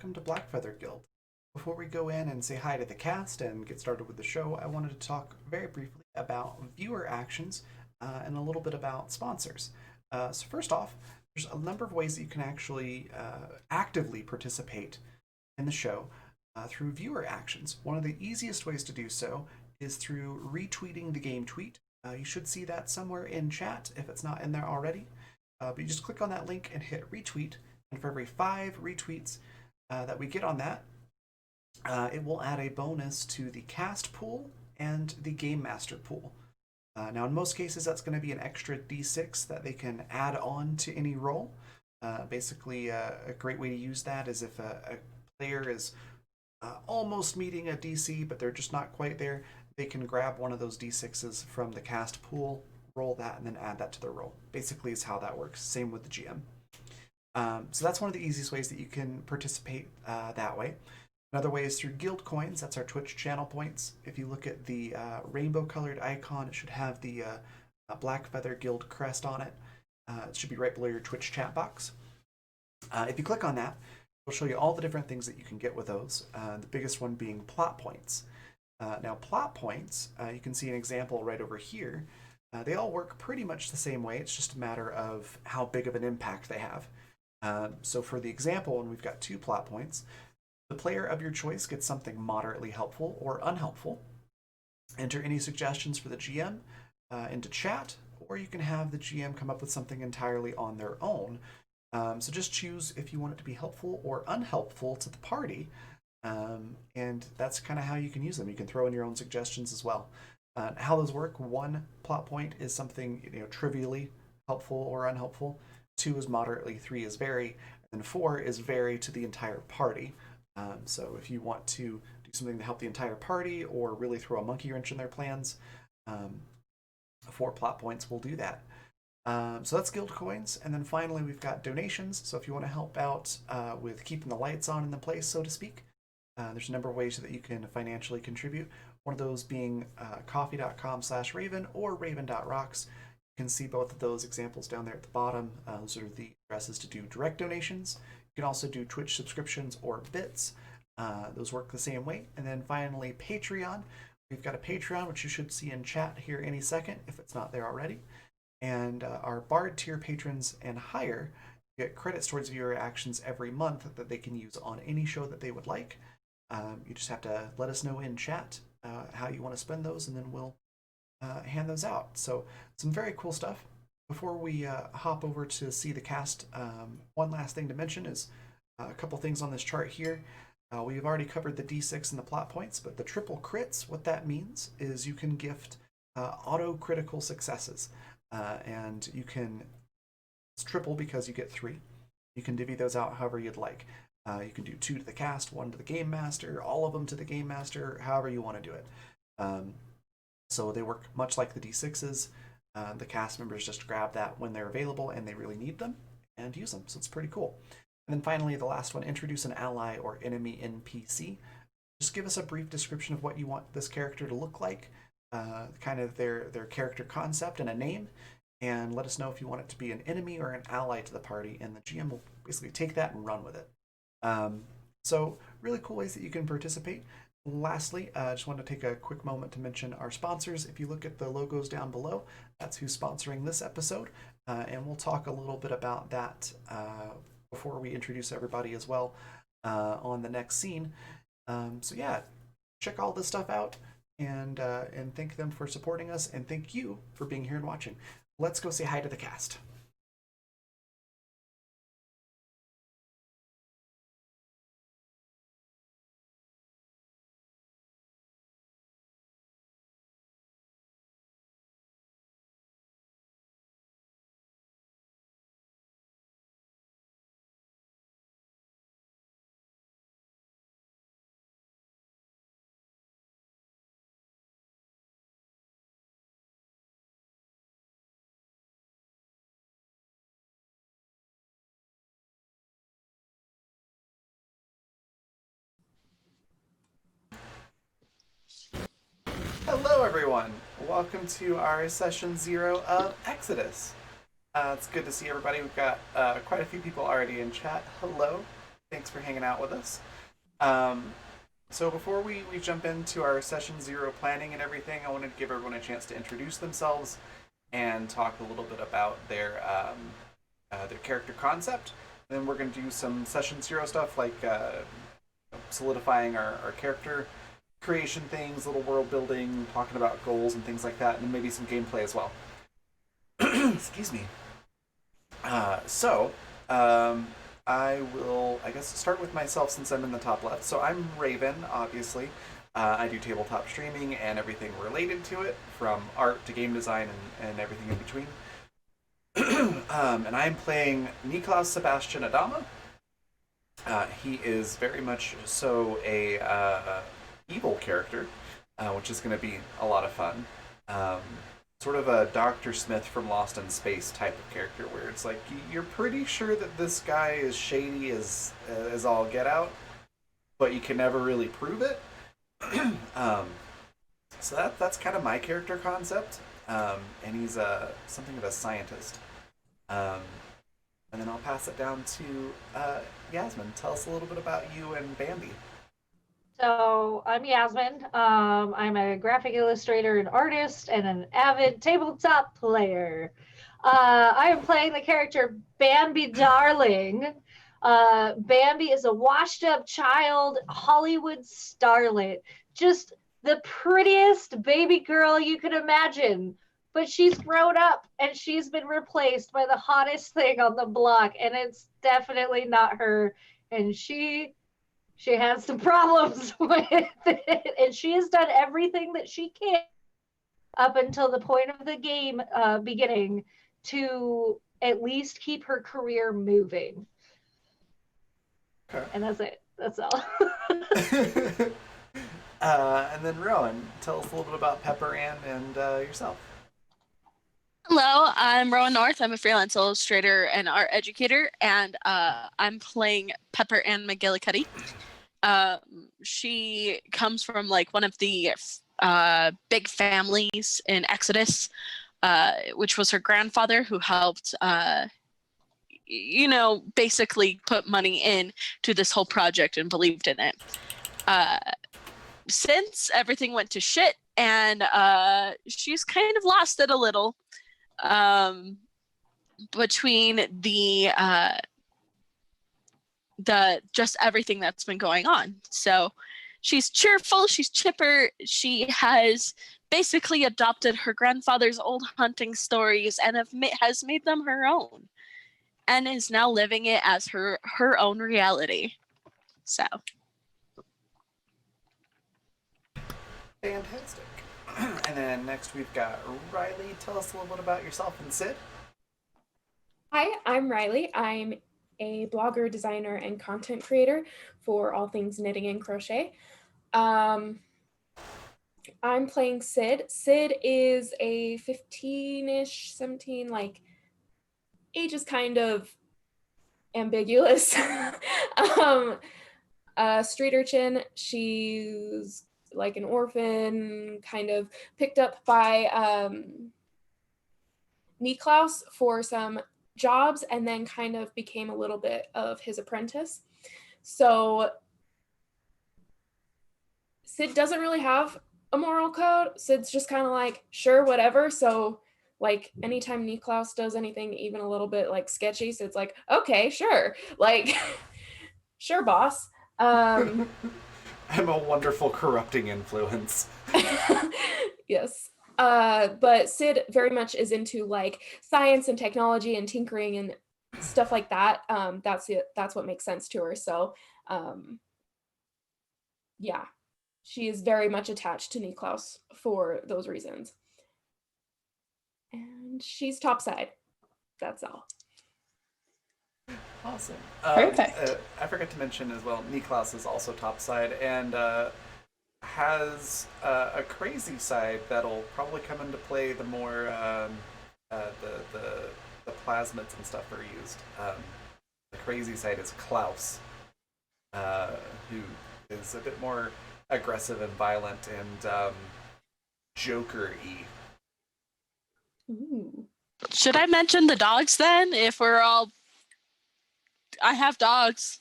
welcome to Blackfeather Guild. Before we go in and say hi to the cast and get started with the show, I wanted to talk very briefly about viewer actions and a little bit about sponsors. So first off, there's a number of ways that you can actually actively participate in the show through viewer actions. One of the easiest ways to do so is through retweeting the game tweet. You should see that somewhere in chat if it's not in there already. But you just click on that link and hit retweet, and for every 5 retweets that we get on that, it will add a bonus to the cast pool and the game master pool. Now, in most cases, that's going to be an extra d6 that they can add on to any roll. Basically, a great way to use that is if a player is almost meeting a DC, but they're just not quite there, they can grab one of those d6s from the cast pool, roll that, and then add that to their roll. Basically, is how that works. Same with the GM. So that's one of the easiest ways that you can participate that way. Another way is through guild coins. That's our Twitch channel points. If you look at the rainbow colored icon, it should have the Blackfeather Guild crest on it. It should be right below your Twitch chat box. If you click on that, it'll show you all the different things that you can get with those. The biggest one being plot points. Now, plot points, you can see an example right over here. They all work pretty much the same way. It's just a matter of how big of an impact they have. So for the example, and we've got 2 plot points, the player of your choice gets something moderately helpful or unhelpful. Enter any suggestions for the GM into chat, or you can have the GM come up with something entirely on their own. So just choose if you want it to be helpful or unhelpful to the party, and that's kind of how you can use them. You can throw in your own suggestions as well. How those work: 1 plot point is something trivially helpful or unhelpful. 2 is moderately, 3 is very, and 4 is very to the entire party. So if you want to do something to help the entire party or really throw a monkey wrench in their plans, 4 plot points will do that. So that's guild coins. And then finally, we've got donations. So if you want to help out with keeping the lights on in the place, so to speak, there's a number of ways that you can financially contribute. One of those being coffee.com/Raven or Raven.rocks. You can see both of those examples down there at the bottom. Those are the addresses to do direct donations. You can also do Twitch subscriptions or bits. Those work the same way. And then finally, Patreon. We've got a Patreon, which you should see in chat here any second, if it's not there already. And our Bard tier patrons and higher get credits towards viewer actions every month that they can use on any show that they would like. You just have to let us know in chat how you want to spend those, and then we'll hand those out. So some very cool stuff. Before we hop over to see the cast, one last thing to mention is a couple things on this chart here. We've already covered the D6 and the plot points, but the triple crits, what that means is you can gift auto critical successes. And you can, it's triple because you get 3. You can divvy those out however you'd like. You can do 2 to the cast, 1 to the game master, all of them to the game master, however you want to do it. So they work much like the D6s. The cast members just grab that when they're available and they really need them and use them. So it's pretty cool. And then finally, the last one, introduce an ally or enemy NPC. Just give us a brief description of what you want this character to look like, kind of their character concept and a name, and let us know if you want it to be an enemy or an ally to the party, and the GM will basically take that and run with it. So really cool ways that you can participate. Lastly, I just want to take a quick moment to mention our sponsors. If you look at the logos down below, that's who's sponsoring this episode, and we'll talk a little bit about that before we introduce everybody as well on the next scene. So yeah, check all this stuff out and thank them for supporting us, and thank you for being here and watching. Let's go say hi to the cast. Hello, everyone. Welcome to our session 0 of Exodus. It's good to see everybody. We've got quite a few people already in chat. Hello. Thanks for hanging out with us. Um, so before we jump into our session 0 planning and everything, I wanted to give everyone a chance to introduce themselves and talk a little bit about their character concept. Then we're going to do some session 0 stuff like solidifying our character creation things, little world building, talking about goals and things like that, and maybe some gameplay as well. Excuse me. So, I will, I guess, start with myself since I'm in the top left. So I'm Raven, obviously. I do tabletop streaming and everything related to it, from art to game design and everything in between. And I'm playing Niklaus Sebastian Adama. He is very much so a evil character, which is going to be a lot of fun. Um, Sort of a Dr. Smith from Lost in Space type of character, where it's like you're pretty sure that this guy is shady as all get out, but you can never really prove it. um, so that's kind of my character concept, and he's something of a scientist. Um, and then I'll pass it down to Yasmin. Tell us a little bit about you and Bambi. So I'm Yasmin. I'm a graphic illustrator and artist and an avid tabletop player. I am playing the character Bambi Darling. Bambi is a washed up child Hollywood starlet, just the prettiest baby girl you could imagine. But she's grown up and she's been replaced by the hottest thing on the block, and it's definitely not her. And she has some problems with it, and she has done everything that she can up until the point of the game beginning to at least keep her career moving. Okay. And that's it. That's all. And then Rowan, tell us a little bit about Pepper Ann and yourself. Hello, I'm Rowan North. I'm a freelance illustrator and art educator, and I'm playing Pepper Ann McGillicuddy. She comes from like one of the big families in Exodus, which was her grandfather who helped, basically put money in to this whole project and believed in it. Since everything went to shit, and she's kind of lost it a little between the just everything that's been going on. So she's cheerful, she's chipper, she has basically adopted her grandfather's old hunting stories and has made them her own, and is now living it as her own reality. So Fantastic. And then next we've got Riley. Tell us a little bit about yourself and Sid. Hi, I'm Riley. I'm a blogger, designer, and content creator for all things knitting and crochet. I'm playing Sid. Sid is a 15-ish, 17, like, age is kind of ambiguous. Street urchin. She's like an orphan, kind of picked up by Niklaus for some jobs, and then kind of became a little bit of his apprentice. So Sid doesn't really have a moral code. Sid's just kind of like, sure, whatever. So like anytime Niklaus does anything even a little bit like sketchy, Sid's like, okay, sure, like sure, boss. I'm a wonderful corrupting influence. Yes. But Sid very much is into like science and technology and tinkering and stuff like that. That's it. That's what makes sense to her. So, yeah, she is very much attached to Niklaus for those reasons. And she's topside. That's all. Awesome. Perfect. I forgot to mention as well, Niklaus is also topside and has a crazy side that'll probably come into play the more the plasmids and stuff are used. The crazy side is Klaus, who is a bit more aggressive and violent and Joker-y. Ooh. should I mention the dogs then? If we're all, I have dogs.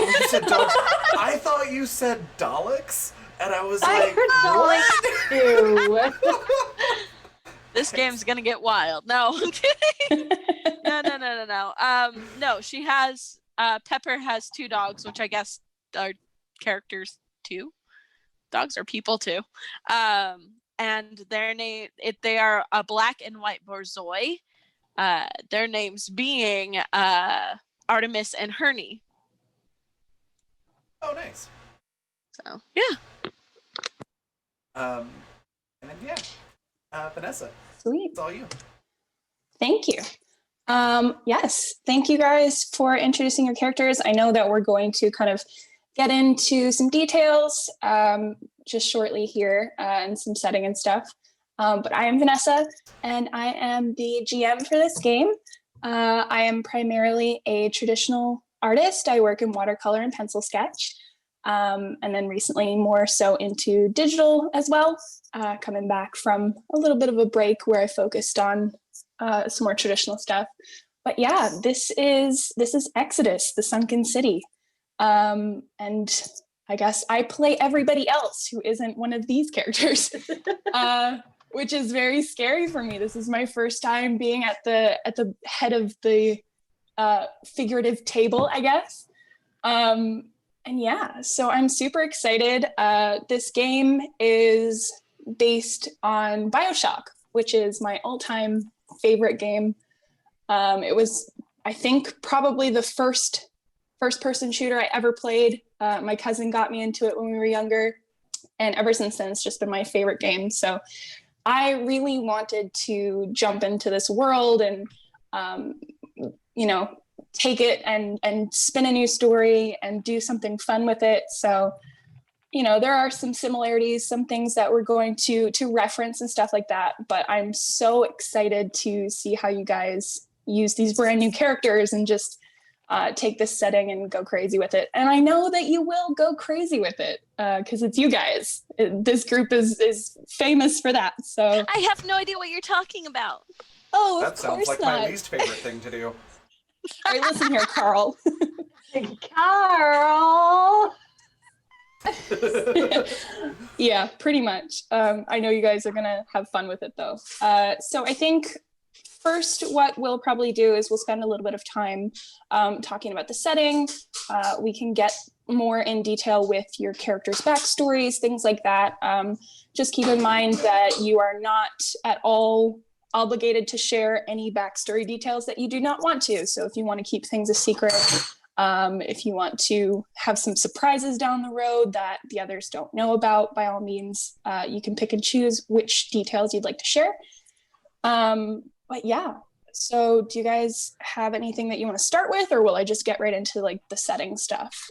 Oh, you said dogs. I thought you said Daleks, and I was I like, heard Daleks too. This game's gonna get wild. No, I'm kidding. No. No, she has. Pepper has 2 dogs, which I guess are characters too. Dogs are people too. And their name, they are a black and white Borzoi. Their names being Artemis and Hernie. oh, nice. So yeah. And then Vanessa, Sweet. it's all you. Thank you. Yes, thank you guys for introducing your characters. I know that we're going to kind of get into some details just shortly here and some setting and stuff. But I am Vanessa, and I am the GM for this game. I am primarily a traditional artist. I work in watercolor and pencil sketch, and then recently more so into digital as well, coming back from a little bit of a break where I focused on some more traditional stuff. But yeah, this is Exodus, the Sunken City. And I guess I play everybody else who isn't one of these characters, which is very scary for me. This is my first time being at the head of the figurative table, I guess. And yeah, so I'm super excited. This game is based on BioShock, which is my all-time favorite game. It was, I think, probably the first-person shooter I ever played. My cousin got me into it when we were younger, and ever since then, it's just been my favorite game. So I really wanted to jump into this world and, take it and spin a new story and do something fun with it. So, there are some similarities, some things that we're going to reference and stuff like that. But I'm so excited to see how you guys use these brand new characters and just take this setting and go crazy with it. And I know that you will go crazy with it because it's you guys. This group is famous for that. So I have no idea what you're talking about. Oh, That of sounds course like not. my least favorite thing to do. All right, listen here, Carl. Carl. Yeah, pretty much. I know you guys are gonna have fun with it though. So I think first what we'll probably do is we'll spend a little bit of time talking about the setting. We can get more in detail with your characters' backstories, things like that. Just keep in mind that you are not at all obligated to share any backstory details that you do not want to. So if you want to keep things a secret, if you want to have some surprises down the road that the others don't know about, by all means, you can pick and choose which details you'd like to share. But yeah, so do you guys have anything that you want to start with, or will I just get right into like the setting stuff?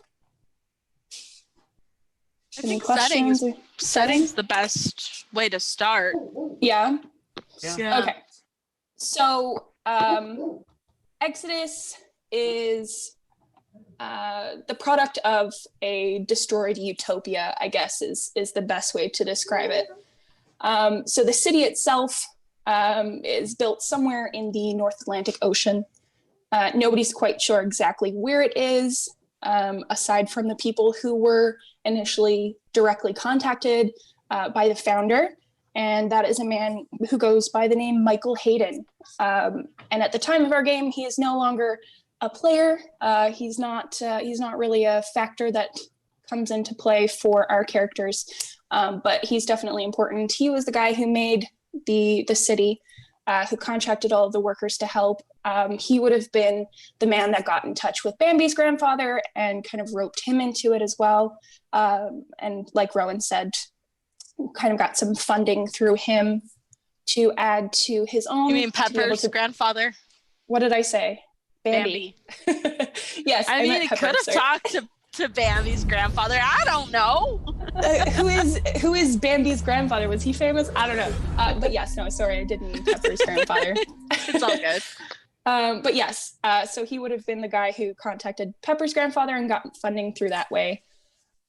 I Any think questions? setting's the best way to start. Yeah. Yeah. Okay. So Exodus is the product of a destroyed utopia, I guess is the best way to describe it. So the city itself is built somewhere in the North Atlantic Ocean. Nobody's quite sure exactly where it is, aside from the people who were initially directly contacted by the founder. And that is a man who goes by the name Michael Hayden. And at the time of our game, he is no longer a player. He's not really a factor that comes into play for our characters, but he's definitely important. He was the guy who made the city, who contracted all of the workers to help. He would have been the man that got in touch with Bambi's grandfather and kind of roped him into it as well. And like Rowan said, kind of got some funding through him to add to his own. You mean Pepper's grandfather? What did I say? Bambi. Yes, I mean, meant he Pepper, could have sorry. talked to Bambi's grandfather. I don't know. Who is Bambi's grandfather? Was he famous? I don't know. But yes, no, sorry, I didn't mean Pepper's grandfather. It's all good. But yes, so he would have been the guy who contacted Pepper's grandfather and got funding through that way.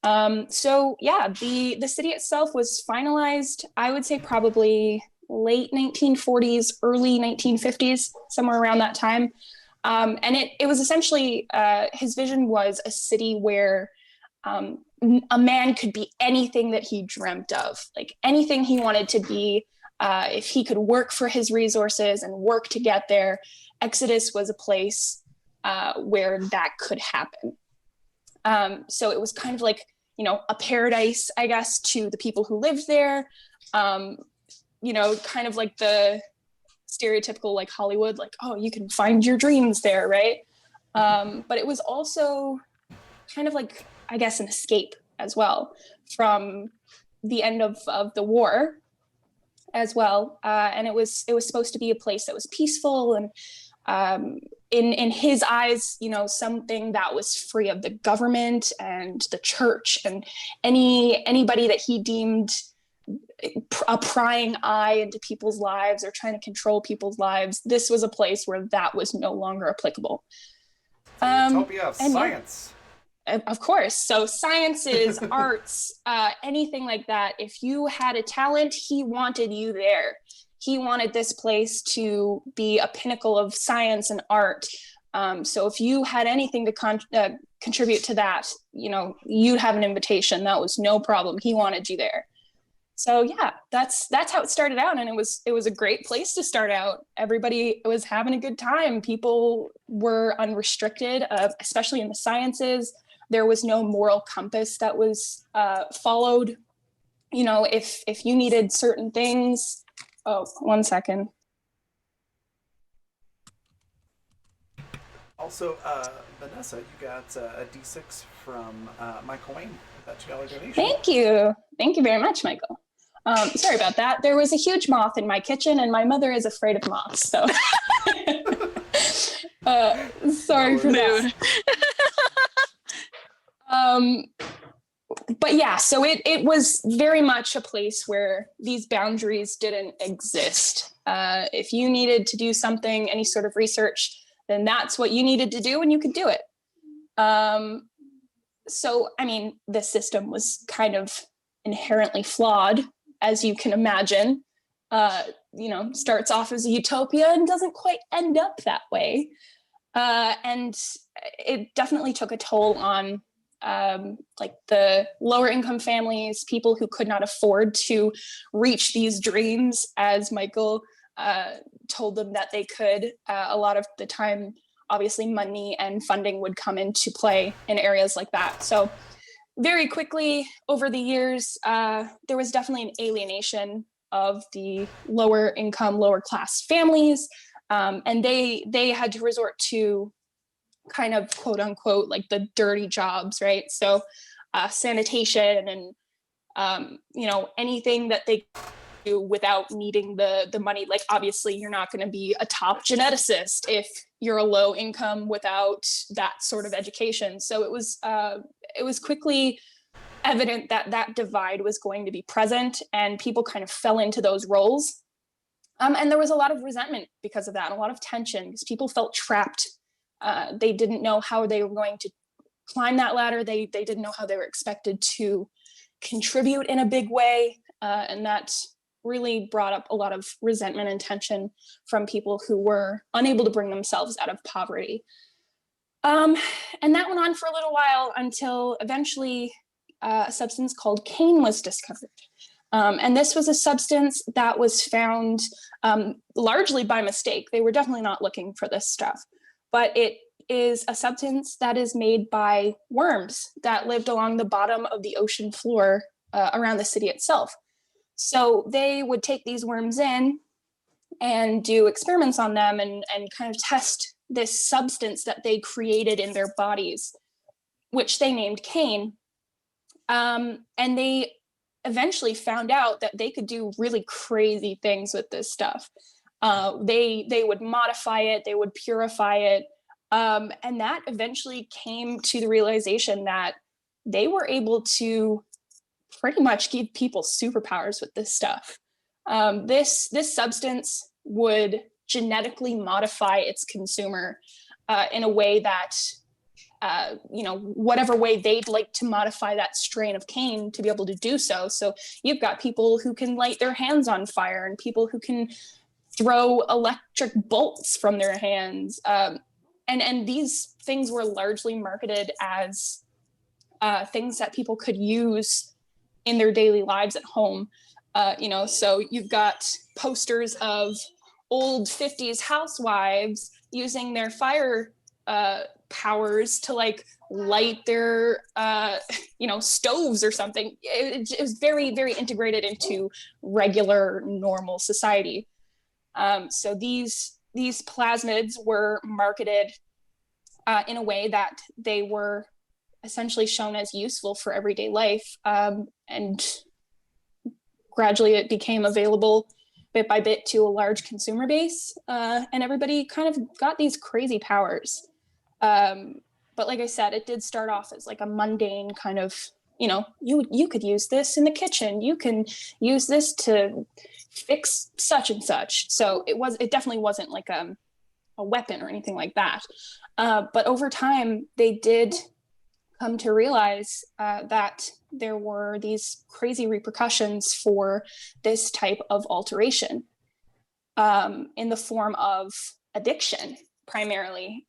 So yeah, the city itself was finalized, I would say probably late 1940s, early 1950s, somewhere around that time. And it was essentially, his vision was a city where a man could be anything that he dreamt of, like anything he wanted to be. If he could work for his resources and work to get there, Exodus was a place where that could happen. So it was kind of like, a paradise, I guess, to the people who lived there. Kind of like the stereotypical like Hollywood, like, oh, you can find your dreams there, right? But it was also kind of like, I guess, an escape as well from the end of the war as well. And it was supposed to be a place that was peaceful and in his eyes, something that was free of the government and the church and anybody that he deemed a prying eye into people's lives or trying to control people's lives. This was a place where that was no longer applicable. Utopia of science. Of course. So sciences, arts, anything like that. If you had a talent, he wanted you there. He wanted this place to be a pinnacle of science and art. So if you had anything to contribute to that, you'd have an invitation. That was no problem. He wanted you there. So yeah, that's how it started out, and it was a great place to start out. Everybody was having a good time. People were unrestricted, especially in the sciences. There was no moral compass that was followed. If you needed certain things. Oh, 1 second. Also, Vanessa, you got a D6 from Michael Wayne. That $2 donation. Thank you very much, Michael. Sorry about that. There was a huge moth in my kitchen, and my mother is afraid of moths. So, sorry for that. But yeah, so it was very much a place where these boundaries didn't exist. If you needed to do something, any sort of research, then that's what you needed to do, and you could do it. So, I mean, the system was kind of inherently flawed, as you can imagine. Starts off as a utopia and doesn't quite end up that way. And it definitely took a toll on like the lower income families, people who could not afford to reach these dreams as Michael told them that they could. A lot of the time, obviously, money and funding would come into play in areas like that. So very quickly over the years, there was definitely an alienation of the lower income, lower class families. And they had to resort to kind of quote unquote, like the dirty jobs, right? So sanitation and, anything that they do without needing the money. Like, obviously you're not going to be a top geneticist if you're a low income without that sort of education. So it was quickly evident that divide was going to be present, and people kind of fell into those roles. And there was a lot of resentment because of that, and a lot of tension because people felt trapped. They didn't know how they were going to climb that ladder. They didn't know how they were expected to contribute in a big way. And that really brought up a lot of resentment and tension from people who were unable to bring themselves out of poverty. And that went on for a little while until eventually a substance called cane was discovered. And this was a substance that was found largely by mistake. They were definitely not looking for this stuff, but it is a substance that is made by worms that lived along the bottom of the ocean floor around the city itself. So they would take these worms in and do experiments on them and kind of test this substance that they created in their bodies, which they named cane. And they eventually found out that they could do really crazy things with this stuff. They would modify it, they would purify it. And that eventually came to the realization that they were able to pretty much give people superpowers with this stuff. This substance would genetically modify its consumer in a way that, whatever way they'd like to modify that strain of cane to be able to do so. So you've got people who can light their hands on fire and people who can throw electric bolts from their hands. and these things were largely marketed as things that people could use in their daily lives at home. So you've got posters of old 50s housewives using their fire powers to like light their stoves or something. It was very, very integrated into regular normal society. So these plasmids were marketed in a way that they were essentially shown as useful for everyday life, and gradually it became available bit by bit to a large consumer base, and everybody kind of got these crazy powers. But like I said, it did start off as like a mundane kind of, you could use this in the kitchen, you can use this to fix such and such. So it definitely wasn't like a weapon or anything like that. But over time, they did come to realize that there were these crazy repercussions for this type of alteration, in the form of addiction, primarily.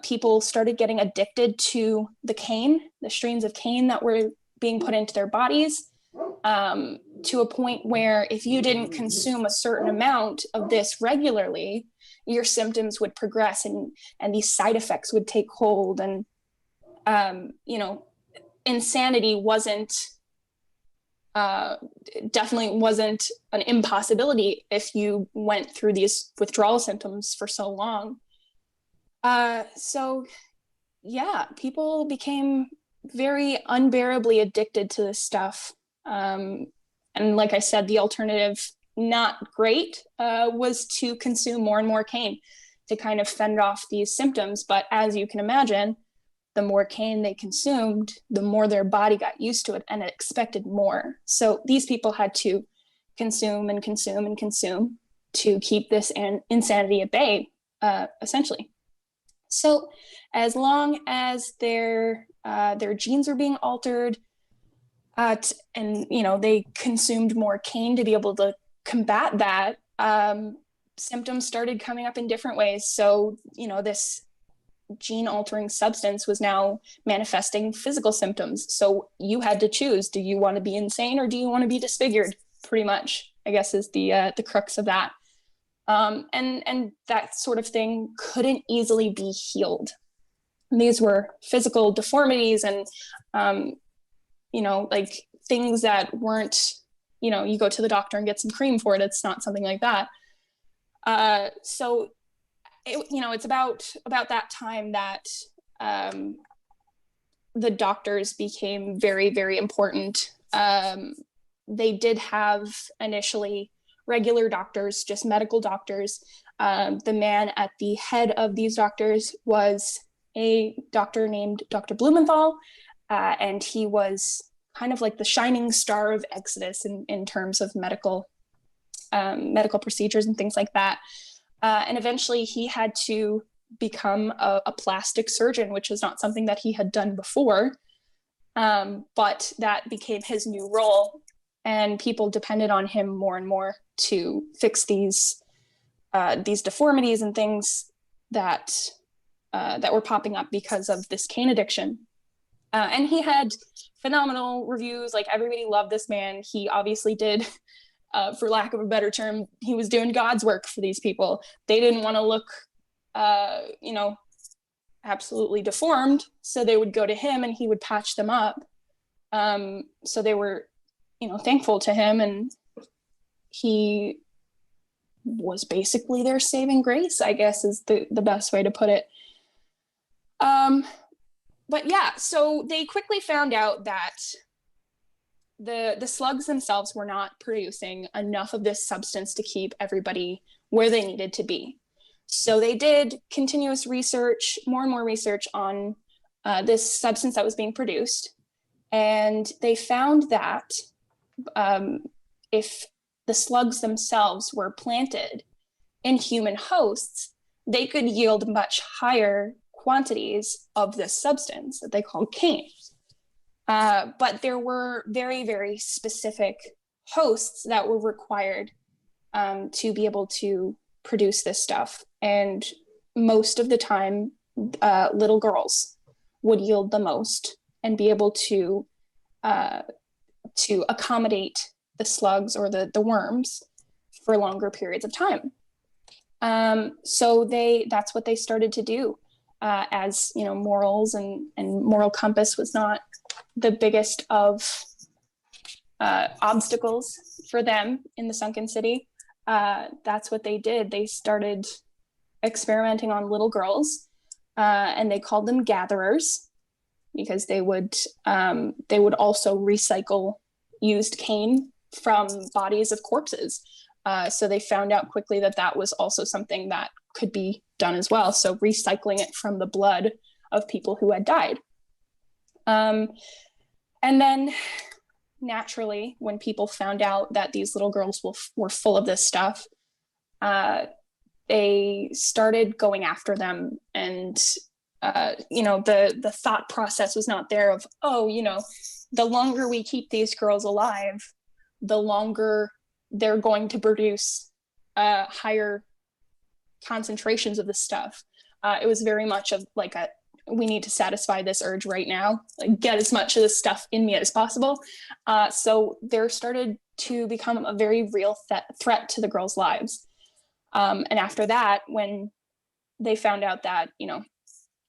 People started getting addicted to the strains of cane that were being put into their bodies, to a point where if you didn't consume a certain amount of this regularly, your symptoms would progress and these side effects would take hold. And insanity definitely wasn't an impossibility if you went through these withdrawal symptoms for so long. People became very unbearably addicted to this stuff. And like I said, the alternative, not great, was to consume more and more cane to kind of fend off these symptoms. But as you can imagine, the more cane they consumed, the more their body got used to it and it expected more. So these people had to consume and consume and consume to keep this insanity at bay, essentially. So as long as their genes were being altered, and they consumed more cane to be able to combat that, symptoms started coming up in different ways. So this gene altering substance was now manifesting physical symptoms. So you had to choose, do you want to be insane or do you want to be disfigured? Pretty much, I guess, is the crux of that. And that sort of thing couldn't easily be healed. And these were physical deformities and, like things that weren't, you go to the doctor and get some cream for it. It's not something like that. It's about that time that the doctors became very, very important. They did have initially regular doctors, just medical doctors. The man at the head of these doctors was a doctor named Dr. Blumenthal, and he was kind of like the shining star of Exodus in terms of medical procedures and things like that. And eventually he had to become a plastic surgeon, which is not something that he had done before. But that became his new role, and people depended on him more and more to fix these deformities and things that were popping up because of this cane addiction. And he had phenomenal reviews. Like, everybody loved this man. He obviously did, for lack of a better term, he was doing God's work for these people. They didn't want to look, absolutely deformed. So they would go to him and he would patch them up. So they were, thankful to him, and he was basically their saving grace, I guess, is the best way to put it. But yeah, so they quickly found out that the slugs themselves were not producing enough of this substance to keep everybody where they needed to be. So they did continuous research, more and more research on this substance that was being produced. And they found that if the slugs themselves were planted in human hosts, they could yield much higher quantities of this substance that they called cane. But there were very, very specific hosts that were required to be able to produce this stuff. And most of the time, little girls would yield the most and be able to accommodate the slugs or the worms for longer periods of time. So that's what they started to do, as morals and moral compass was not the biggest of obstacles for them in the Sunken City. That's what they did. They started experimenting on little girls, and they called them gatherers because they would also recycle used cane from bodies of corpses. So they found out quickly that was also something that could be done as well. So recycling it from the blood of people who had died. And then naturally, when people found out that these little girls were full of this stuff, they started going after them. And, the thought process was not there of, the longer we keep these girls alive, the longer they're going to produce higher concentrations of this stuff. It was very much of like we need to satisfy this urge right now, like get as much of this stuff in me as possible. So there started to become a very real threat to the girls' lives. And after that, when they found out that,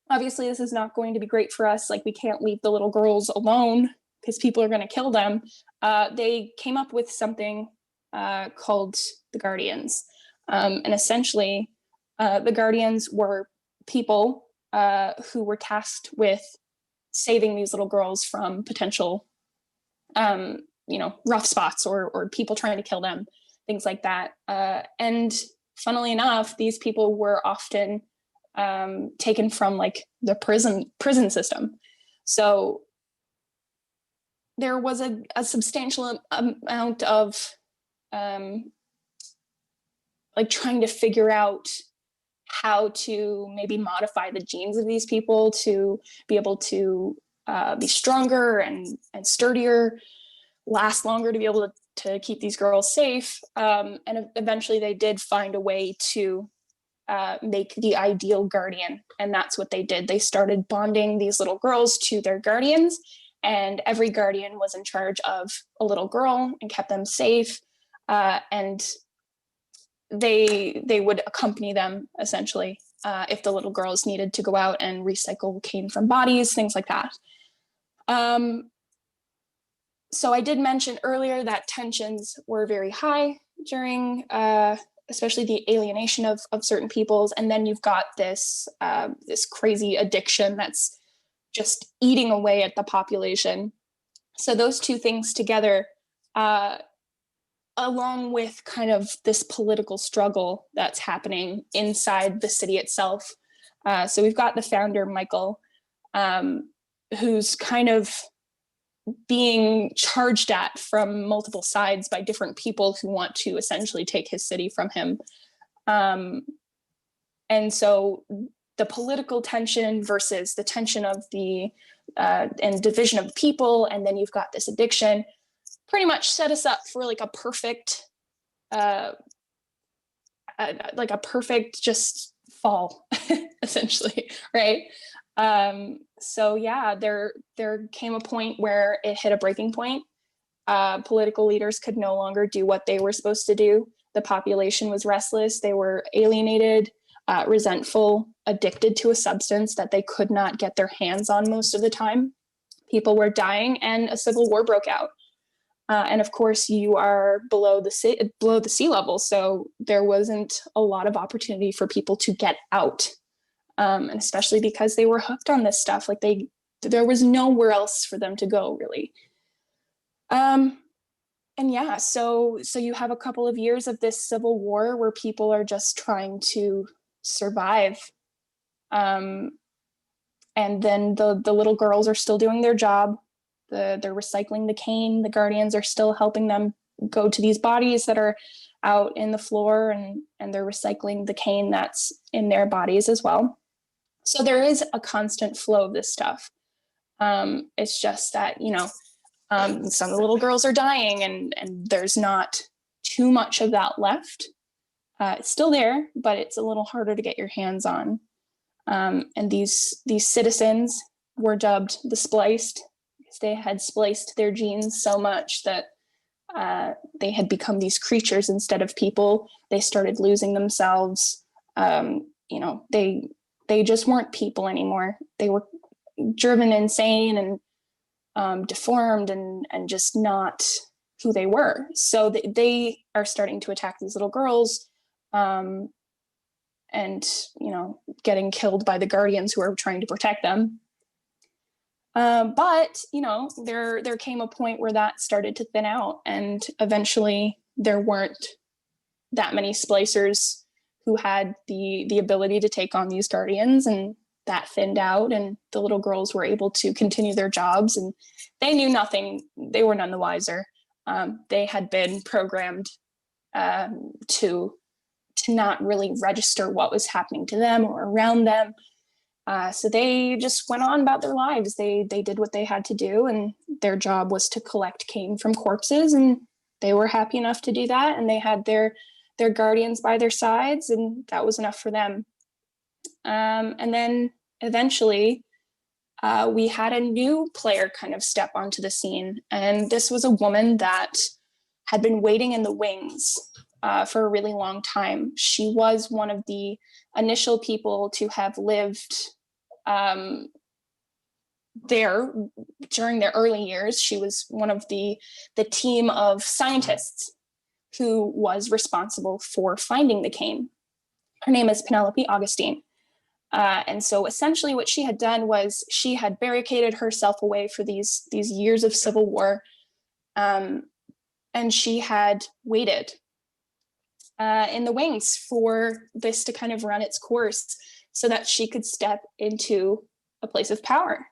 obviously this is not going to be great for us, like we can't leave the little girls alone because people are going to kill them, they came up with something called the Guardians. And essentially, the Guardians were people who were tasked with saving these little girls from potential, rough spots or people trying to kill them, things like that. And funnily enough, these people were often taken from like the prison system. So there was a substantial amount of like trying to figure out how to maybe modify the genes of these people to be able to be stronger and sturdier, last longer, to be able to keep these girls safe. And eventually they did find a way to make the ideal guardian. And that's what they did. They started bonding these little girls to their guardians, and every guardian was in charge of a little girl and kept them safe. And they would accompany them essentially if the little girls needed to go out and recycle cane from bodies, things like that. So I did mention earlier that tensions were very high during especially the alienation of certain peoples. And then you've got this crazy addiction that's just eating away at the population. So those two things together, along with kind of this political struggle that's happening inside the city itself. So we've got the founder, Michael, who's kind of being charged at from multiple sides by different people who want to essentially take his city from him. And so the political tension versus the tension of the and division of people, and then you've got this addiction, pretty much set us up for like a perfect just fall essentially, right? So yeah, there came a point where it hit a breaking point. Political leaders could no longer do what they were supposed to do. The population was restless. They were alienated, resentful, addicted to a substance that they could not get their hands on most of the time. People were dying, and a civil war broke out. And of course, you are below the sea level, so there wasn't a lot of opportunity for people to get out. And especially because they were hooked on this stuff, like there was nowhere else for them to go, really. And yeah, so you have a couple of years of this civil war where people are just trying to survive. And then the little girls are still doing their job. They're recycling the cane. The guardians are still helping them go to these bodies that are out in the floor, and they're recycling the cane that's in their bodies as well. So there is a constant flow of this stuff. It's just that, some of the little girls are dying, and there's not too much of that left. It's still there, but it's a little harder to get your hands on. And these citizens were dubbed the Spliced because they had spliced their genes so much that they had become these creatures instead of people. They started losing themselves. They just weren't people anymore. They were driven insane and deformed and just not who they were. So they are starting to attack these little girls, and getting killed by the guardians who are trying to protect them. But there came a point where that started to thin out, and eventually there weren't that many splicers who had the ability to take on these guardians, and that thinned out, and the little girls were able to continue their jobs, and they knew nothing. They were none the wiser. They had been programmed to not really register what was happening to them or around them. So they just went on about their lives. They did what they had to do, and their job was to collect cane from corpses, and they were happy enough to do that, and they had their guardians by their sides, and that was enough for them. And then eventually we had a new player kind of step onto the scene, and this was a woman that had been waiting in the wings for a really long time. She was one of the initial people to have lived there during their early years. She was one of the team of scientists who was responsible for finding the cane. Her name is Penelope Augustine. And so essentially what she had done was she had barricaded herself away for these years of civil war. And she had waited in the wings for this to kind of run its course so that she could step into a place of power.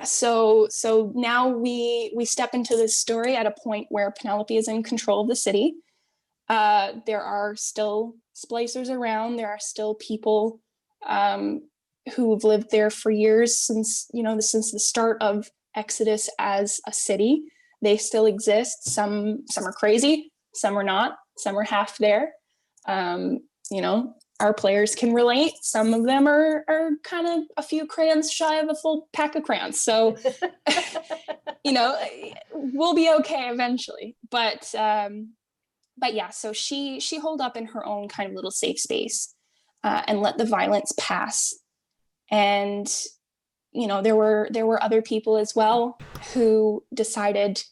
So now we step into this story at a point where Penelope is in control of the city. There are still splicers around. There are still people who've lived there for years since the start of Exodus as a city. They still exist. Some are crazy, some are not, some are half there. Our players can relate. Some of them are kind of a few crayons shy of a full pack of crayons. So, we'll be okay eventually. But yeah, so she holed up in her own kind of little safe space and let the violence pass. And there were other people as well who decided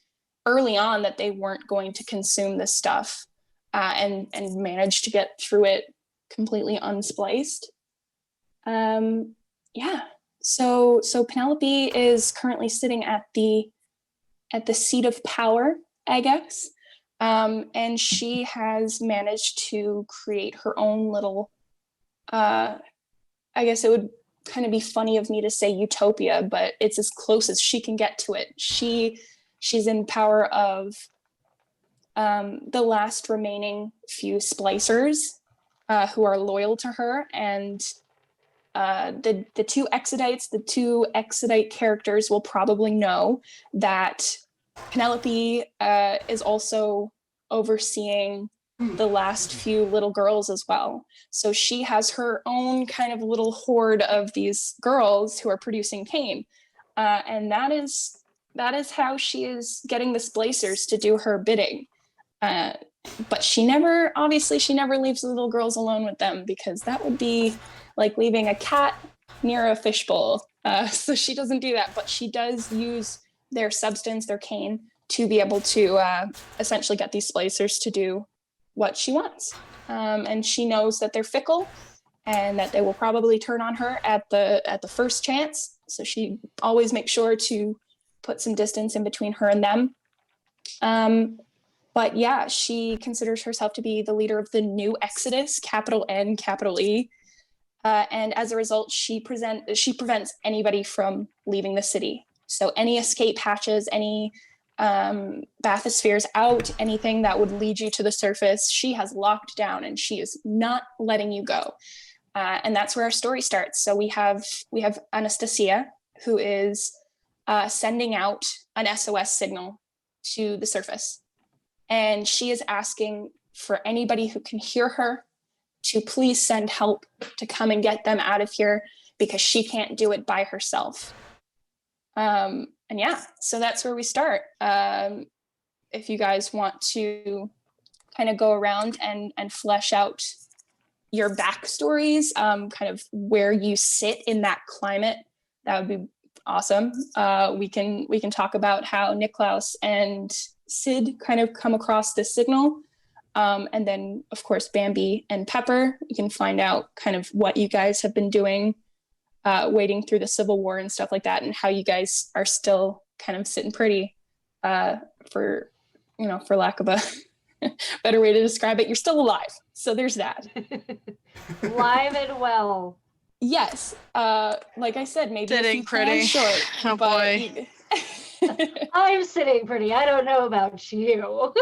early on that they weren't going to consume this stuff and managed to get through it completely unspliced. So Penelope is currently sitting at the seat of power, I guess. And she has managed to create her own little, I guess it would kind of be funny of me to say utopia, but it's as close as she can get to it. She's in power of the last remaining few splicers who are loyal to her, and the two Exodite characters will probably know that Penelope is also overseeing the last few little girls as well. So she has her own kind of little horde of these girls who are producing cane. And that is how she is getting the splicers to do her bidding. But she never leaves the little girls alone with them, because that would be like leaving a cat near a fishbowl. So she doesn't do that, but she does use their substance, their cane, to be able to essentially get these splicers to do what she wants. And she knows that they're fickle and that they will probably turn on her at the first chance. So she always makes sure to put some distance in between her and them. But yeah, she considers herself to be the leader of the new Exodus, capital N, capital E. And as a result, she prevents anybody from leaving the city. So any escape hatches, any bathyspheres out, anything that would lead you to the surface, she has locked down, and she is not letting you go. And that's where our story starts. So we have Anastasia, who is sending out an SOS signal to the surface. And she is asking for anybody who can hear her to please send help to come and get them out of here because she can't do it by herself. And yeah, so that's where we start. If you guys want to kind of go around and flesh out your backstories, kind of where you sit in that climate, that would be awesome. We can talk about how Niklaus and Sid kind of come across this signal. And then, of course, Bambi and Pepper, you can find out kind of what you guys have been doing, wading through the Civil War and stuff like that, and how you guys are still kind of sitting pretty, for lack of a better way to describe it. You're still alive. So there's that. Live and well. Yes. Like I said, maybe Sitting a few pretty. short. Oh boy. I'm sitting pretty. I don't know about you.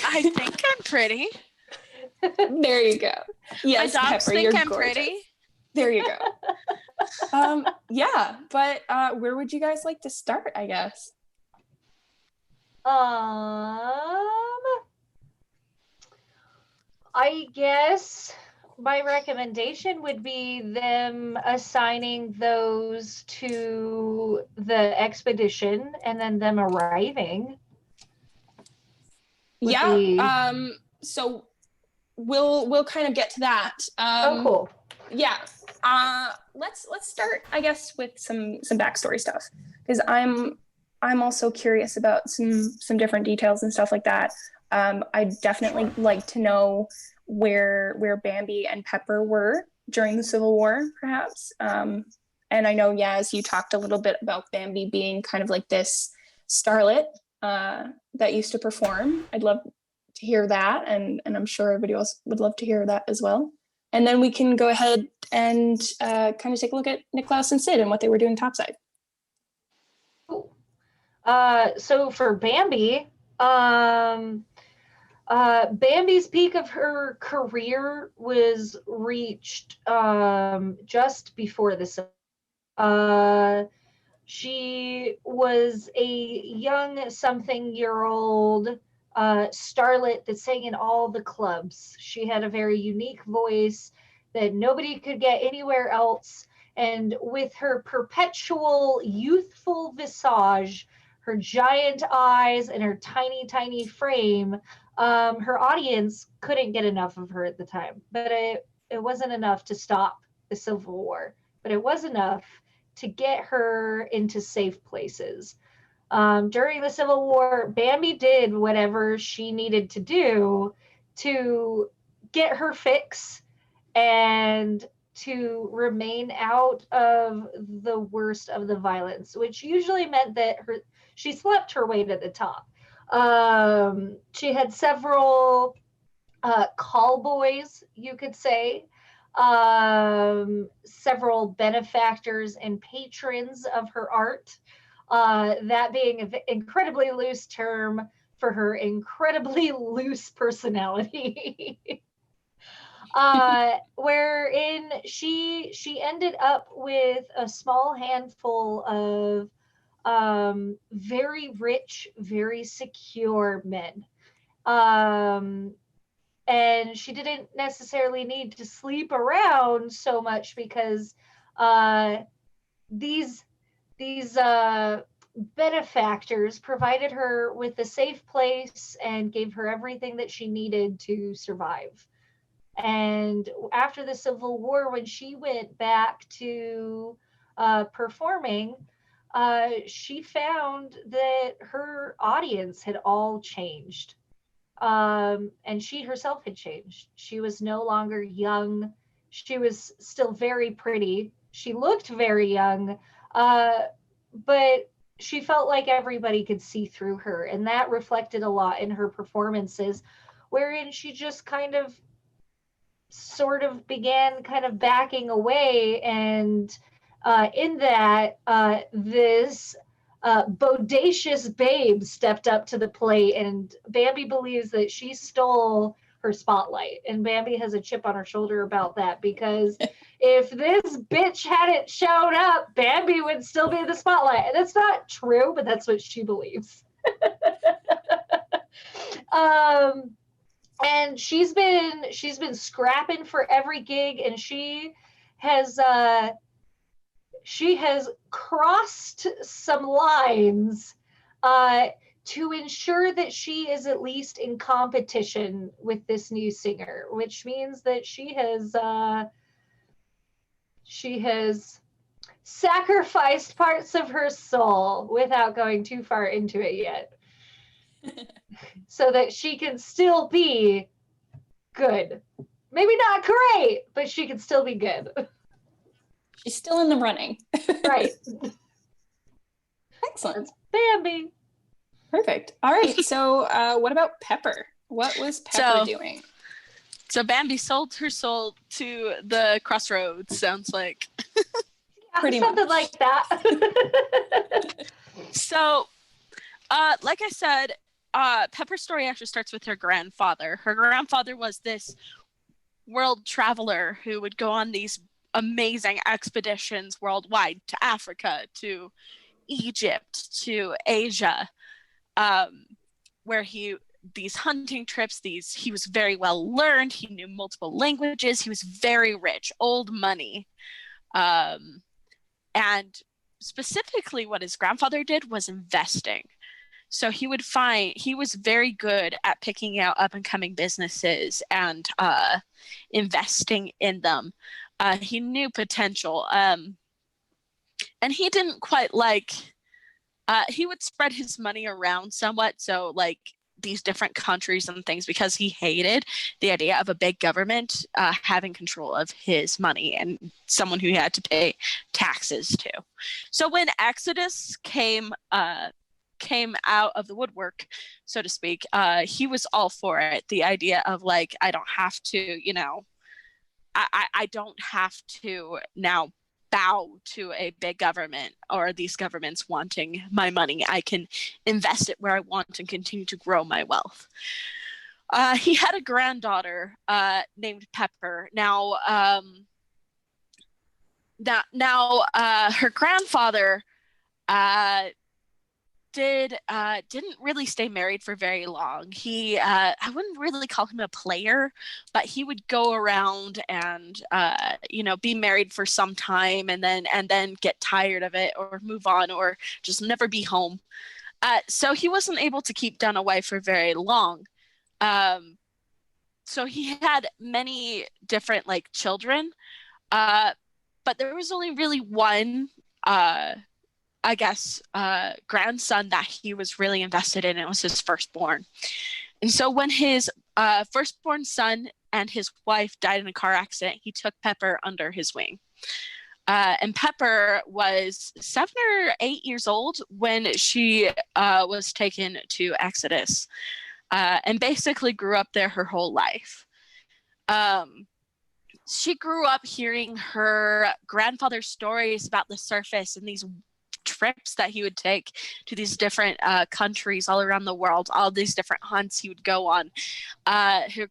I think I'm pretty. There you go. Yes, My dogs Pepper, think you're I'm gorgeous. pretty. There you go. Yeah, but where would you guys like to start, I guess? I guess my recommendation would be them assigning those to the expedition and then them arriving. Yeah. So we'll kind of get to that. Oh, cool. Yeah. Let's start, I guess, with some backstory stuff, because I'm also curious about some different details and stuff like that. I'd definitely like to know where Bambi and Pepper were during the Civil War, perhaps. And I know, Yaz, you talked a little bit about Bambi being kind of like this starlet that used to perform. I'd love to hear that, and I'm sure everybody else would love to hear that as well. And then we can go ahead and kind of take a look at Niklaus and Sid and what they were doing topside. Cool. So for Bambi, Bambi's peak of her career was reached just before this. She was a young something-year-old starlet that sang in all the clubs. She had a very unique voice that nobody could get anywhere else. And with her perpetual youthful visage, her giant eyes, and her tiny, tiny frame, her audience couldn't get enough of her at the time. But it wasn't enough to stop the Civil War, but it was enough to get her into safe places. During the Civil War, Bambi did whatever she needed to do to get her fix and to remain out of the worst of the violence, which usually meant that she slept her way to the top. She had several call boys, you could say, several benefactors and patrons of her art, that being an incredibly loose term for her incredibly loose personality. Wherein she ended up with a small handful of very rich, very secure men. And she didn't necessarily need to sleep around so much because these benefactors provided her with a safe place and gave her everything that she needed to survive. And after the Civil War, when she went back to performing, she found that her audience had all changed. And she herself had changed. She was no longer young. She was still very pretty. She looked very young, but she felt like everybody could see through her. And that reflected a lot in her performances, wherein she just kind of sort of began kind of backing away. And in that, this bodacious babe stepped up to the plate, and Bambi believes that she stole her spotlight. And Bambi has a chip on her shoulder about that, because if this bitch hadn't shown up, Bambi would still be in the spotlight. And that's not true, but that's what she believes. and she's been scrapping for every gig, and has she has crossed some lines uh, to ensure that she is at least in competition with this new singer, which means that she has sacrificed parts of her soul without going too far into it yet, so that she can still be good. Maybe not great, but she can still be good. She's still in the running. Right. Excellent. Bambi. Perfect. All right. So what about Pepper? What was Pepper doing? So Bambi sold her soul to the crossroads, sounds like. Pretty something much. like that. So, like I said, Pepper's story actually starts with her grandfather. Her grandfather was this world traveler who would go on these amazing expeditions worldwide to Africa, to Egypt, to Asia, where these hunting trips, he was very well learned. He knew multiple languages. He was very rich, old money. And specifically what his grandfather did was investing. So he was very good at picking out up and coming businesses and investing in them. He knew potential. And he didn't quite he would spread his money around somewhat. So like these different countries and things, because he hated the idea of a big government having control of his money and someone who he had to pay taxes to. So when Exodus came out of the woodwork, so to speak, he was all for it. The idea of like, I don't have to, I don't have to now bow to a big government or these governments wanting my money. I can invest it where I want and continue to grow my wealth. He had a granddaughter named Pepper. Now, her grandfather didn't really stay married for very long. I wouldn't really call him a player, but he would go around and be married for some time and then get tired of it or move on or just never be home. So he wasn't able to keep Dunaway for very long. So he had many different like children, but there was only really one grandson that he was really invested in. It was his firstborn. And so when his firstborn son and his wife died in a car accident, he took Pepper under his wing. And Pepper was 7 or 8 years old when she was taken to Exodus and basically grew up there her whole life. She grew up hearing her grandfather's stories about the surface and these trips that he would take to these different countries all around the world, all these different hunts he would go on. Her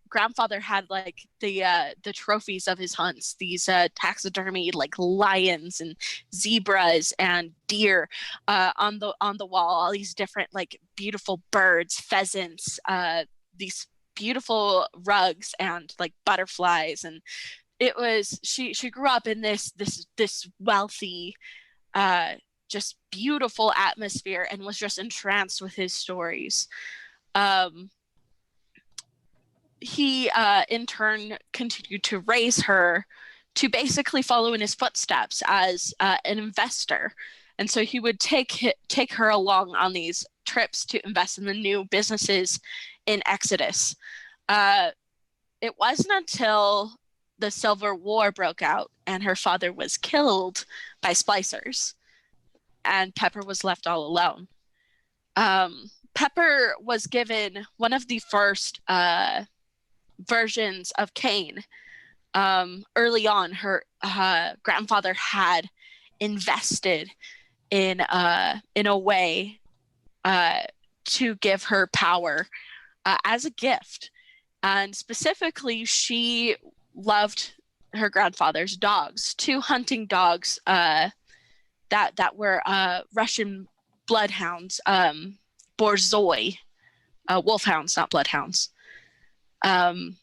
grandfather had like the trophies of his hunts, these taxidermy like lions and zebras and deer on the wall, all these different like beautiful birds, pheasants, these beautiful rugs and like butterflies. And it was she grew up in this wealthy just beautiful atmosphere and was just entranced with his stories. He in turn continued to raise her to basically follow in his footsteps as an investor. And so he would take her along on these trips to invest in the new businesses in Exodus. It wasn't until the Civil War broke out and her father was killed by splicers and Pepper was left all alone. Pepper was given one of the first versions of Cain. Early on, her grandfather had invested in a way to give her power as a gift. And specifically, she loved her grandfather's dogs, 2 hunting dogs that were Russian bloodhounds, Borzoi, wolfhounds, not bloodhounds. And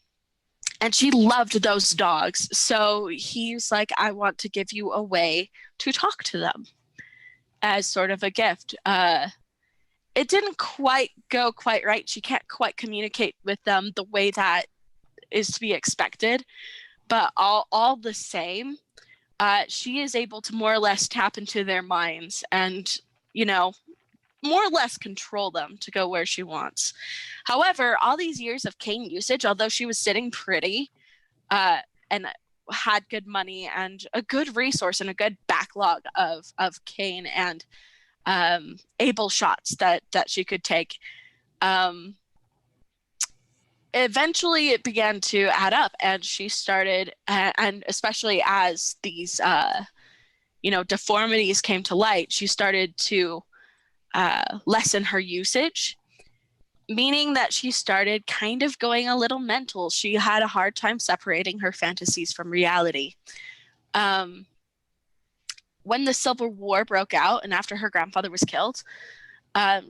she loved those dogs. So he's like, I want to give you a way to talk to them as sort of a gift. It didn't quite go quite right. She can't quite communicate with them the way that is to be expected. But all the same, she is able to more or less tap into their minds and, more or less control them to go where she wants. However, all these years of cane usage, although she was sitting pretty and had good money and a good resource and a good backlog of cane and able shots that she could take, eventually it began to add up, and she started, and especially as these deformities came to light, she started to lessen her usage, meaning that she started kind of going a little mental. She had a hard time separating her fantasies from reality. When the Civil War broke out and after her grandfather was killed,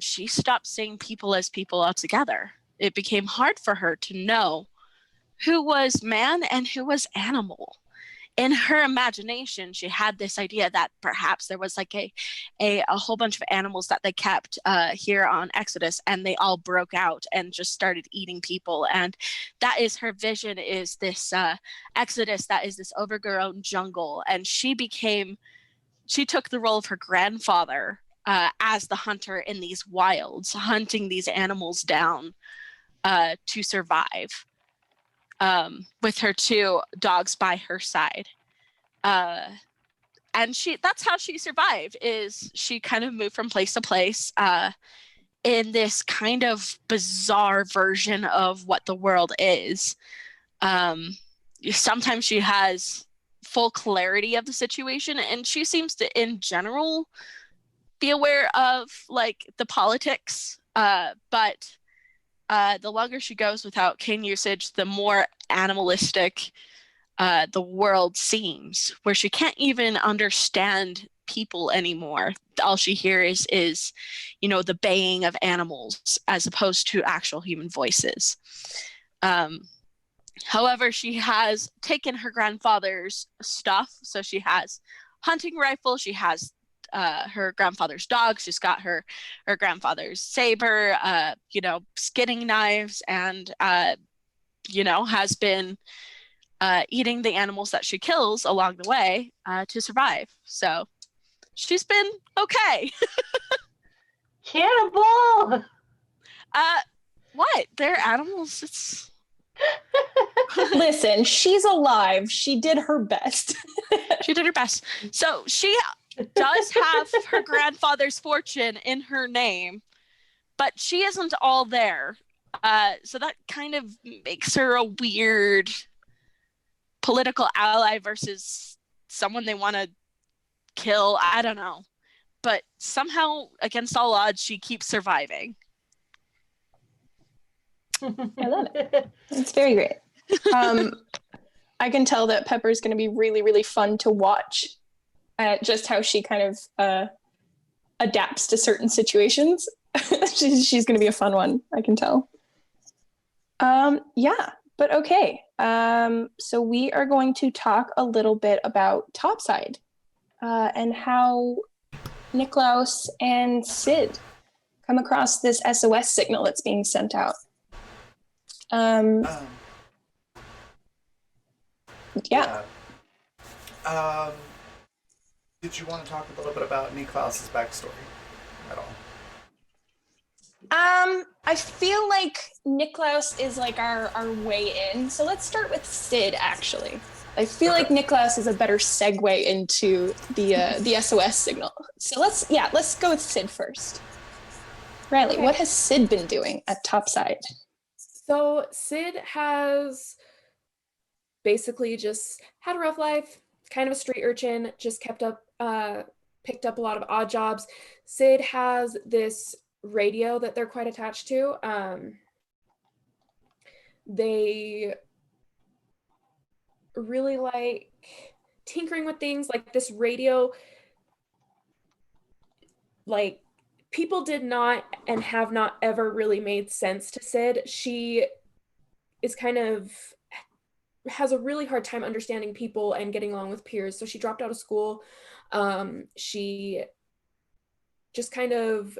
she stopped seeing people as people altogether. It became hard for her to know who was man and who was animal. In her imagination, she had this idea that perhaps there was like a whole bunch of animals that they kept here on Exodus, and they all broke out and just started eating people. And that is her vision, is this Exodus that is this overgrown jungle. And she took the role of her grandfather as the hunter in these wilds, hunting these animals down to survive. With her two dogs by her side. And that's how she survived, is she kind of moved from place to place in this kind of bizarre version of what the world is. Sometimes she has full clarity of the situation, and she seems to, in general, be aware of like the politics, but the longer she goes without cane usage, the more animalistic the world seems, where she can't even understand people anymore. All she hears is, the baying of animals as opposed to actual human voices. However, she has taken her grandfather's stuff. So she has hunting rifle, she has her grandfather's dog, she's got her grandfather's saber, skinning knives, and has been eating the animals that she kills along the way to survive. So she's been okay. Cannibal! What? They're animals. It's Listen, she's alive. She did her best. She did her best. So she does have her grandfather's fortune in her name, but she isn't all there. So that kind of makes her a weird political ally versus someone they want to kill. I don't know. But somehow, against all odds, she keeps surviving. I love it. It's very great. I can tell that Pepper's going to be really, really fun to watch at just how she kind of adapts to certain situations. She's going to be a fun one, I can tell. Yeah, but okay. So we are going to talk a little bit about Topside and how Niklaus and Sid come across this SOS signal that's being sent out. Yeah. Did you want to talk a little bit about Niklaus's backstory at all? I feel like Niklaus is like our way in. So let's start with Sid, actually. I feel like Niklaus is a better segue into the SOS signal. So let's go with Sid first. Riley, what has Sid been doing at Topside? So Sid has basically just had a rough life, kind of a street urchin, just picked up a lot of odd jobs. Sid has this radio that they're quite attached to. They really like tinkering with things. Like this radio, like people did not and have not ever really made sense to Sid. She is kind of has a really hard time understanding people and getting along with peers. So she dropped out of school. She just kind of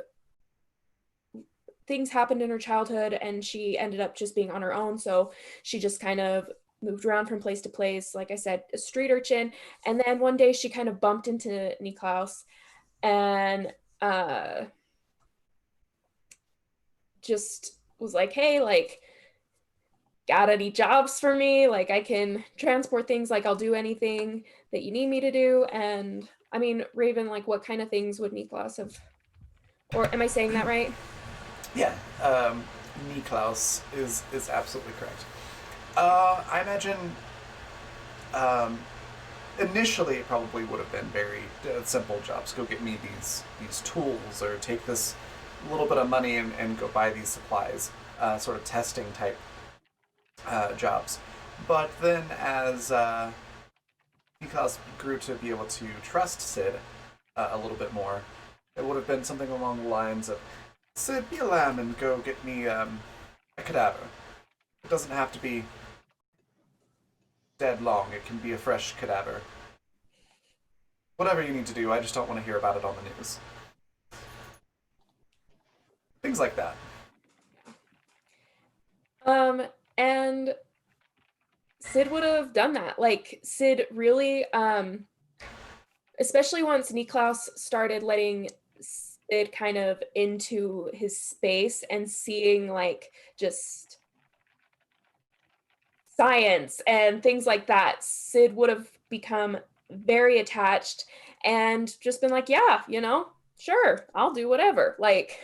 things happened in her childhood and she ended up just being on her own. So she just kind of moved around from place to place. Like I said, a street urchin. And then one day she kind of bumped into Niklaus and just was like, hey, like, got any jobs for me? Like, I can transport things, like, I'll do anything that you need me to do. And I mean, Raven, like, what kind of things would Niklaus have, or am I saying that right? Yeah, Niklaus is absolutely correct. I imagine initially it probably would have been very simple jobs. Go get me these tools, or take this little bit of money and go buy these supplies. Sort of testing type jobs. But then as Niklaus grew to be able to trust Sid a little bit more, it would have been something along the lines of, Sid, be a lamb and go get me a cadaver. It doesn't have to be dead long. It can be a fresh cadaver. Whatever you need to do, I just don't want to hear about it on the news. Things like that. And Sid would have done that. Like, Sid really, especially once Niklaus started letting Sid kind of into his space and seeing, like, just science and things like that, Sid would have become very attached and just been like, yeah, sure, I'll do whatever. Like,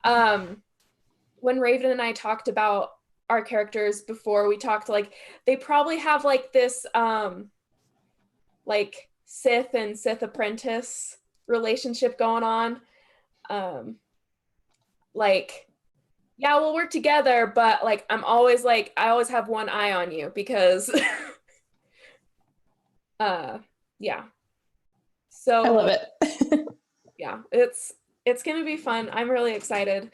when Raven and I talked about our characters before, we talked, like, they probably have like this like Sith and Sith apprentice relationship going on. Like, yeah, we'll work together, but like I'm always like, I always have one eye on you because yeah. So I love it. yeah, it's gonna be fun. I'm really excited.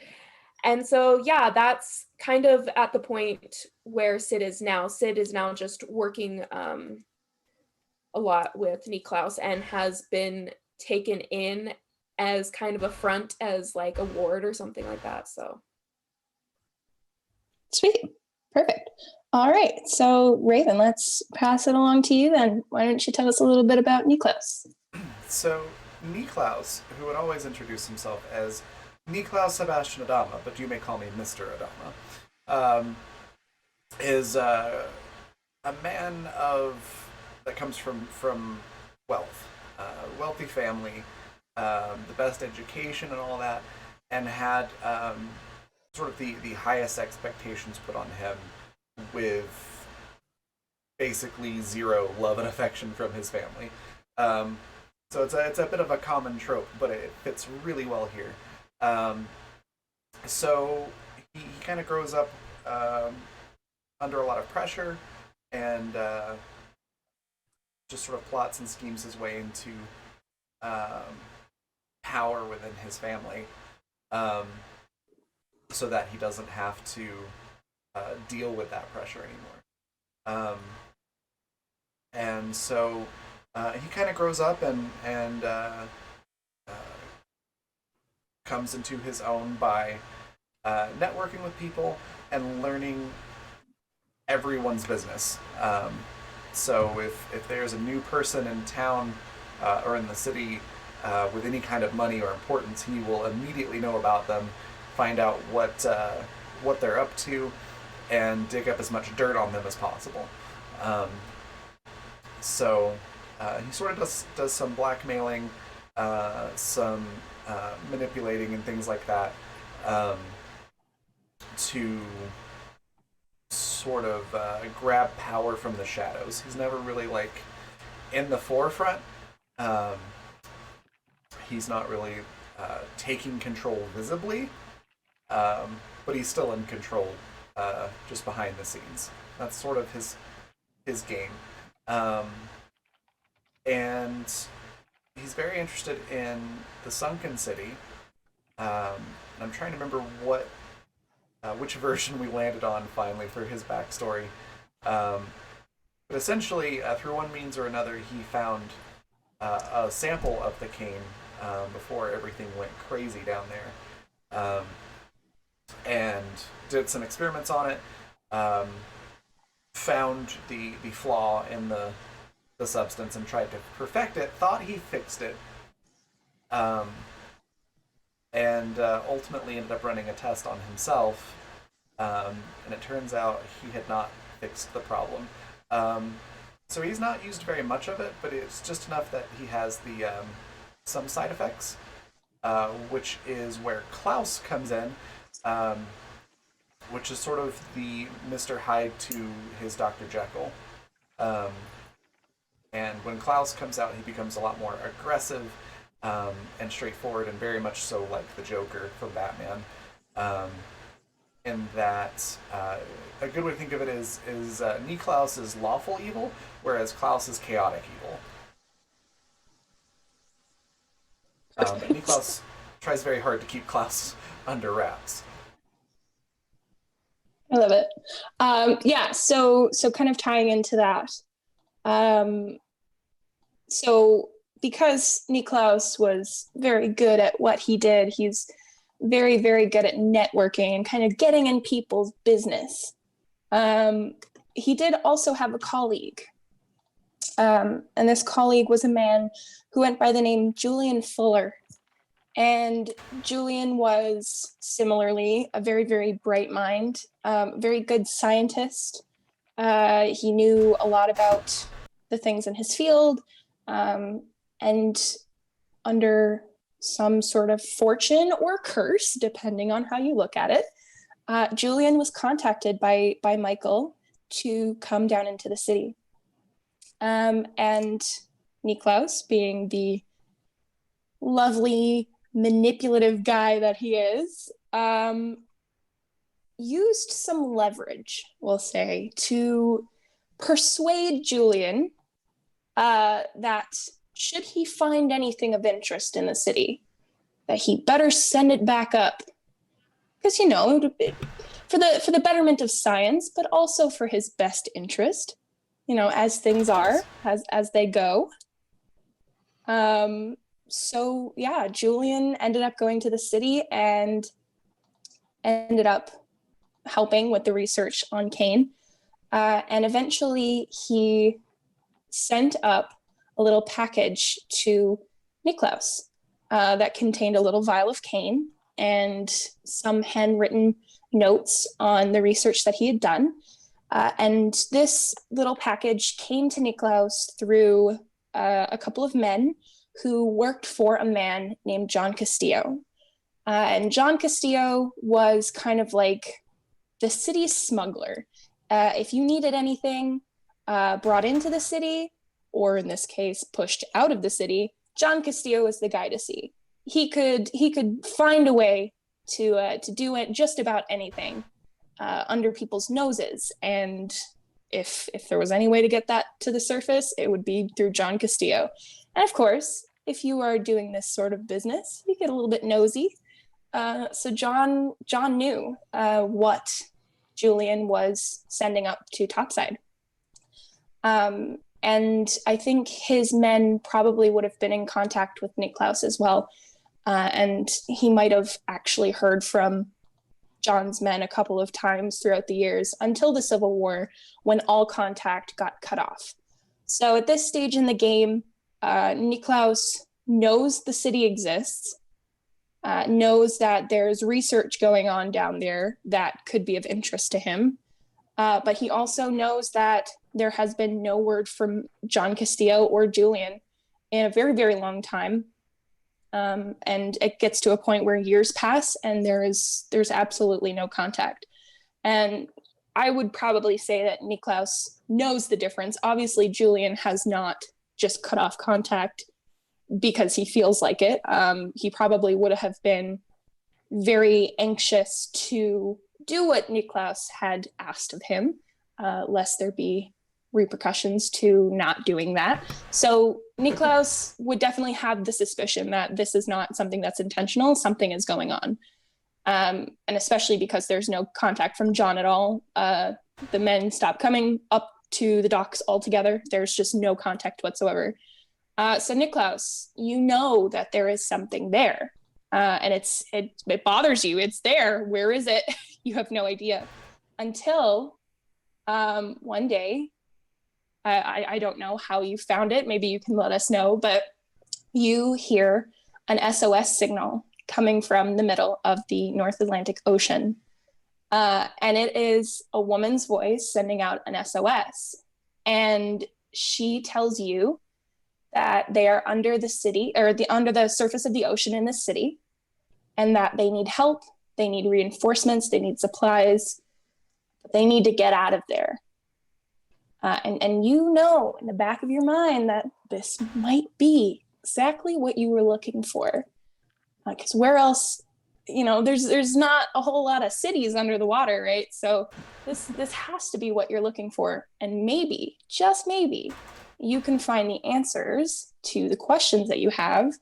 And so yeah, that's kind of at the point where Sid is now. Sid is now just working a lot with Niklaus and has been taken in as kind of a front, as like a ward or something like that. So Sweet. Perfect. All right. So, Raven, let's pass it along to you then. Why don't you tell us a little bit about Niklaus? So, Niklaus, who would always introduce himself as Niklaus Sebastian Adama, but you may call me Mr. Adama, is a man that comes from wealth, wealthy family, the best education and all that, and had sort of the highest expectations put on him, with basically zero love and affection from his family. So it's a bit of a common trope, but it fits really well here. So he kind of grows up under a lot of pressure, and just sort of plots and schemes his way into power within his family, so that he doesn't have to deal with that pressure anymore. And so he kind of grows up and comes into his own by networking with people and learning everyone's business. So if there's a new person in town or in the city with any kind of money or importance, he will immediately know about them, find out what they're up to, and dig up as much dirt on them as possible. So he sort of does some blackmailing, some manipulating and things like that, to sort of grab power from the shadows. He's never really like in the forefront. He's not really taking control visibly, but he's still in control just behind the scenes. That's sort of his game. And he's very interested in the Sunken City. And I'm trying to remember what which version we landed on finally for his backstory. But essentially, through one means or another, he found a sample of the cane before everything went crazy down there, and did some experiments on it. Found the flaw in the substance and tried to perfect it. Thought he fixed it, and ultimately ended up running a test on himself. And it turns out he had not fixed the problem. So he's not used very much of it, but it's just enough that he has the some side effects, which is where Klaus comes in, which is sort of the Mr. Hyde to his Dr. Jekyll. And when Klaus comes out, he becomes a lot more aggressive and straightforward, and very much so like the Joker from Batman. In that, a good way to think of it is Niklaus is lawful evil, whereas Klaus is chaotic evil. But Niklaus tries very hard to keep Klaus under wraps. I love it. Yeah, so kind of tying into that. So because Niklaus was very good at what he did, he's very, very good at networking and kind of getting in people's business. He did also have a colleague. And this colleague was a man who went by the name Julian Fuller. And Julian was similarly a very, very bright mind, very good scientist. He knew a lot about the things in his field, and under some sort of fortune or curse, depending on how you look at it, Julian was contacted by Michael to come down into the city. And Niklaus, being the lovely, manipulative guy that he is, used some leverage, we'll say, to persuade Julian that should he find anything of interest in the city, that he better send it back up. Because, for the betterment of science, but also for his best interest, as things are, as they go. So yeah, Julian ended up going to the city and ended up helping with the research on Cain. And eventually he sent up a little package to Niklaus that contained a little vial of Cain and some handwritten notes on the research that he had done. And this little package came to Niklaus through a couple of men who worked for a man named John Castillo. And John Castillo was kind of like the city's smuggler. If you needed anything brought into the city, or in this case, pushed out of the city, John Castillo was the guy to see. He could find a way to do it just about anything under people's noses. And if there was any way to get that to the surface, it would be through John Castillo. And of course, if you are doing this sort of business, you get a little bit nosy. So John knew what Julian was sending up to Topside. And I think his men probably would have been in contact with Niklaus as well. And he might have actually heard from John's men a couple of times throughout the years until the Civil War, when all contact got cut off. So at this stage in the game, Niklaus knows the city exists, knows that there's research going on down there that could be of interest to him. But he also knows that there has been no word from John Castillo or Julian in a very, very long time. And it gets to a point where years pass and there's absolutely no contact. And I would probably say that Niklaus knows the difference. Obviously, Julian has not just cut off contact because he feels like it. He probably would have been very anxious to do what Niklaus had asked of him, lest there be repercussions to not doing that. So Niklaus would definitely have the suspicion that this is not something that's intentional, something is going on. And especially because there's no contact from John at all. The men stop coming up to the docks altogether. There's just no contact whatsoever. So Niklaus, you know that there is something there, and it bothers you. It's there. Where is it? You have no idea until one day. I don't know how you found it. Maybe you can let us know, but you hear an SOS signal coming from the middle of the North Atlantic Ocean. And it is a woman's voice sending out an SOS. And she tells you that they are under the city, or under the surface of the ocean in the city, and that they need help, they need reinforcements, they need supplies, they need to get out of there. And you know in the back of your mind that this might be exactly what you were looking for. Because where else, there's not a whole lot of cities under the water, right? So this has to be what you're looking for. And maybe, just maybe, you can find the answers to the questions that you have,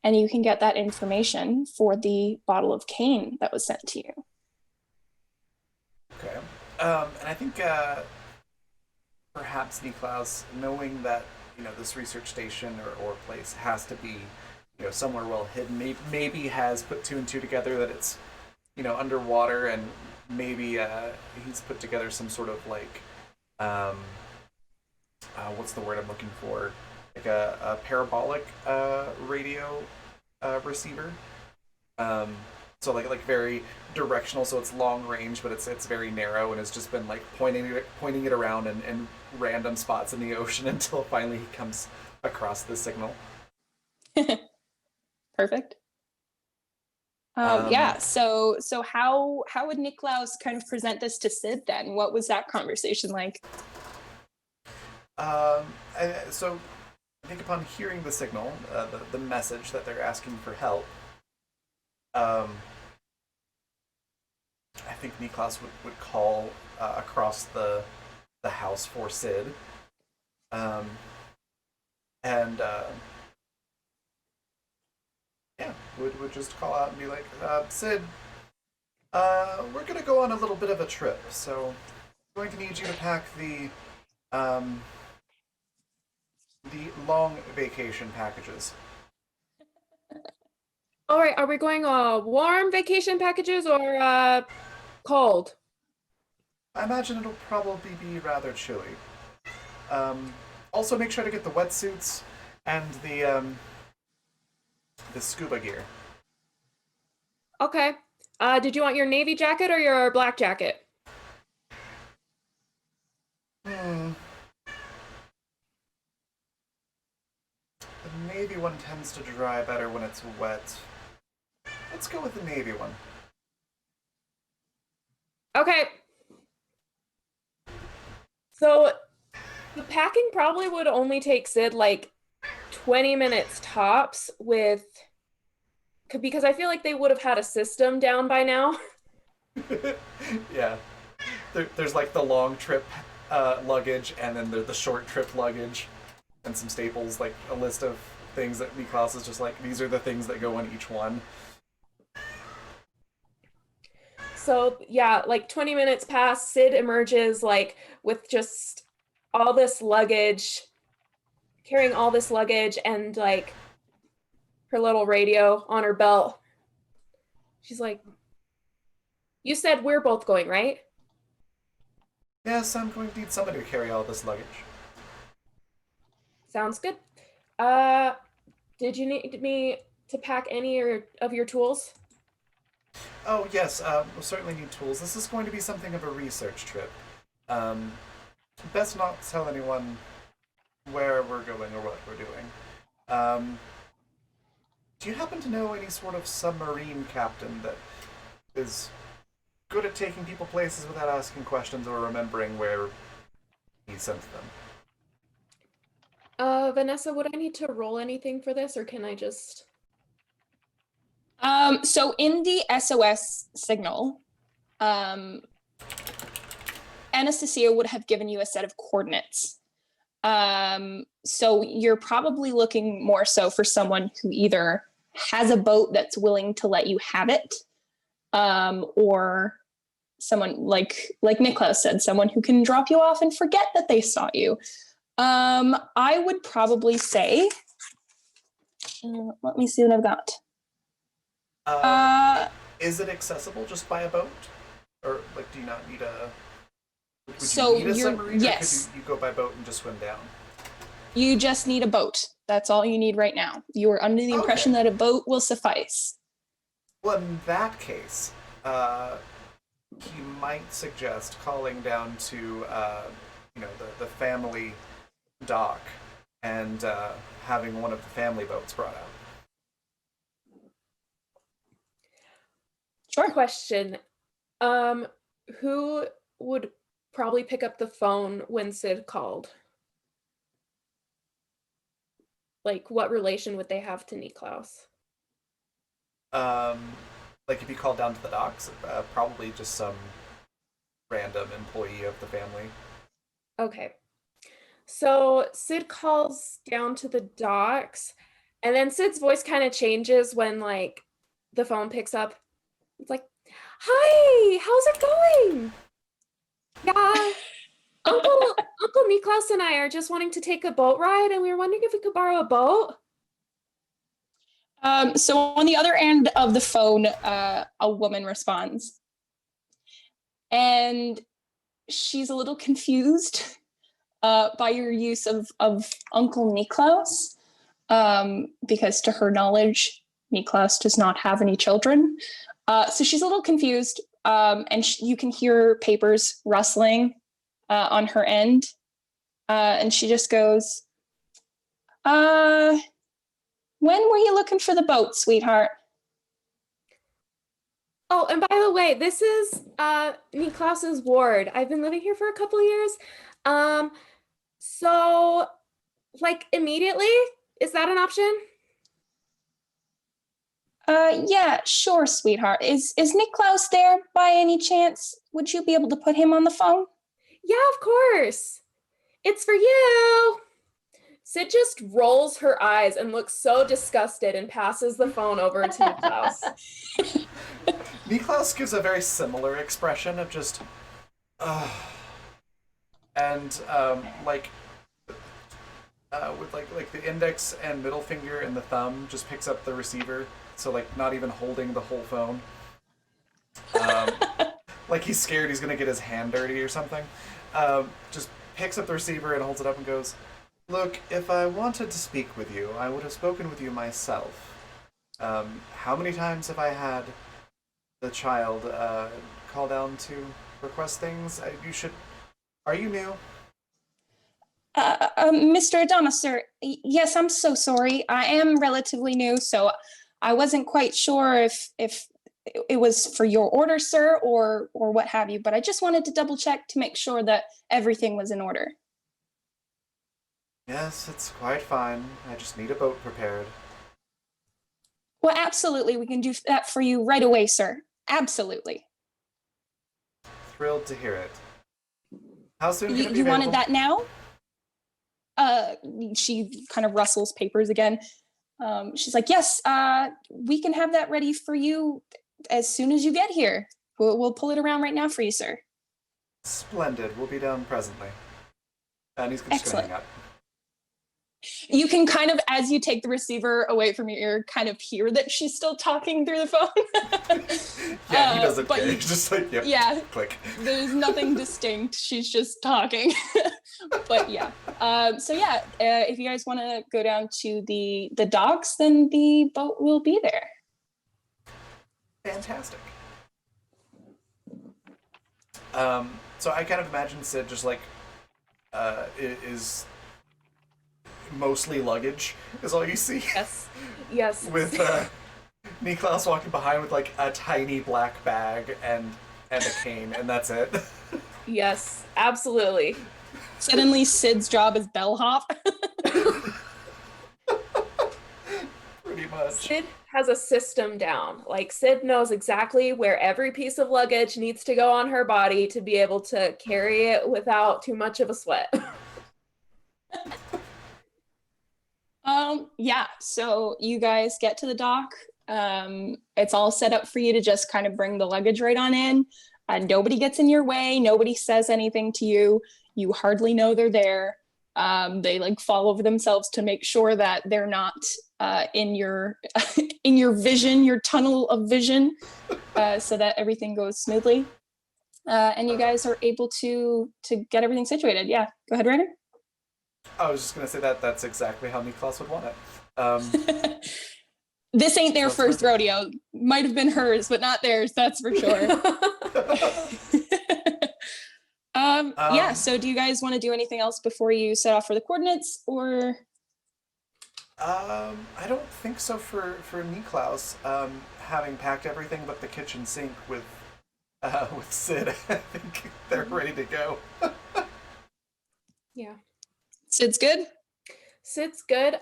and you can get that information for the bottle of cane that was sent to you. Okay. And I think perhaps Niklaus, knowing that this research station or place has to be somewhere well hidden, maybe has put two and two together that it's underwater, and maybe he's put together some sort of like what's the word I'm looking for, like a parabolic radio receiver. So like very directional, so it's long range, but it's very narrow, and it's just been like pointing it around in random spots in the ocean until finally he comes across the signal. Perfect. Yeah. So how would Niklaus kind of present this to Sid then? What was that conversation like? So I think upon hearing the signal, the message that they're asking for help, I think Niklaus would call across the house for Sid, and would just call out and be like, Sid, we're gonna go on a little bit of a trip, so I'm going to need you to pack the long vacation packages. All right, are we going warm vacation packages or cold? I imagine it'll probably be rather chilly. Also, make sure to get the wetsuits and the scuba gear. Okay. Did you want your navy jacket or your black jacket? The navy one tends to dry better when it's wet. Let's go with the navy one. Okay. So the packing probably would only take Sid like 20 minutes tops because I feel like they would have had a system down by now. Yeah. There's like the long trip luggage, and then the short trip luggage, and some staples, like a list of things that Niklaus is just like, these are the things that go in each one. So yeah, like 20 minutes pass, Sid emerges like with just all this luggage, carrying all this luggage, and like her little radio on her belt. She's like, you said we're both going, right? Yes, I'm going to need somebody to carry all this luggage. Sounds good. Did you need me to pack any of your tools? Oh, yes, we'll certainly need tools. This is going to be something of a research trip. Best not tell anyone where we're going or what we're doing. Do you happen to know any sort of submarine captain that is good at taking people places without asking questions or remembering where he sent them? Vanessa, would I need to roll anything for this, or can I just... So in the SOS signal, Anastasia would have given you a set of coordinates. So you're probably looking more so for someone who either has a boat that's willing to let you have it, or someone like Niklaus said, someone who can drop you off and forget that they saw you. I would probably say, let me see what I've got. Is it accessible just by a boat? Or, like, do you not need a... Would So you need a submarine, yes. or could you go by boat and just swim down? You just need a boat. That's all you need right now. You are under the impression that a boat will suffice. Well, in that case, he might suggest calling down to, the family dock and having one of the family boats brought out. Sure. Question. Who would probably pick up the phone when Sid called? Like, what relation would they have to Niklaus? Like if you called down to the docks, probably just some random employee of the family. Okay. So Sid calls down to the docks, and then Sid's voice kind of changes when, like, the phone picks up. It's like, "Hi, how's it going? Yeah, Uncle Niklaus and I are just wanting to take a boat ride, and we were wondering if we could borrow a boat." So on the other end of the phone, a woman responds, and she's a little confused by your use of Uncle Niklaus, because to her knowledge, Niklaus does not have any children. So she's a little confused, and you can hear papers rustling on her end, and she just goes, when were you looking for the boat, sweetheart? Oh, and by the way, this is Niklaus's ward. I've been living here for a couple years. So, like, immediately? Is that an option? Yeah, sure, sweetheart. Is Niklaus there by any chance? Would you be able to put him on the phone? Yeah, of course. It's for you. Sid just rolls her eyes and looks so disgusted and passes the phone over to Niklaus. Niklaus gives a very similar expression of just, and with like the index and middle finger and the thumb just picks up the receiver, so like not even holding the whole phone. Like he's scared he's gonna get his hand dirty or something. Just picks up the receiver and holds it up and goes, "Look, if I wanted to speak with you, I would have spoken with you myself. How many times have I had the child call down to request things? Are you new?" Mr. Adama, sir, yes, I'm so sorry. I am relatively new, so I wasn't quite sure if it was for your order, sir, or what have you, but I just wanted to double check to make sure that everything was in order. Yes, it's quite fine. I just need a boat prepared. Well, absolutely, we can do that for you right away, sir. Absolutely. Thrilled to hear it. How soon can it be You available? wanted that now? She kind of rustles papers again. She's like, yes, we can have that ready for you as soon as you get here. We'll pull it around right now for you, sir. Splendid. We'll be down presently. And he's just going to hang up. You can kind of, as you take the receiver away from your ear, kind of hear that she's still talking through the phone. Yeah, he doesn't care. You, He's just like, yep, yeah, click. There's nothing distinct. She's just talking. But yeah. So yeah, if you guys want to go down to the docks, then the boat will be there. Fantastic. So I kind of imagine Sid just like is mostly luggage is all you see. Yes. With Niklaus walking behind with like a tiny black bag and a cane, and that's it. Yes, absolutely. Suddenly, Sid's job is bellhop. Pretty much. Sid has a system down. Like, Sid knows exactly where every piece of luggage needs to go on her body to be able to carry it without too much of a sweat. Yeah, so you guys get to the dock. It's all set up for you to just kind of bring the luggage right on in. Nobody gets in your way. Nobody says anything to you. You hardly know they're there. They like fall over themselves to make sure that they're not in your in your vision, your tunnel of vision, so that everything goes smoothly. And you guys are able to get everything situated. Yeah, go ahead, Ryder. I was just gonna say that that's exactly how Niklas would want it. This ain't their That's first perfect. rodeo. Might have been hers, but not theirs. That's for sure. Yeah. So, do you guys want to do anything else before you set off for the coordinates, or? I don't think so for Niklaus. Having packed everything but the kitchen sink with Sid, I think they're ready to go. Yeah. Sid's good. Sid's good.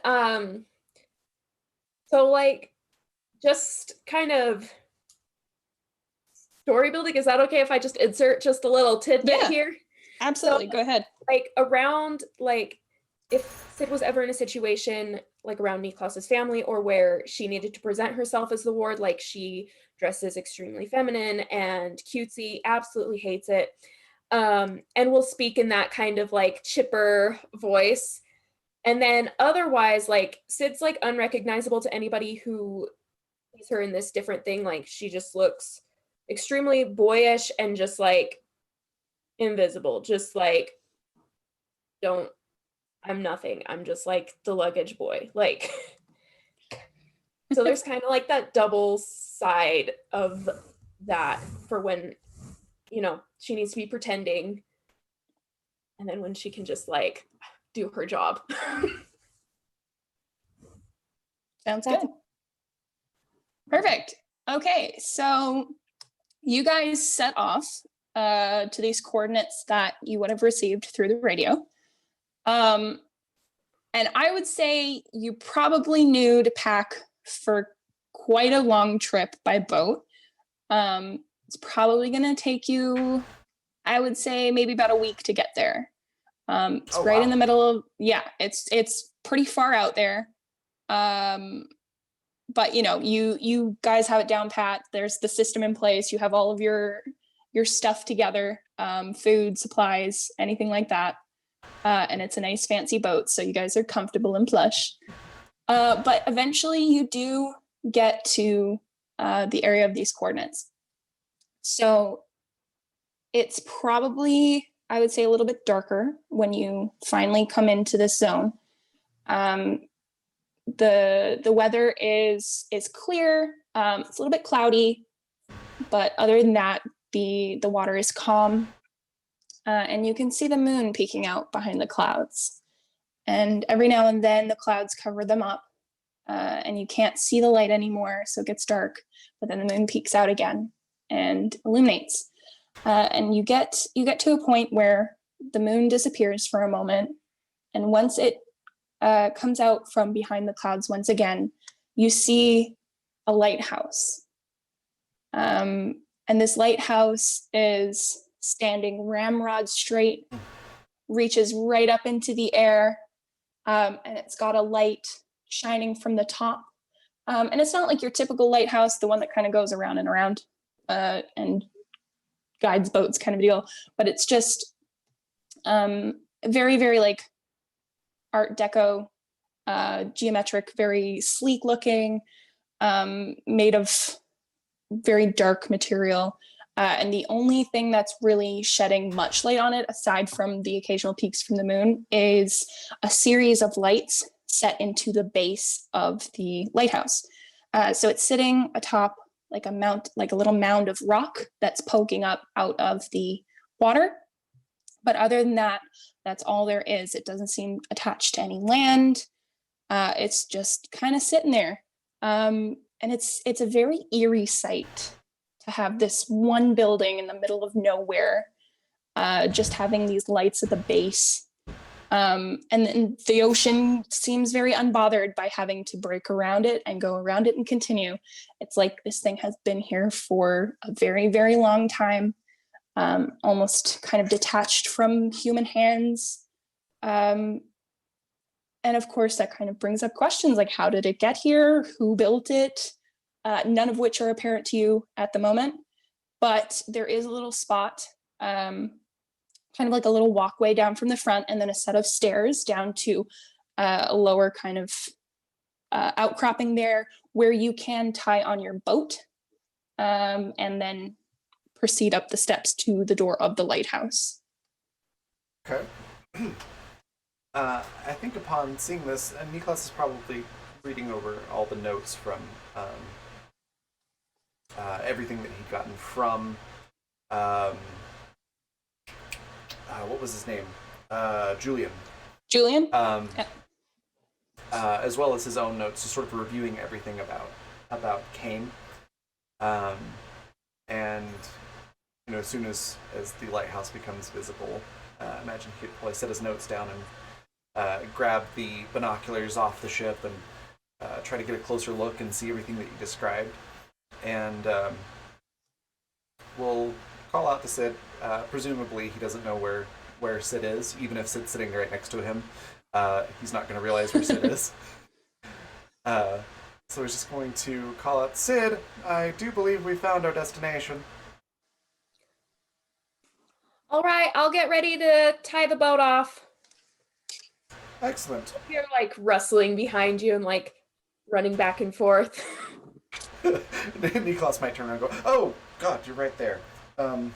So like, just kind of story building. Is that okay if I just insert just a little tidbit Yeah. here? Absolutely. So, Go ahead. like around like if Sid was ever in a situation like around Niklaus's family or where she needed to present herself as the ward, like she dresses extremely feminine and cutesy, absolutely hates it. And will speak in that kind of like chipper voice. And then otherwise, like Sid's like unrecognizable to anybody who sees her in this different thing. Like she just looks extremely boyish and just like invisible, just like I'm nothing. I'm just like the luggage boy. Like, so there's kind of like that double side of that for when, she needs to be pretending. And then when she can just like do her job. Sounds good. Perfect. Okay. So, you guys set off to these coordinates that you would have received through the radio. And I would say you probably knew to pack for quite a long trip by boat. It's probably going to take you, I would say, maybe about a week to get there. It's right in the middle of, it's pretty far out there. But you guys have it down pat. There's the system in place. You have all of your stuff together, food, supplies, anything like that. And it's a nice fancy boat, so you guys are comfortable and plush. But eventually you do get to the area of these coordinates. So it's probably, I would say, a little bit darker when you finally come into this zone. The weather is clear. It's a little bit cloudy, but other than that, the water is calm. And you can see the moon peeking out behind the clouds. And every now and then the clouds cover them up, and you can't see the light anymore, so it gets dark. But then the moon peeks out again and illuminates. And you get to a point where the moon disappears for a moment, and once it comes out from behind the clouds once again, you see a lighthouse. And this lighthouse is standing ramrod straight, reaches right up into the air, and it's got a light shining from the top. And it's not like your typical lighthouse, the one that kind of goes around and around and guides boats kind of deal, but it's just very, very like Art Deco, geometric, very sleek looking, made of very dark material. And the only thing that's really shedding much light on it, aside from the occasional peaks from the moon, is a series of lights set into the base of the lighthouse. So it's sitting atop like a little mound of rock that's poking up out of the water. But other than that, that's all there is. It doesn't seem attached to any land. It's just kind of sitting there. And it's a very eerie sight to have this one building in the middle of nowhere, just having these lights at the base. And then the ocean seems very unbothered by having to break around it and go around it and continue. It's like this thing has been here for a very, very long time, almost kind of detached from human hands. And of course, that kind of brings up questions like, how did it get here? Who built it? none of which are apparent to you at the moment, but there is a little spot, kind of like a little walkway down from the front, and then a set of stairs down to a lower kind of outcropping there where you can tie on your boat, and then proceed up the steps to the door of the lighthouse. Okay. I think upon seeing this, Niklas is probably reading over all the notes from everything that he'd gotten from what was his name? Julian. Julian? Yeah. As well as his own notes, just sort of reviewing everything about Kane. And as soon as the lighthouse becomes visible, I imagine he could probably set his notes down and grab the binoculars off the ship and try to get a closer look and see everything that you described. And we'll call out to Sid. Presumably, he doesn't know where Sid is, even if Sid's sitting right next to him. He's not going to realize where Sid is. So he's just going to call out, Sid, I do believe we found our destination. All right, I'll get ready to tie the boat off. Excellent. You're like rustling behind you and like running back and forth. Niklas might turn around and go, oh, God, you're right there. You're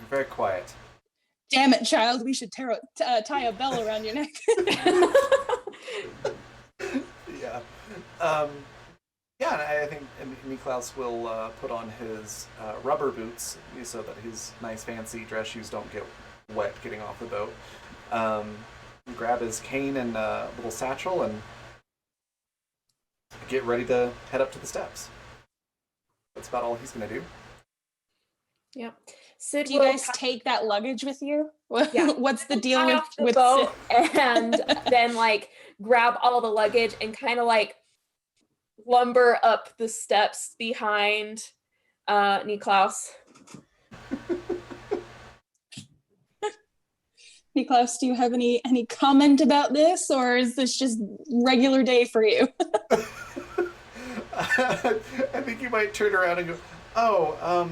very quiet. Damn it, child, we should tie a bell around your neck. Yeah. Yeah, and I think Niklas will put on his rubber boots so that his nice fancy dress shoes don't get wet getting off the boat. Grab his cane and little satchel and get ready to head up to the steps. That's about all he's going to do. Yep. Sid, do you guys take that luggage with you? Yeah. What's the deal with boat and then like grab all the luggage and kind of like lumber up the steps behind Niklas. Niklas, do you have any comment about this, or is this just regular day for you? I think you might turn around and go, oh,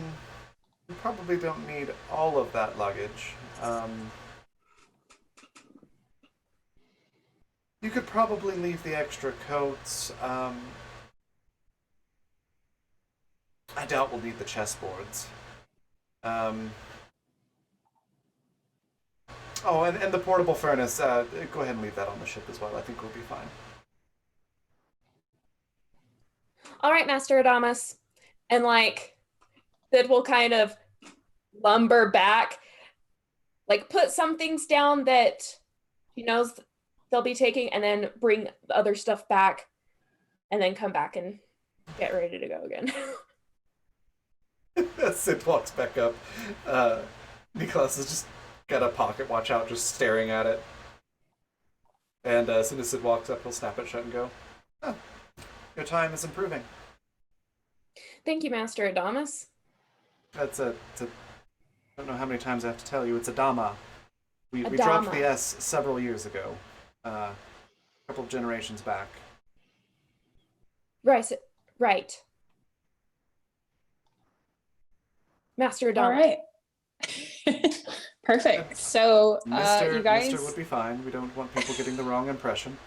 you probably don't need all of that luggage. You could probably leave the extra coats. I doubt we'll need the chessboards. Oh, and the portable furnace, go ahead and leave that on the ship as well. I think we'll be fine. All right, Master Adamus. And like, Sid will kind of lumber back, like put some things down that he knows they'll be taking, and then bring the other stuff back, and then come back and get ready to go again. As Sid walks back up, Niklas has just got a pocket watch out, just staring at it. And as soon as Sid walks up, he'll snap it shut and go, oh, your time is improving. Thank you, Master Adamus. That's I don't know how many times I have to tell you, it's a Dama. We Adama. dropped the S several years ago. A couple of generations back. Right. Master Adamus. All right. Perfect. So, you guys... Mr. would be fine. We don't want people getting the wrong impression.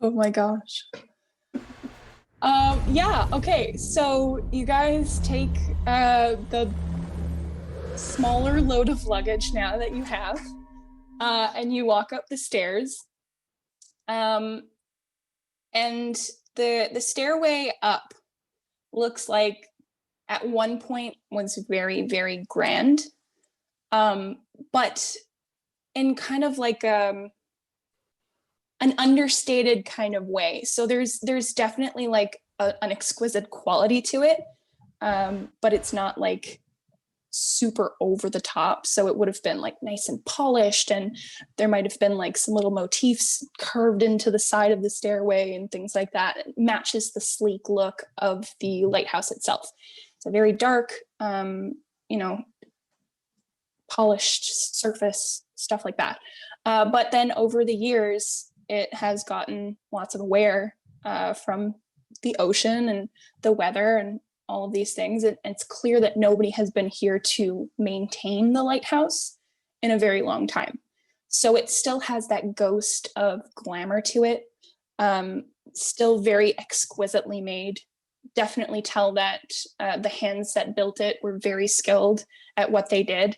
Oh my gosh. Yeah, okay. So you guys take the smaller load of luggage now that you have, and you walk up the stairs. And the stairway up looks like at one point was very, very grand, but in kind of like an understated kind of way. So there's definitely like an exquisite quality to it, but it's not like super over the top. So it would have been like nice and polished, and there might have been like some little motifs curved into the side of the stairway and things like that. It matches the sleek look of the lighthouse itself. It's a very dark, polished surface, stuff like that. But then over the years, it has gotten lots of wear from the ocean and the weather and all of these things. It's clear that nobody has been here to maintain the lighthouse in a very long time. So it still has that ghost of glamour to it. Still very exquisitely made. Definitely tell that the hands that built it were very skilled at what they did.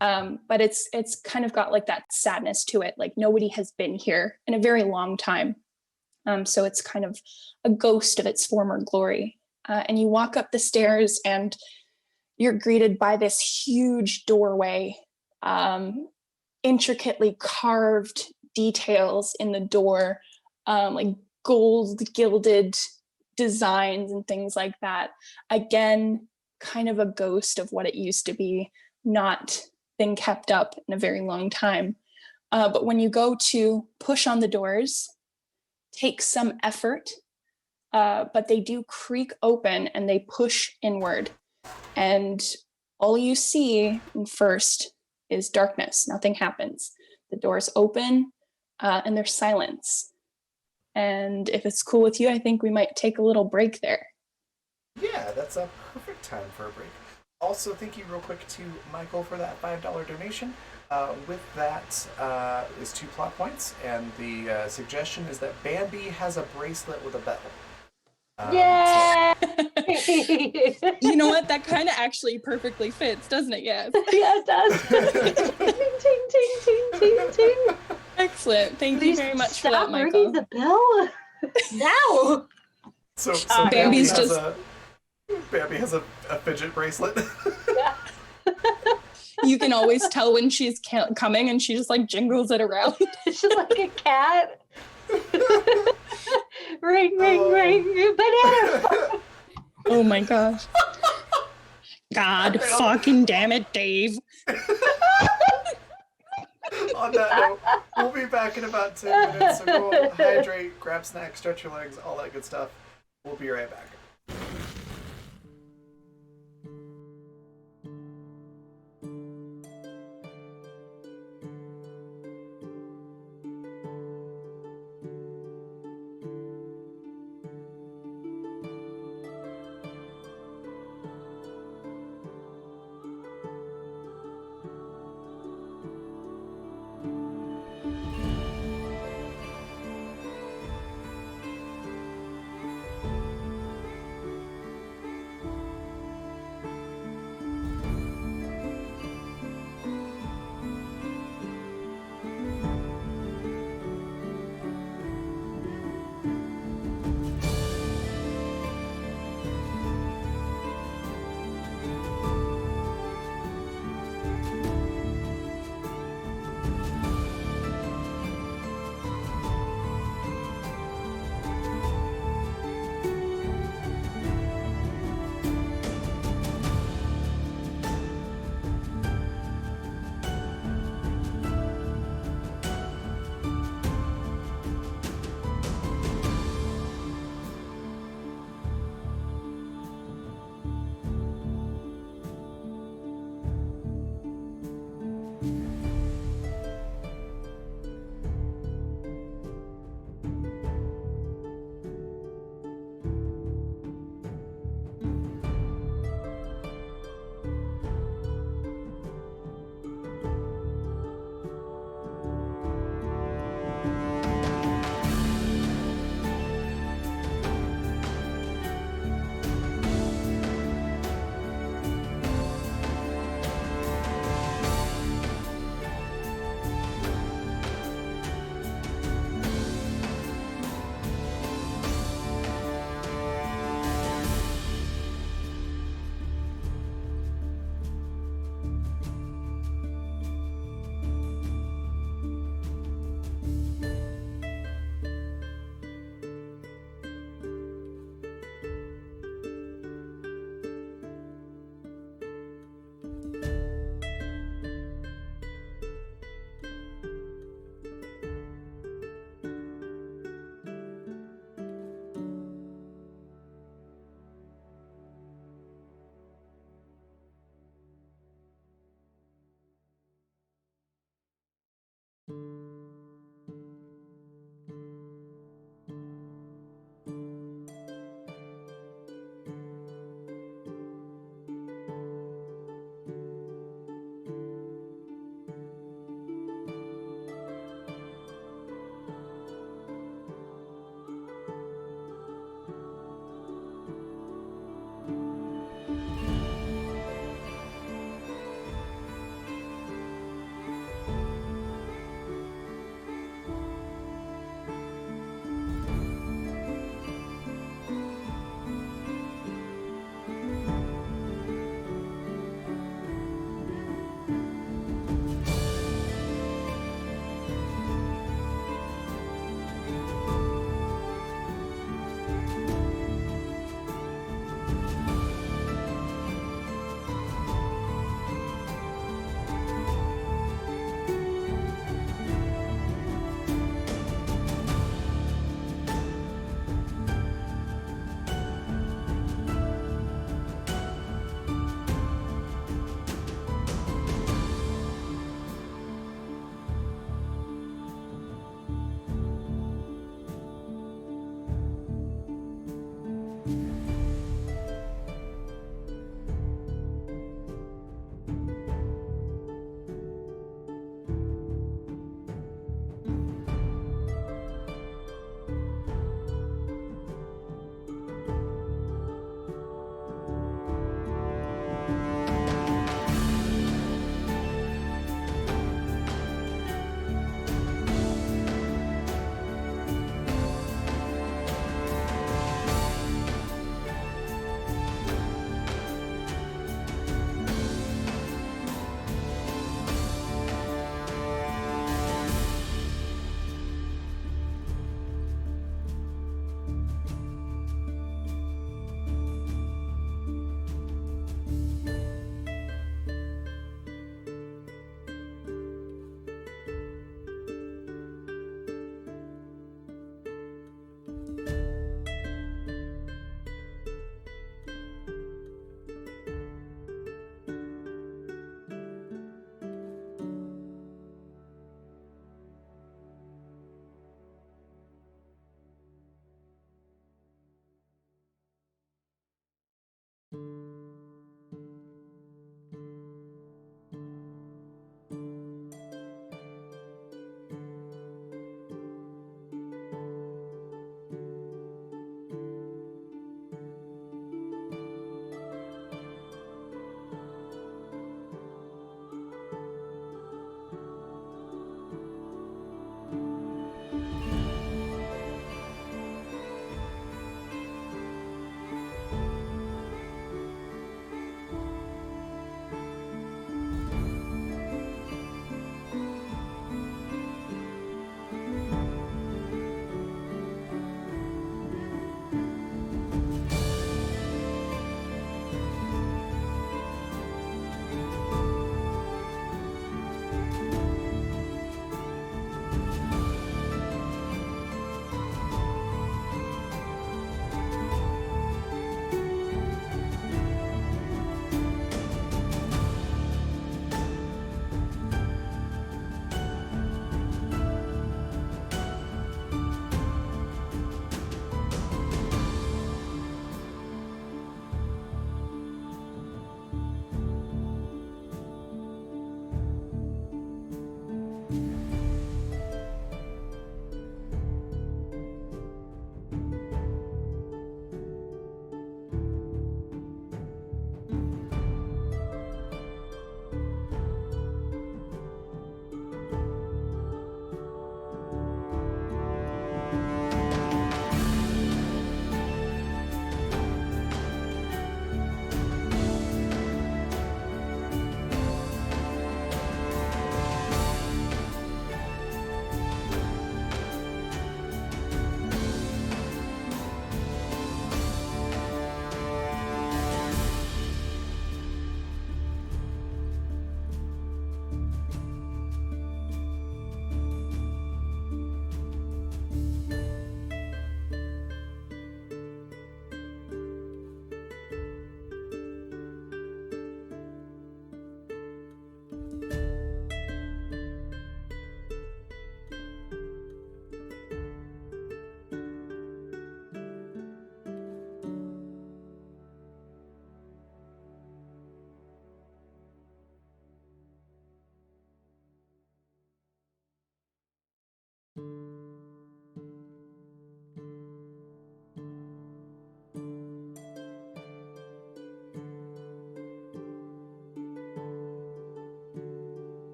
But it's kind of got like that sadness to it. Like nobody has been here in a very long time. So it's kind of a ghost of its former glory. And you walk up the stairs and you're greeted by this huge doorway, intricately carved details in the door, like gold gilded designs and things like that. Again, kind of a ghost of what it used to be, not been kept up in a very long time. But when you go to push on the doors, take some effort, but they do creak open and they push inward. And all you see first is darkness. Nothing happens. The doors open and there's silence. And if it's cool with you, I think we might take a little break there. Yeah, that's a perfect time for a break. Also, thank you real quick to Michael for that $5 donation. With that is 2 plot points, and the suggestion is that Bambi has a bracelet with a bell. Yay! You know what? That kind of actually perfectly fits, doesn't it? Yes. Yeah, it does. Ting, ting, ting, ting, ting, ting. Excellent. Thank you very much for that, Stop Michael. ringing the bell now. So Bambi's Bambi has a fidget bracelet. Yeah. You can always tell when she's coming, and she just like jingles it around. She's like a cat. Ring, ring, ring, banana. Oh my gosh. God fucking damn it, Dave. On that note, we'll be back in about 10 minutes. So go hydrate, grab snacks, stretch your legs, all that good stuff. We'll be right back.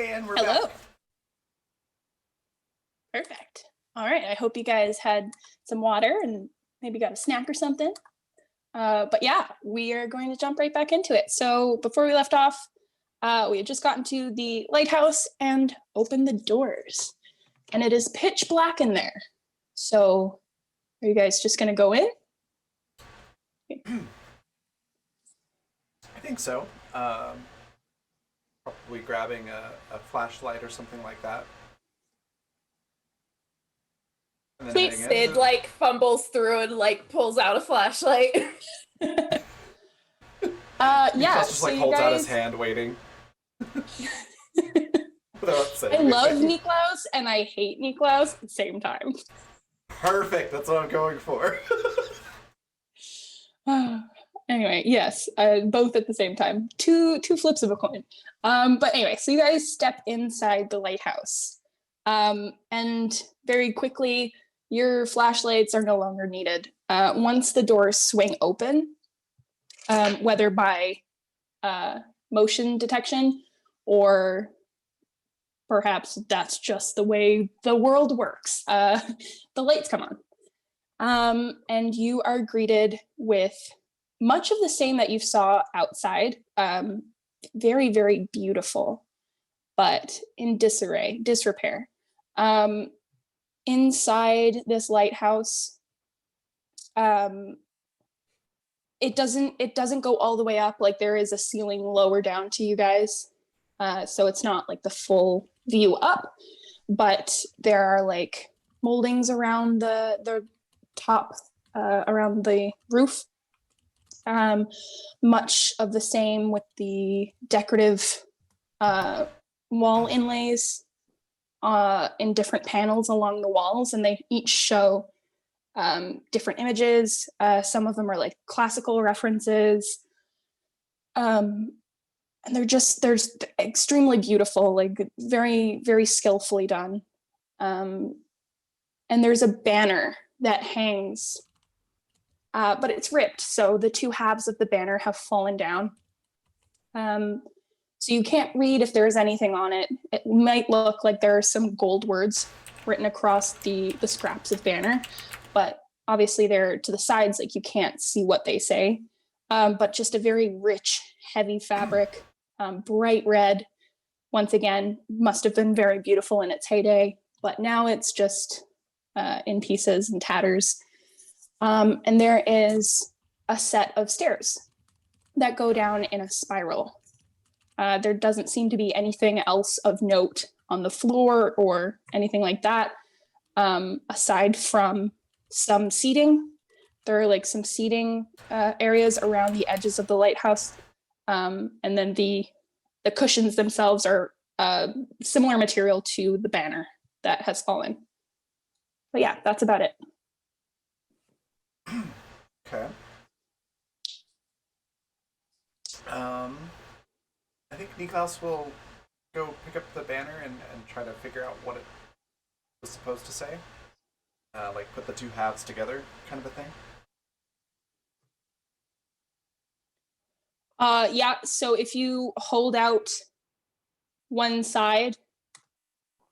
And we're Hello. back. Perfect. All right. I hope you guys had some water and maybe got a snack or something. But yeah, we are going to jump right back into it. So before we left off, we had just gotten to the lighthouse and opened the doors. And it is pitch black in there. So are you guys just going to go in? I think so. Probably grabbing a flashlight or something like that. And then Sweet. heading in. Sid like fumbles through and like pulls out a flashlight. Yeah. Niklaus just like so holds you out his guys... hand, waiting. Without saying I love anything. Niklaus and I hate Niklaus at the same time. Perfect. That's what I'm going for. Anyway, yes, both at the same time. Two flips of a coin. But anyway, so you guys step inside the lighthouse. And very quickly, your flashlights are no longer needed. Once the doors swing open, whether by motion detection or perhaps that's just the way the world works, the lights come on. And you are greeted with much of the same that you saw outside. Very, very beautiful, but in disrepair. Inside this lighthouse, it doesn't go all the way up. Like there is a ceiling lower down to you guys, so it's not like the full view up, but there are like moldings around the top, around the roof. Much of the same with the decorative wall inlays in different panels along the walls, and they each show different images. Some of them are like classical references, and they're extremely beautiful, like very, very skillfully done. And there's a banner that hangs, but it's ripped, so the two halves of the banner have fallen down. So you can't read if there's anything on it. It might look like there are some gold words written across the scraps of banner, but obviously they're to the sides, like you can't see what they say. But just a very rich, heavy fabric, bright red. Once again, must have been very beautiful in its heyday, but now it's just in pieces and tatters. And there is a set of stairs that go down in a spiral. There doesn't seem to be anything else of note on the floor or anything like that, aside from some seating. There are like some seating areas around the edges of the lighthouse, and then the cushions themselves are similar material to the banner that has fallen. But yeah, that's about it. Okay. I think Niklaus will go pick up the banner and try to figure out what it was supposed to say. Like put the two halves together, kind of a thing. Yeah, so if you hold out one side,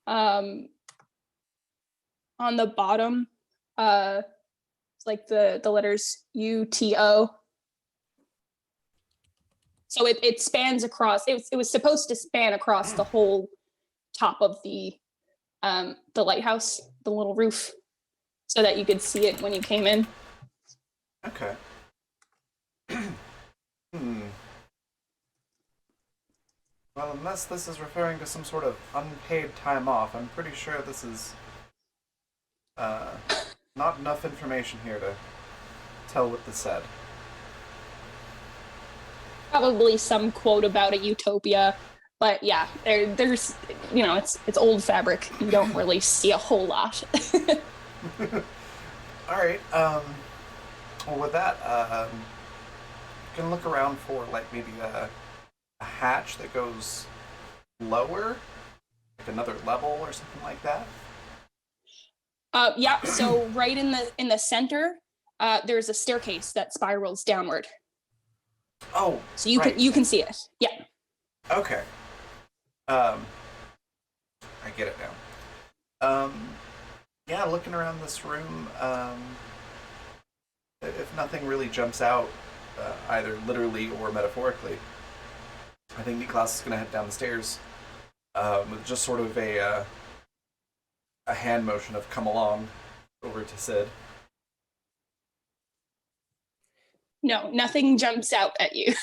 on the bottom, it's like the letters UTO. So it spans across, it was supposed to span across the whole top of the lighthouse, the little roof, so that you could see it when you came in. Okay. Well, unless this is referring to some sort of unpaid time off, I'm pretty sure this is not enough information here to tell what this said. Probably some quote about a utopia, but yeah, there's it's old fabric. You don't really see a whole lot. All right. Well, with that, you can look around for like maybe a hatch that goes lower, like another level or something like that. Yeah. So right in the center, there's a staircase that spirals downward. Oh. So you right. can see it. Yeah. Okay. get it now. Yeah, looking around this room, if nothing really jumps out, either literally or metaphorically, I think Niklas is going to head down the stairs with just sort of a hand motion of come along over to Sid. No, nothing jumps out at you.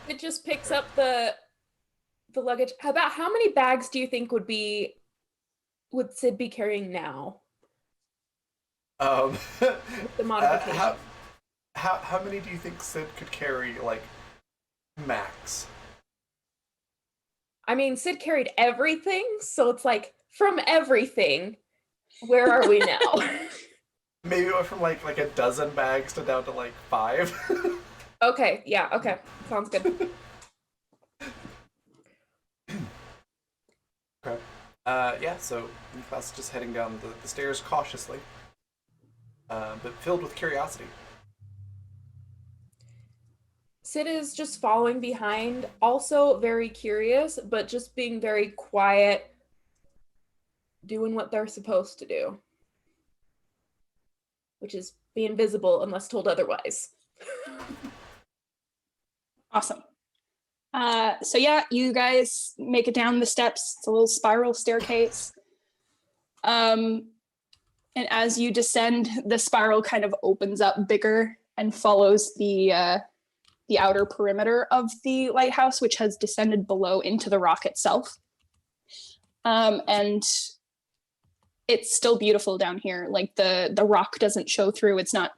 It just picks up the luggage. About how many bags do you think would Sid be carrying now? The modification. How many do you think Sid could carry, like, max? I mean, Sid carried everything, so it's like, from everything, where are we now? Maybe it went from like a dozen bags to down to like 5. Okay, yeah, okay. Sounds good. Okay. Yeah, so Niklas is just heading down the stairs cautiously, but filled with curiosity. Sid is just following behind, also very curious, but just being very quiet, doing what they're supposed to do, which is be invisible unless told otherwise. Awesome. So yeah, you guys make it down the steps. It's a little spiral staircase. And as you descend, the spiral kind of opens up bigger and follows the outer perimeter of the lighthouse, which has descended below into the rock itself. And it's still beautiful down here. Like the rock doesn't show through. It's not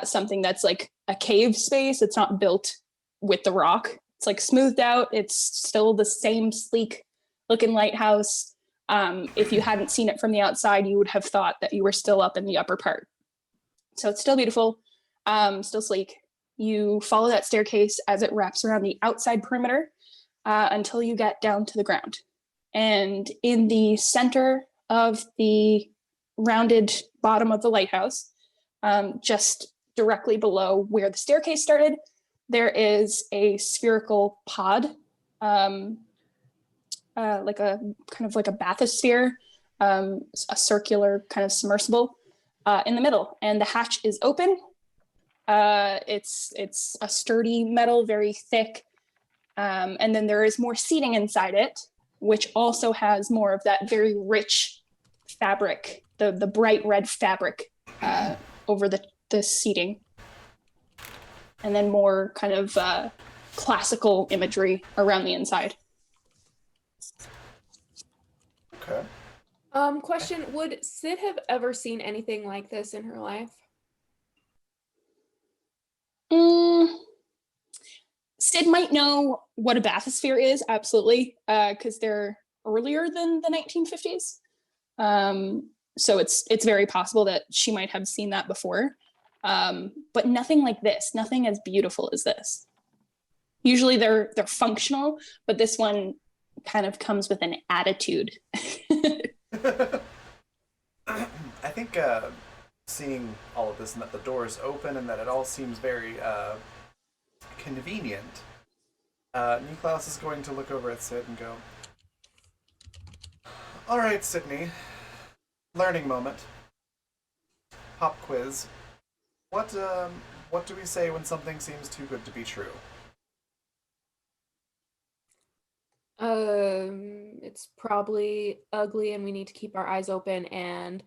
something that's like a cave space. It's not built with the rock. It's like smoothed out. It's still the same sleek looking lighthouse. If you hadn't seen it from the outside, you would have thought that you were still up in the upper part. So it's still beautiful, still sleek. You follow that staircase as it wraps around the outside perimeter until you get down to the ground. And in the center of the rounded bottom of the lighthouse, just directly below where the staircase started, there is a spherical pod, like a kind of like a bathysphere, a circular kind of submersible in the middle, and the hatch is open. It's a sturdy metal, very thick, and then there is more seating inside it, which also has more of that very rich fabric, the bright red fabric over the seating, and then more kind of classical imagery around the inside. Okay. Question, would Sid have ever seen anything like this in her life? Sid might know what a bathysphere is, absolutely, because they're earlier than the 1950s. So it's very possible that she might have seen that before. But nothing like this, nothing as beautiful as this. Usually they're functional, but this one kind of comes with an attitude. I think seeing all of this and that the door is open and that it all seems very convenient, Niklas is going to look over at Sid and go, "All right, Sydney. Learning moment. Pop quiz. What do we say when something seems too good to be true?" It's probably ugly and we need to keep our eyes open, and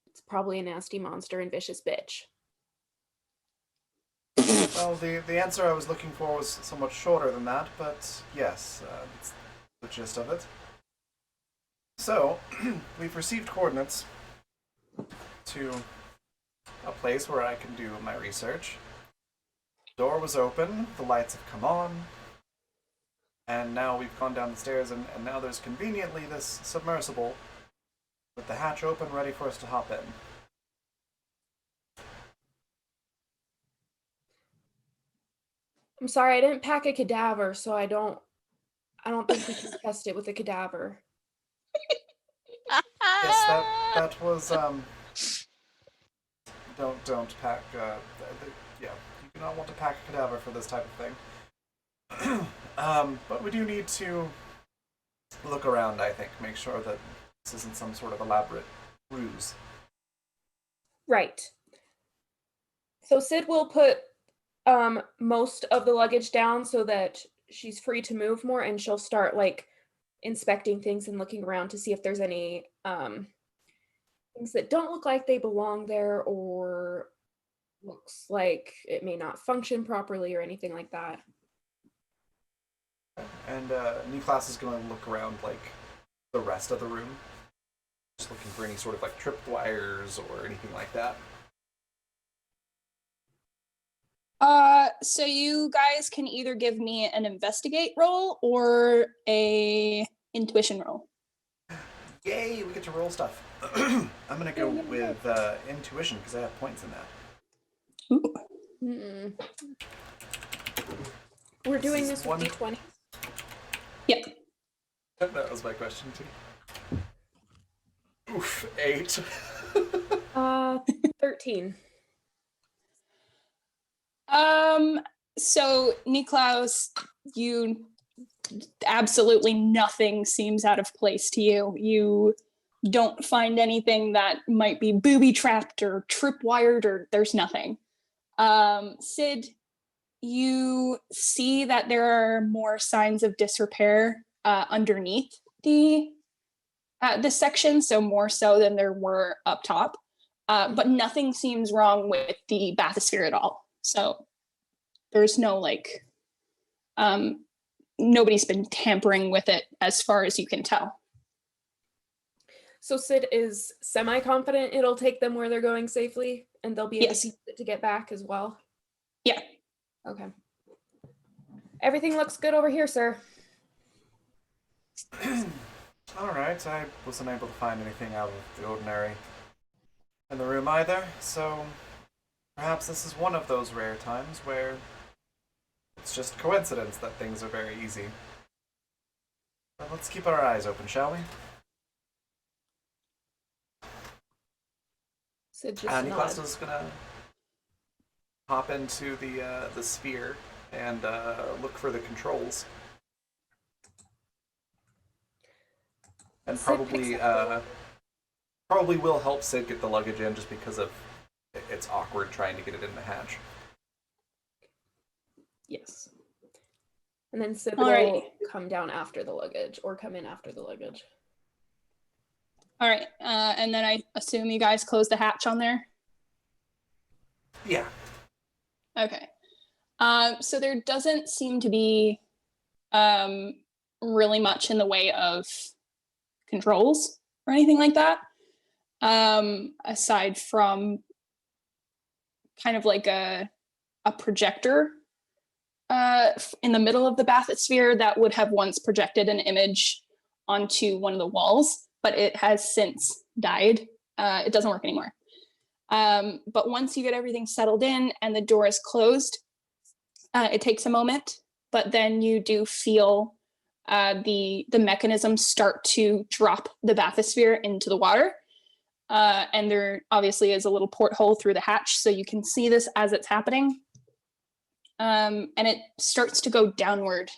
it's probably a nasty monster and vicious bitch. Well, the answer I was looking for was somewhat shorter than that, but yes, that's the gist of it. So, we've received coordinates to a place where I can do my research. The door was open, the lights have come on, and now we've gone down the stairs, and now there's conveniently this submersible with the hatch open, ready for us to hop in. I'm sorry, I didn't pack a cadaver, so I don't think we can test it with a cadaver. Yes, that was Don't pack. Yeah, you do not want to pack a cadaver for this type of thing. But we do need to look around, I think, make sure that this isn't some sort of elaborate ruse. Right. So Sid will put most of the luggage down so that she's free to move more, and she'll start like inspecting things and looking around to see if there's any things that don't look like they belong there, or looks like it may not function properly or anything like that. And Niklas is going to look around like the rest of the room, just looking for any sort of like tripwires or anything like that. So you guys can either give me an investigate roll or a intuition roll. Yay, we get to roll stuff. I'm going to go with intuition because I have points in that. Ooh. Mm-mm. We're doing this with D20. Yep. That was my question too. Oof, 8. 13. So Niklaus, you absolutely nothing seems out of place to you. You don't find anything that might be booby trapped or tripwired, or there's nothing. Sid, you see that there are more signs of disrepair underneath this section, so more so than there were up top. But nothing seems wrong with the bathysphere at all. So there's no like, nobody's been tampering with it as far as you can tell. So Sid is semi-confident it'll take them where they're going safely, and they'll be able to use it to get back as well? Yeah. Okay. Everything looks good over here, sir. Alright, I wasn't able to find anything out of the ordinary in the room either, so perhaps this is one of those rare times where it's just coincidence that things are very easy. But let's keep our eyes open, shall we? Sid just Niklas nods. is gonna hop into the sphere and look for the controls. And Sid probably picks up probably will help Sid get the luggage in just because of it's awkward trying to get it in the hatch. Yes. And then Sid All will right. come down after the luggage, or come in after the luggage. All right, and then I assume you guys close the hatch on there? Yeah. Okay. So there doesn't seem to be really much in the way of controls or anything like that, aside from kind of like a projector in the middle of the bathysphere that would have once projected an image onto one of the walls, but it has since died. It doesn't work anymore. But once you get everything settled in and the door is closed, it takes a moment, but then you do feel the mechanism start to drop the bathysphere into the water. And there obviously is a little porthole through the hatch, so you can see this as it's happening. And it starts to go downward.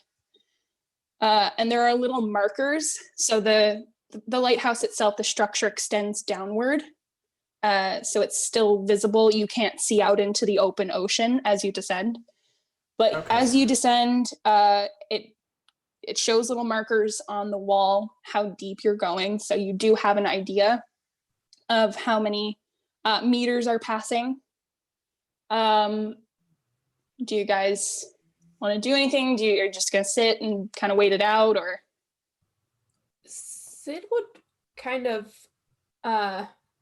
And there are little markers. So the lighthouse itself, the structure extends downward. So it's still visible. You can't see out into the open ocean as you descend. But as you descend, it shows little markers on the wall how deep you're going. So you do have an idea of how many meters are passing. Do you guys want to do anything? You're just going to sit and kind of wait it out, or? Sid would kind of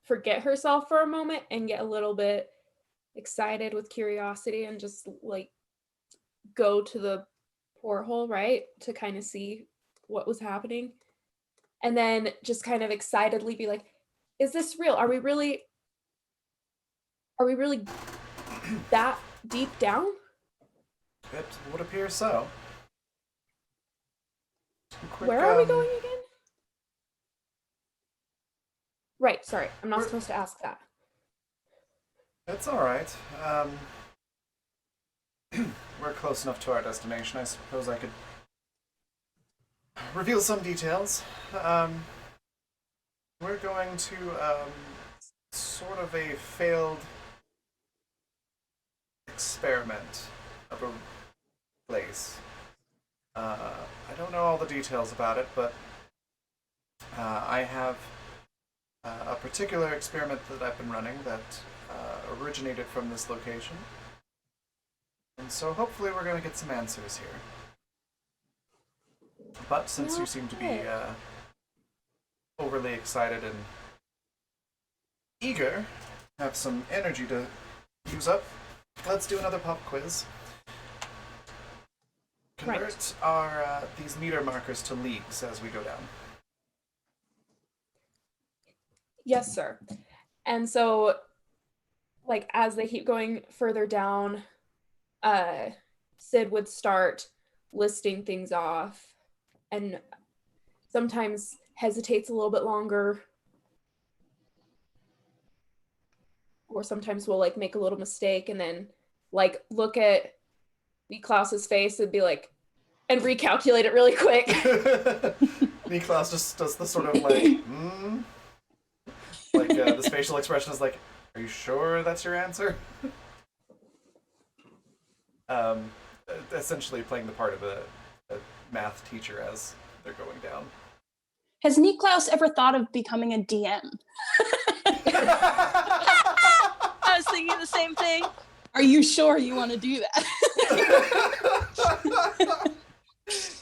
forget herself for a moment and get a little bit excited with curiosity and just like go to the porthole, right, to kind of see what was happening, and then just kind of excitedly be like, is this real? Are we really that deep down? It would appear so. Where are we going again? Right, sorry, I'm not supposed to ask that. It's alright. We're close enough to our destination. I suppose I could reveal some details. We're going to sort of a failed experiment of a place. I don't know all the details about it, but I have a particular experiment that I've been running that originated from this location. And so hopefully we're going to get some answers here. But since you seem to be overly excited and eager, have some energy to use up, let's do another pop quiz. Convert our these meter markers to leagues as we go down. Yes, sir. And so, like, as they keep going further down, Sid would start listing things off and sometimes hesitates a little bit longer. Or sometimes we'll like make a little mistake and then like look at Niklaus's face and be like, and recalculate it really quick. Niklaus just does the sort of like, like this facial expression is like, are you sure that's your answer? Essentially playing the part of a math teacher as they're going down. Has Niklaus ever thought of becoming a DM? I was thinking the same thing. Are you sure you want to do that?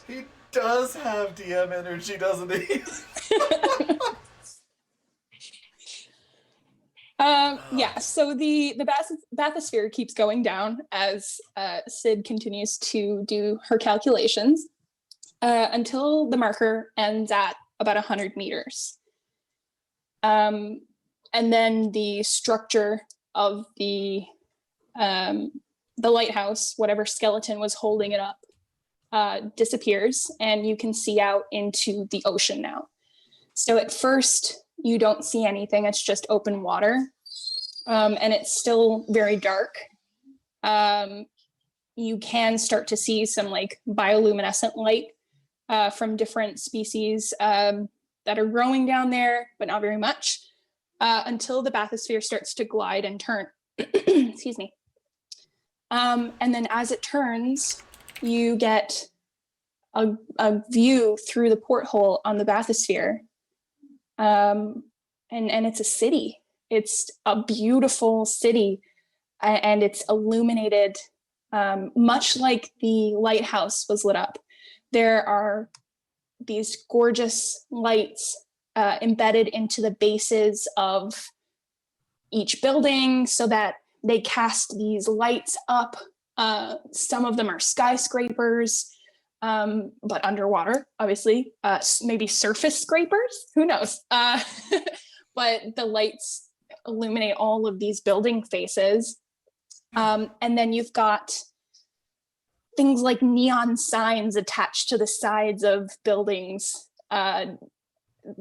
He does have DM energy, doesn't he? Yeah, so the bathysphere keeps going down as Sid continues to do her calculations until the marker ends at about 100 meters. And then the structure of the lighthouse, whatever skeleton was holding it up, disappears, and you can see out into the ocean now. So at first, you don't see anything. It's just open water, and it's still very dark. You can start to see some like bioluminescent light from different species that are growing down there, but not very much, until the bathysphere starts to glide and turn. Excuse me. And then as it turns, you get a view through the porthole on the bathysphere. And it's a city. It's a beautiful city, and it's illuminated, much like the lighthouse was lit up. There are these gorgeous lights embedded into the bases of each building so that they cast these lights up. Some of them are skyscrapers, but underwater, obviously. Maybe surface scrapers, who knows? But the lights illuminate all of these building faces. And then you've got things like neon signs attached to the sides of buildings,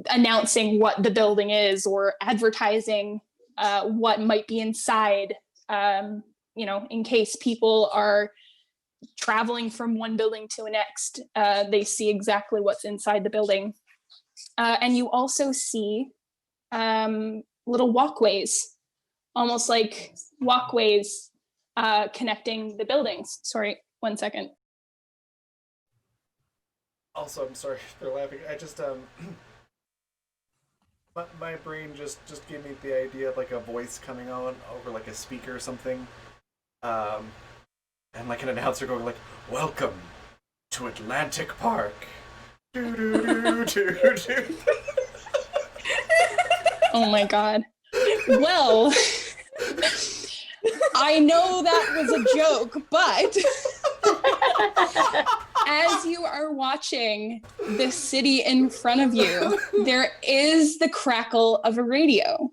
announcing what the building is or advertising what might be inside, in case people are traveling from one building to the next, they see exactly what's inside the building. And you also see little walkways, almost like walkways connecting the buildings. Sorry, 1 second. Also, I'm sorry for laughing. I just my brain just gave me the idea of like a voice coming on over like a speaker or something, and like an announcer going like, "Welcome to Atlantic Park." Do, do, do, do, do. Oh my God. Well, I know that was a joke, but as you are watching the city in front of you, there is the crackle of a radio.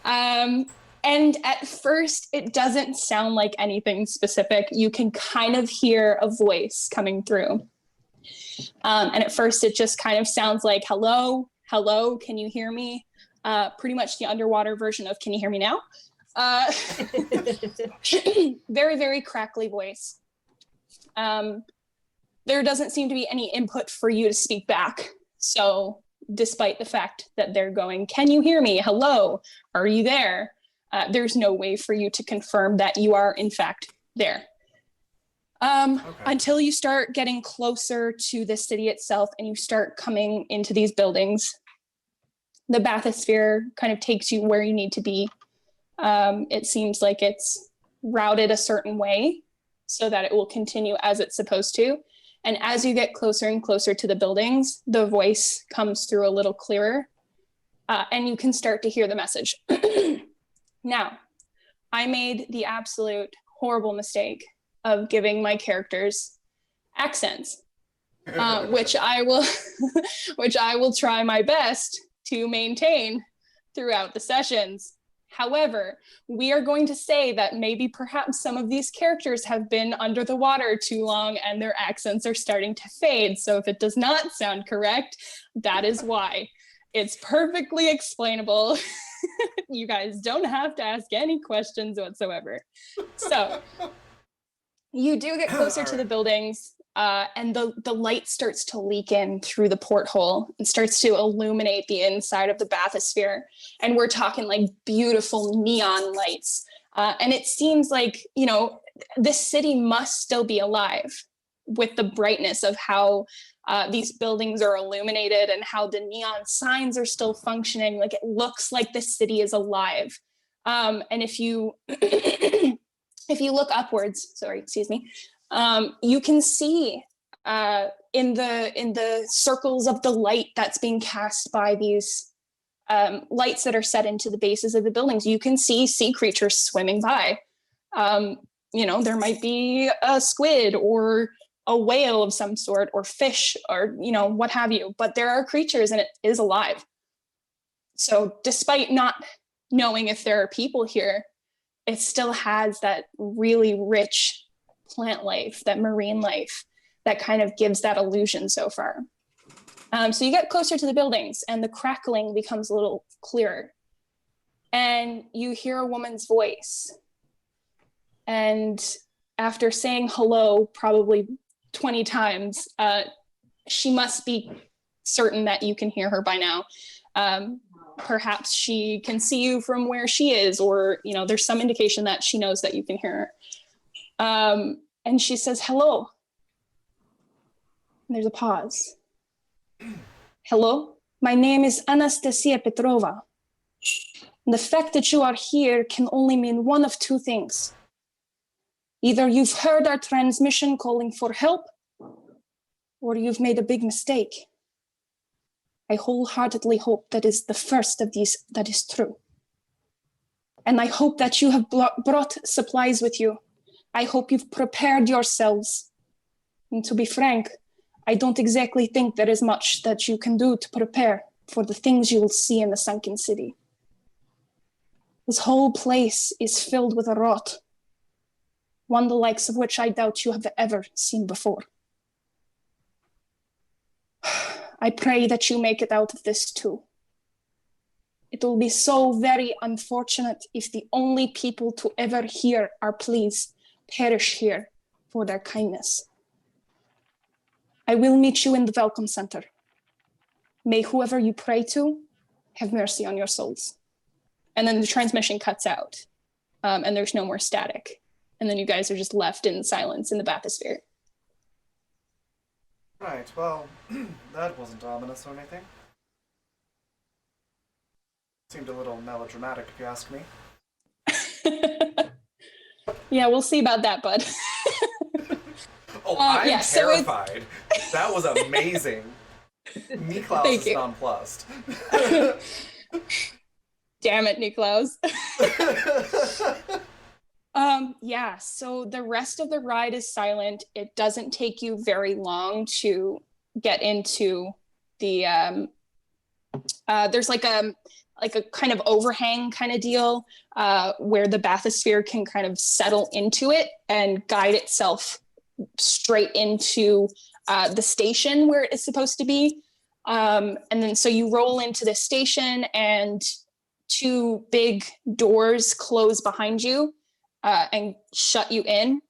And at first, it doesn't sound like anything specific. You can kind of hear a voice coming through. And at first, it just kind of sounds like, hello, hello, can you hear me? Pretty much the underwater version of, can you hear me now? Very, very crackly voice. there doesn't seem to be any input for you to speak back. So despite the fact that they're going, can you hear me? Hello, are you there? There's no way for you to confirm that you are in fact there. Until you start getting closer to the city itself and you start coming into these buildings, the bathysphere kind of takes you where you need to be. It seems like it's routed a certain way so that it will continue as it's supposed to. And as you get closer and closer to the buildings, the voice comes through a little clearer, and you can start to hear the message. Now, I made the absolute horrible mistake of giving my characters accents, which I will try my best to maintain throughout the sessions. However, we are going to say that maybe perhaps some of these characters have been under the water too long and their accents are starting to fade. So if it does not sound correct, that is why. It's perfectly explainable. You guys don't have to ask any questions whatsoever. So you do get closer to the buildings, and the light starts to leak in through the porthole and starts to illuminate the inside of the bathysphere. And we're talking like beautiful neon lights. And it seems like, you know, this city must still be alive with the brightness of how these buildings are illuminated and how the neon signs are still functioning. Like, it looks like the city is alive. And if you if you look upwards, you can see in the circles of the light that's being cast by these lights that are set into the bases of the buildings, you can see sea creatures swimming by. You know, there might be a squid or a whale of some sort, or fish, or, you know, what have you, but there are creatures and it is alive. So despite not knowing if there are people here, it still has that really rich plant life, that marine life, that kind of gives that illusion so far. So you get closer to the buildings and the crackling becomes a little clearer. And you hear a woman's voice. And after saying hello probably 20 times, she must be certain that you can hear her by now. Perhaps she can see you from where she is, or, you know, there's some indication that she knows that you can hear her. And she says, hello. And there's a pause. Hello, my name is Anastasia Petrova. And the fact that you are here can only mean one of two things. Either you've heard our transmission calling for help, or you've made a big mistake. I wholeheartedly hope that is the first of these that is true. And I hope that you have brought supplies with you. I hope you've prepared yourselves. And to be frank, I don't exactly think there is much that you can do to prepare for the things you will see in the Sunken City. This whole place is filled with a rot, one the likes of which I doubt you have ever seen before. I pray that you make it out of this too. It will be so very unfortunate if the only people to ever hear our pleas perish here for their kindness. I will meet you in the Welcome Center. May whoever you pray to have mercy on your souls. And then the transmission cuts out, and there's no more static. And then you guys are just left in silence in the bathysphere. Right, well, that wasn't ominous or anything. Seemed a little melodramatic, if you ask me. Yeah, we'll see about that, bud. Oh, I'm yeah, terrified. That was amazing. Niklaus is nonplussed. Damn it, Niklaus. Yeah, so the rest of the ride is silent. It doesn't take you very long to get into the there's like a kind of overhang kind of deal where the bathysphere can kind of settle into it and guide itself straight into the station where it is supposed to be. And then so you roll into the station and two big doors close behind you and shut you in.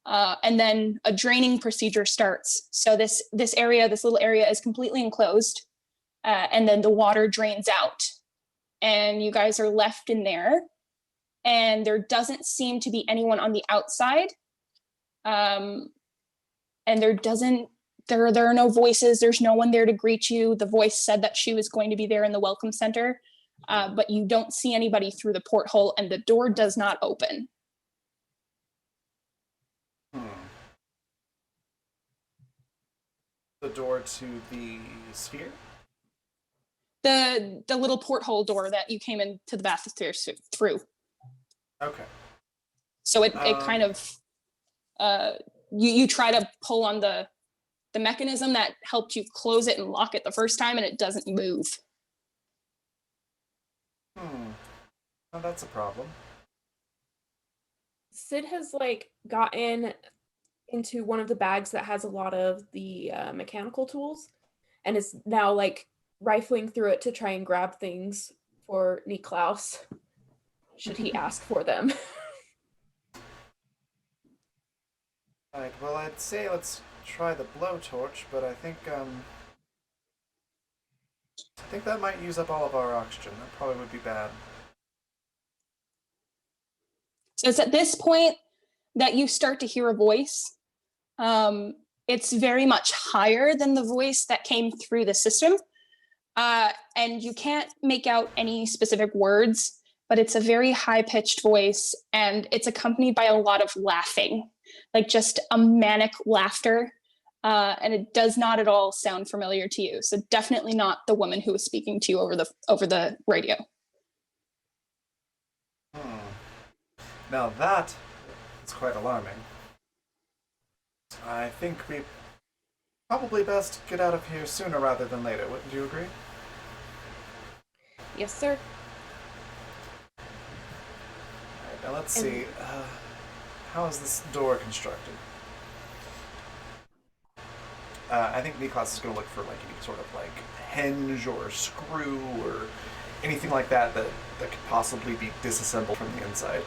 and then a draining procedure starts. So this area, this little area, is completely enclosed, and then the water drains out, and you guys are left in there. And there doesn't seem to be anyone on the outside, and there are no voices. There's no one there to greet you. The voice said that she was going to be there in the welcome center, but you don't see anybody through the porthole, and the door does not open. The door to the sphere? The little porthole door that you came into the bathysphere through. Okay. So it kind of you try to pull on the mechanism that helped you close it and lock it the first time, and it doesn't move. Well, that's a problem. Sid has gotten into one of the bags that has a lot of the mechanical tools, and is now rifling through it to try and grab things for Niklaus, should he ask for them. Alright, well, I'd say let's try the blowtorch, but I think that might use up all of our oxygen. That probably would be bad. So it's at this point that you start to hear a voice. It's very much higher than the voice that came through the system. And you can't make out any specific words, but it's a very high-pitched voice, and it's accompanied by a lot of laughing, just a manic laughter, and it does not at all sound familiar to you. So definitely not the woman who was speaking to you over the radio. Now that is quite alarming. I think we probably best get out of here sooner rather than later. Wouldn't you agree? Yes, sir. Alright, now let's see. How is this door constructed? I think Niklaus is going to look for any sort of hinge or screw or anything like that could possibly be disassembled from the inside.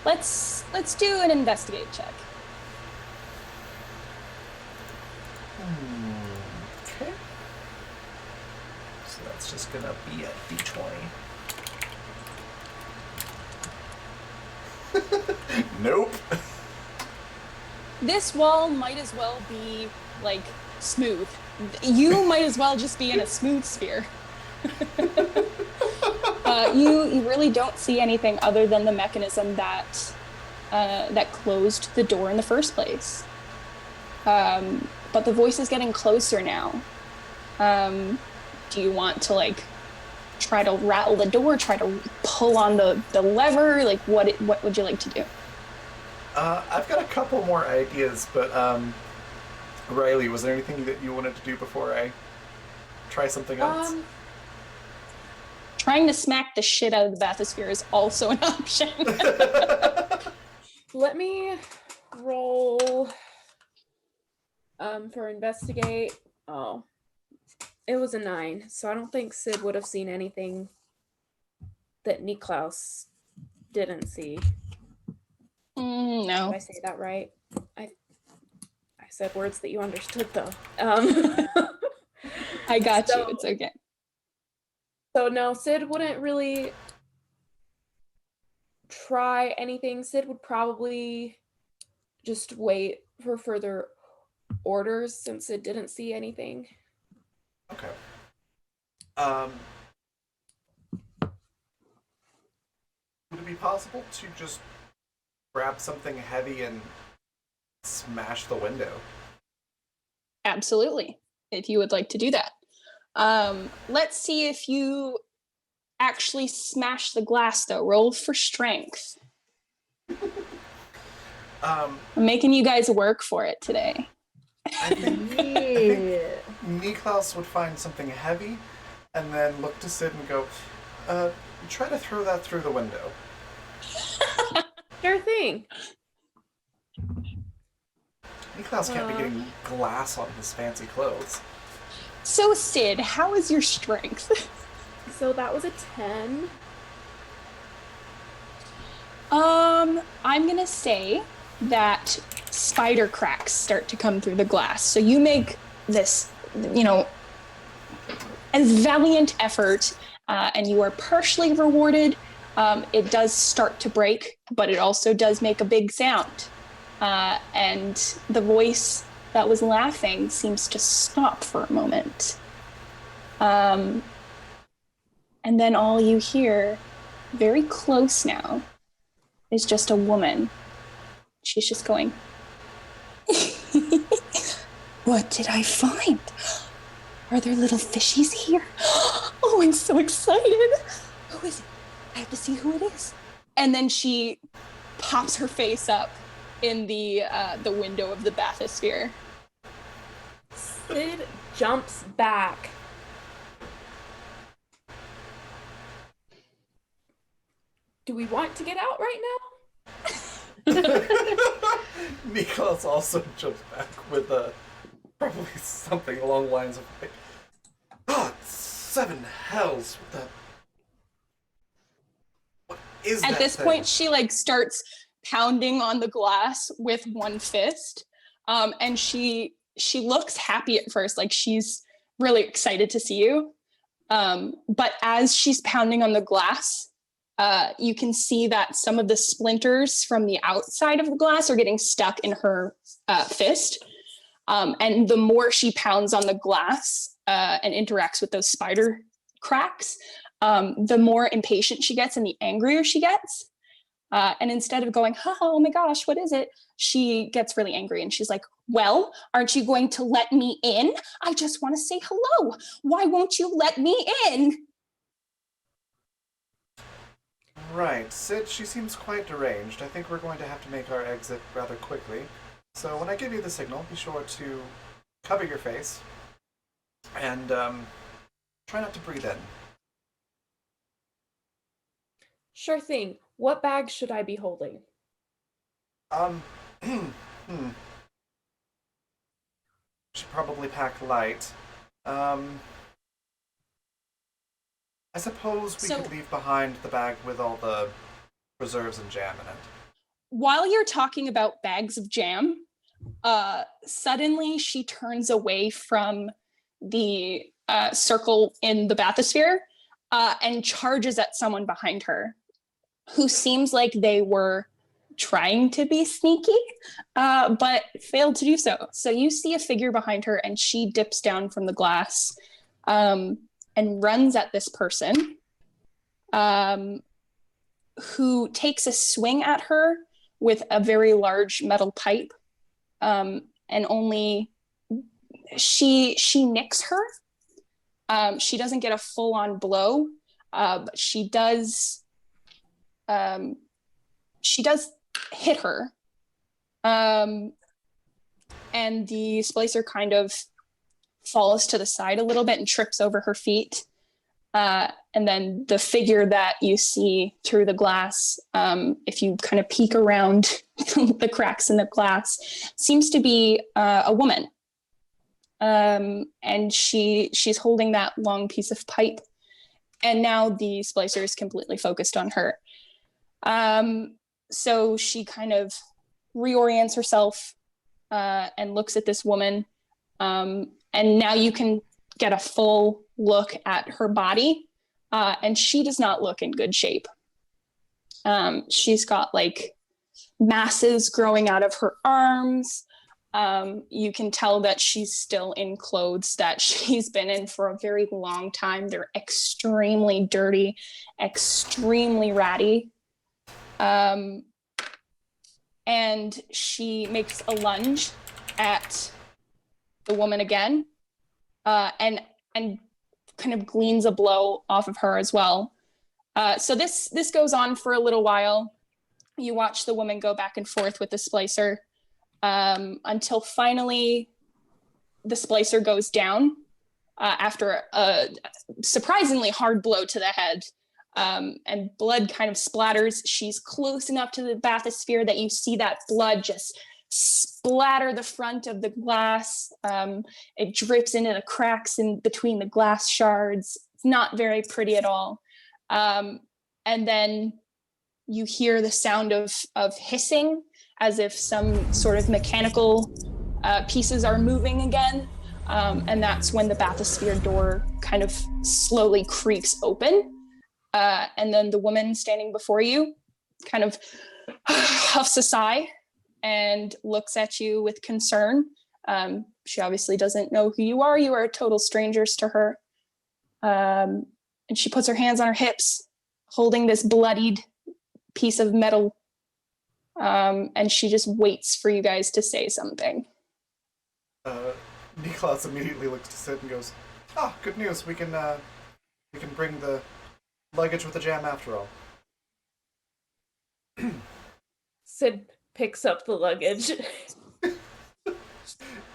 Let's do an investigate check. Okay. So that's just gonna be a d20. Nope. This wall might as well be smooth. You might as well just be in a smooth sphere. You really don't see anything other than the mechanism that closed the door in the first place. But the voice is getting closer now. Do you want to try to rattle the door, try to pull on the lever? What would you like to do? I've got a couple more ideas, but Riley, was there anything that you wanted to do before I try something else? Trying to smack the shit out of the bathysphere is also an option. Let me roll for investigate. Oh, it was a 9, so I don't think Sid would have seen anything that Niklaus didn't see. No. Did I say that right? I said words that you understood, though. I got you. It's okay. So no, Sid wouldn't really try anything. Sid would probably just wait for further orders since Sid didn't see anything. Okay. Would it be possible to just grab something heavy and smash the window? Absolutely, if you would like to do that. Let's see if you actually smash the glass, though. Roll for strength. I'm making you guys work for it today. I think Niklaus would find something heavy and then look to Sid and go, try to throw that through the window. Sure thing. Niklaus can't be getting glass on his fancy clothes. So, Sid, how is your strength? So that was a 10. I'm gonna say that spider cracks start to come through the glass. So you make this, a valiant effort, and you are partially rewarded. It does start to break, but it also does make a big sound. And the voice that was laughing seems to stop for a moment. And then all you hear, very close now, is just a woman. She's just going, what did I find? Are there little fishies here? Oh, I'm so excited. Who is it? I have to see who it is. And then she pops her face up in the window of the bathysphere. Sid jumps back. Do we want to get out right now? Nicholas also jumps back with probably something along the lines of like, God, 7 hells! What is that? At this thing? point, she starts pounding on the glass with one fist, and she looks happy at first, like she's really excited to see you. But as she's pounding on the glass, you can see that some of the splinters from the outside of the glass are getting stuck in her fist. And the more she pounds on the glass and interacts with those spider cracks, the more impatient she gets and the angrier she gets. And instead of going, oh my gosh, what is it? She gets really angry and she's like, well, aren't you going to let me in? I just want to say hello. Why won't you let me in? Right, Sid, she seems quite deranged. I think we're going to have to make our exit rather quickly. So when I give you the signal, be sure to cover your face and try not to breathe in. Sure thing. What bag should I be holding? Should probably pack light. I suppose we could leave behind the bag with all the preserves and jam in it. While you're talking about bags of jam, suddenly she turns away from the circle in the bathysphere and charges at someone behind her who seems like they were trying to be sneaky, but failed to do so. So you see a figure behind her and she dips down from the glass and runs at this person who takes a swing at her with a very large metal pipe, and only she nicks her. She doesn't get a full-on blow, but she does hit her. And the splicer kind of falls to the side a little bit and trips over her feet. And then the figure that you see through the glass, if you kind of peek around the cracks in the glass, seems to be a woman. And she's holding that long piece of pipe. And now the splicer is completely focused on her. So she kind of reorients herself and looks at this woman. And now you can get a full look at her body. And she does not look in good shape. She's got masses growing out of her arms. You can tell that she's still in clothes that she's been in for a very long time. They're extremely dirty, extremely ratty. And she makes a lunge at the woman again, and kind of gleans a blow off of her as well. So this goes on for a little while. You watch the woman go back and forth with the splicer until finally the splicer goes down after a surprisingly hard blow to the head. And blood kind of splatters. She's close enough to the bathysphere that you see that blood just splatter the front of the glass. It drips into the cracks in between the glass shards. It's not very pretty at all. And then you hear the sound of hissing, as if some sort of mechanical pieces are moving again. And that's when the bathysphere door kind of slowly creaks open. And then the woman standing before you kind of huffs a sigh and looks at you with concern. She obviously doesn't know who you are. You are total strangers to her. And she puts her hands on her hips, holding this bloodied piece of metal. And she just waits for you guys to say something. Niklas immediately looks to Sid and goes, good news. We can bring the luggage with the jam after all. Sid picks up the luggage.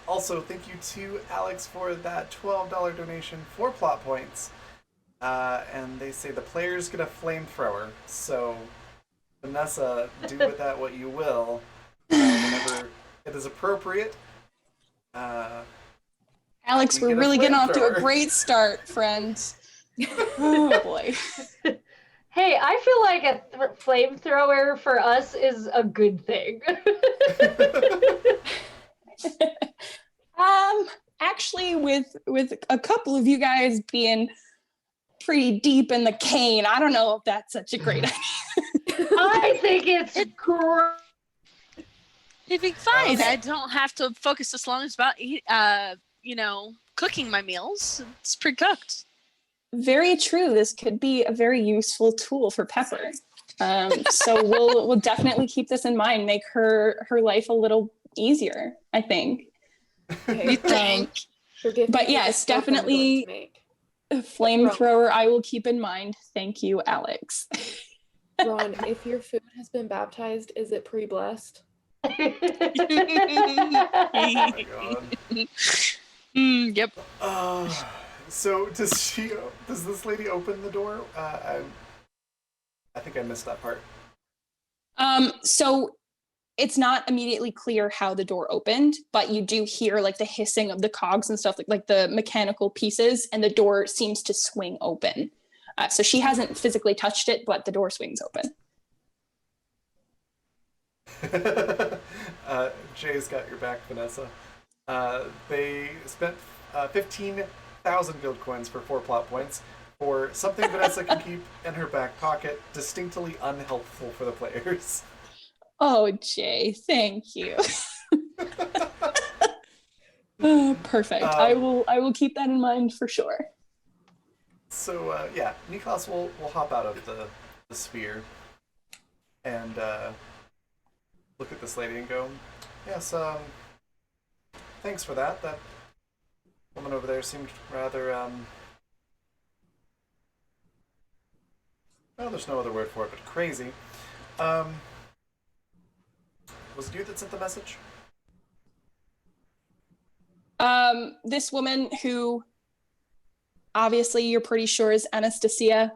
Also, thank you to Alex for that $12 donation for plot points. And they say the players get a flamethrower, so Vanessa, do with that what you will. Whenever it is appropriate. Alex, we're really getting off to a great start, friends. Oh boy. Hey, I feel like a flamethrower for us is a good thing. Actually, with a couple of you guys being pretty deep in the cane, I don't know if that's such a great idea. I think it's great. It'd be fine. I don't have to focus as long as about cooking my meals. It's pre-cooked. Very true. This could be a very useful tool for Pepper. So we'll definitely keep this in mind. Make her life a little easier, I think. You think? But yes, definitely a flamethrower I will keep in mind. Thank you, Alex. Ron, if your food has been baptized, is it pre-blessed? Yep. So does this lady open the door? I think I missed that part. So it's not immediately clear how the door opened, but you do hear like the hissing of the cogs and stuff, like the mechanical pieces, and the door seems to swing open. So she hasn't physically touched it, but the door swings open. Jay's got your back, Vanessa. They spent 15,000 guild coins for 4 plot points for something Vanessa can keep in her back pocket, distinctly unhelpful for the players. Oh, Jay, thank you. Oh, perfect. I will keep that in mind for sure. So Niklas will hop out of the sphere and look at this lady and go, yes, thanks for that. That woman over there seemed rather, well, there's no other word for it but crazy. Was it you that sent the message? This woman who obviously you're pretty sure is Anastasia,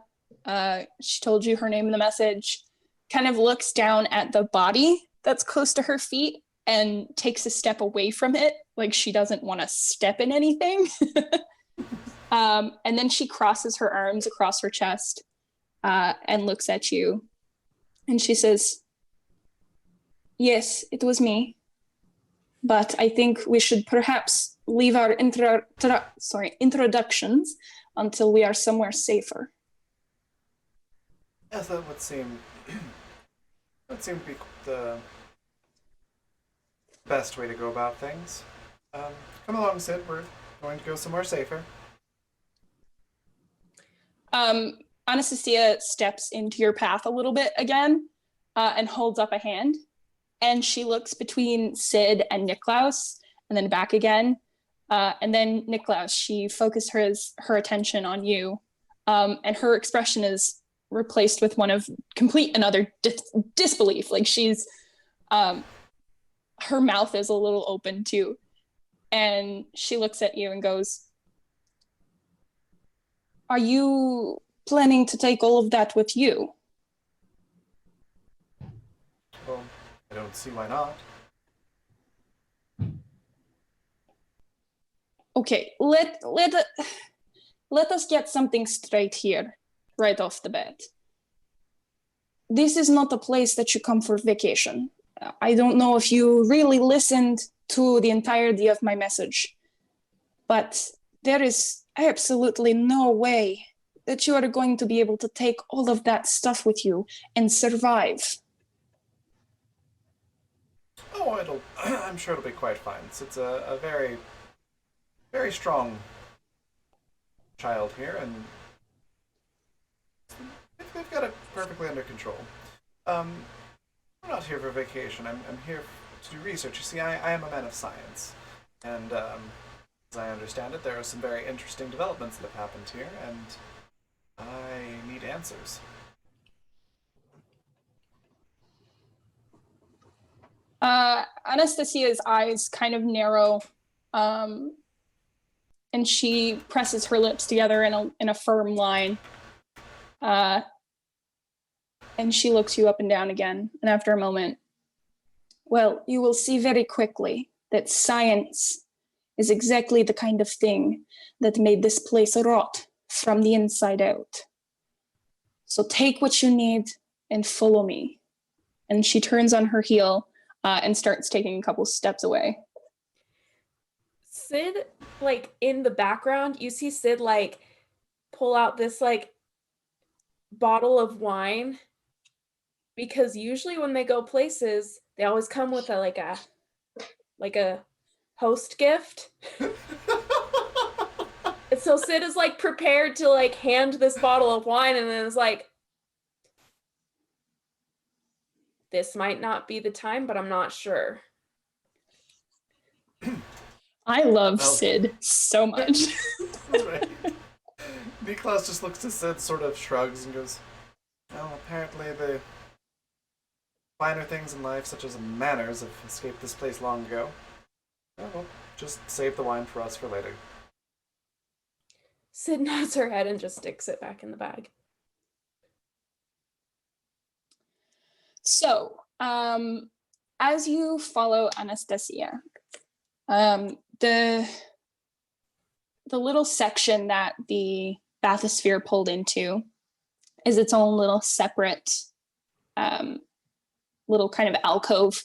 she told you her name in the message, kind of looks down at the body that's close to her feet and takes a step away from it, like she doesn't want to step in anything. And then she crosses her arms across her chest and looks at you. And she says, yes, it was me. But I think we should perhaps leave our introductions until we are somewhere safer. Yes, that would seem to be the best way to go about things. Come along, Sid. We're going to go somewhere safer. Anastasia steps into your path a little bit again and holds up a hand. And she looks between Sid and Niklaus and then back again. And then Niklaus, she focused her attention on you. And her expression is replaced with one of complete and utter disbelief. Like she's, her mouth is a little open too. And she looks at you and goes, are you planning to take all of that with you? Well, I don't see why not. Okay, let us get something straight here, right off the bat. this is not a place that you come for vacation. I don't know if you really listened to the entirety of my message, but there is absolutely no way that you are going to be able to take all of that stuff with you and survive. Oh, I'm sure it'll be quite fine. It's a very, very strong child here, and they've got it perfectly under control. Um, I'm not here for vacation. I'm here to do research. You see, I am a man of science, and as I understand it, there are some very interesting developments that have happened here, and I need answers. Anastasia's eyes kind of narrow, and she presses her lips together in a firm line. And she looks you up and down again. And after a moment, well, you will see very quickly that science is exactly the kind of thing that made this place rot from the inside out. So take what you need and follow me. And she turns on her heel and starts taking a couple steps away. Sid, like in the background, you see Sid like pull out this like bottle of wine, because usually when they go places, they always come with a host gift. And so Sid is like prepared to like hand this bottle of wine, and then is like, this might not be the time, but I'm not sure. I love Sid so much. Right. Niklas just looks to Sid, sort of shrugs, and goes, well, apparently the finer things in life, such as manners, have escaped this place long ago. Well, just save the wine for us for later. Sid nods her head and just sticks it back in the bag. So, as you follow Anastasia, the little section that the bathysphere pulled into is its own little separate little kind of alcove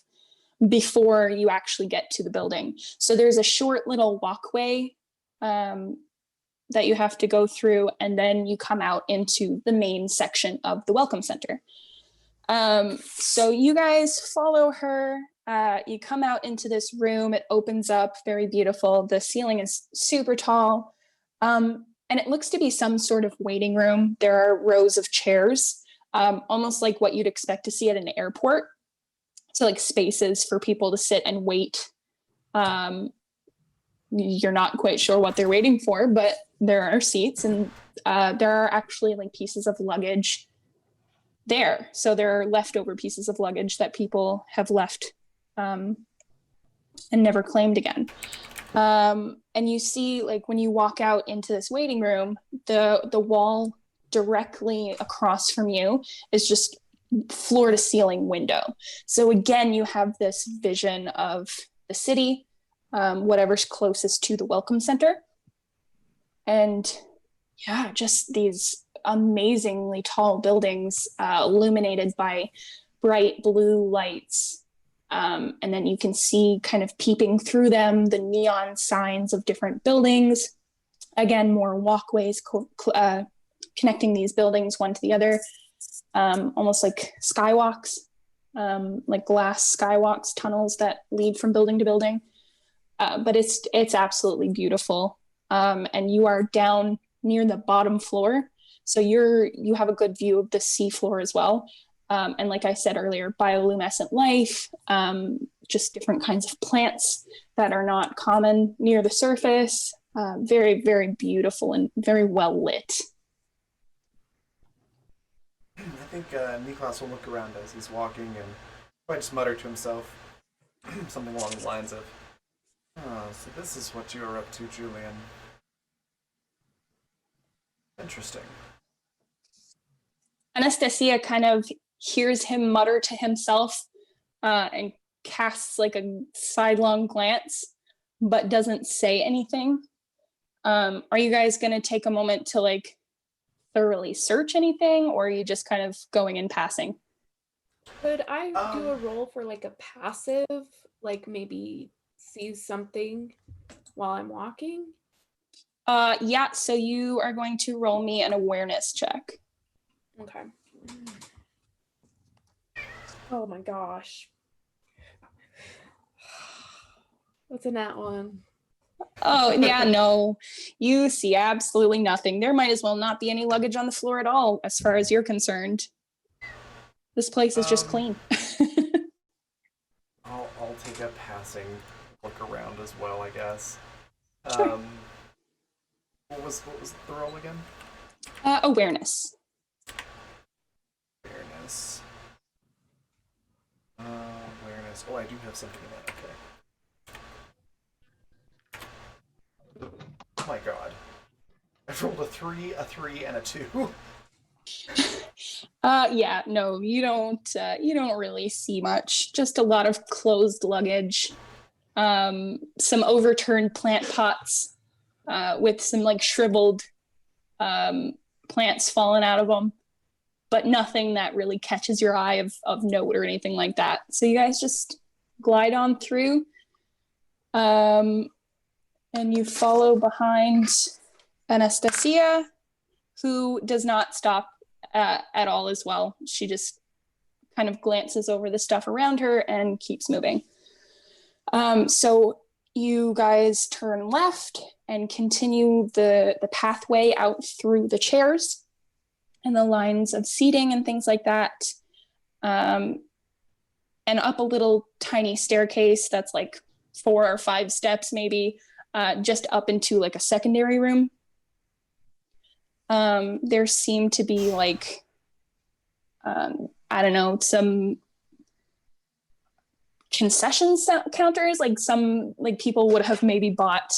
before you actually get to the building. So there's a short little walkway that you have to go through, and then you come out into the main section of the Welcome Center. So you guys follow her. You come out into this room. It opens up, very beautiful. The ceiling is super tall. And it looks to be some sort of waiting room. There are rows of chairs, almost like what you'd expect to see at an airport. So like spaces for people to sit and wait. You're not quite sure what they're waiting for, but there are seats, and there are actually like pieces of luggage there. So there are leftover pieces of luggage that people have left and never claimed again. And you see, like, when you walk out into this waiting room, the wall directly across from you is just floor to ceiling window. So again, you have this vision of the city, whatever's closest to the Welcome Center. And yeah, just these amazingly tall buildings illuminated by bright blue lights. And then you can see kind of peeping through them the neon signs of different buildings. Again, more walkways connecting these buildings one to the other, almost like skywalks, like glass skywalks, tunnels that lead from building to building. But it's absolutely beautiful. And you are down near the bottom floor, so you have a good view of the sea floor as well. And like I said earlier, bioluminescent life, just different kinds of plants that are not common near the surface. Very, very beautiful and very well lit. I think Niklas will look around as he's walking and might just mutter to himself something along the lines of, oh, so this is what you're up to, Julian. Interesting. Anastasia kind of hears him mutter to himself and casts like a sidelong glance, but doesn't say anything. Are you guys going to take a moment to like thoroughly search anything, or are you just kind of going and passing? Could I do a roll for like a passive, like maybe see something while I'm walking? Yeah, so you are going to roll me an awareness check. Okay. Oh my gosh. What's in that one? Oh, yeah, no. You see absolutely nothing. There might as well not be any luggage on the floor at all, as far as you're concerned. This place is just clean. I'll take a passing look around as well, I guess. Sure. What was the roll again? Awareness. Awareness. Awareness. Oh, I do have something in that. Okay. Oh my god. I've rolled a 3, a 3, and a 2. Yeah, no, you don't really see much. Just a lot of closed luggage. Some overturned plant pots, with some like shriveled plants falling out of them, but nothing that really catches your eye of note or anything like that. So you guys just glide on through, and you follow behind Anastasia, who does not stop at all as well. She just kind of glances over the stuff around her and keeps moving. So you guys turn left and continue the pathway out through the chairs and the lines of seating and things like that, and up a little tiny staircase that's like 4 or 5 steps maybe, just up into like a secondary room. There seem to be like, I don't know, some concession counters, like some like people would have maybe bought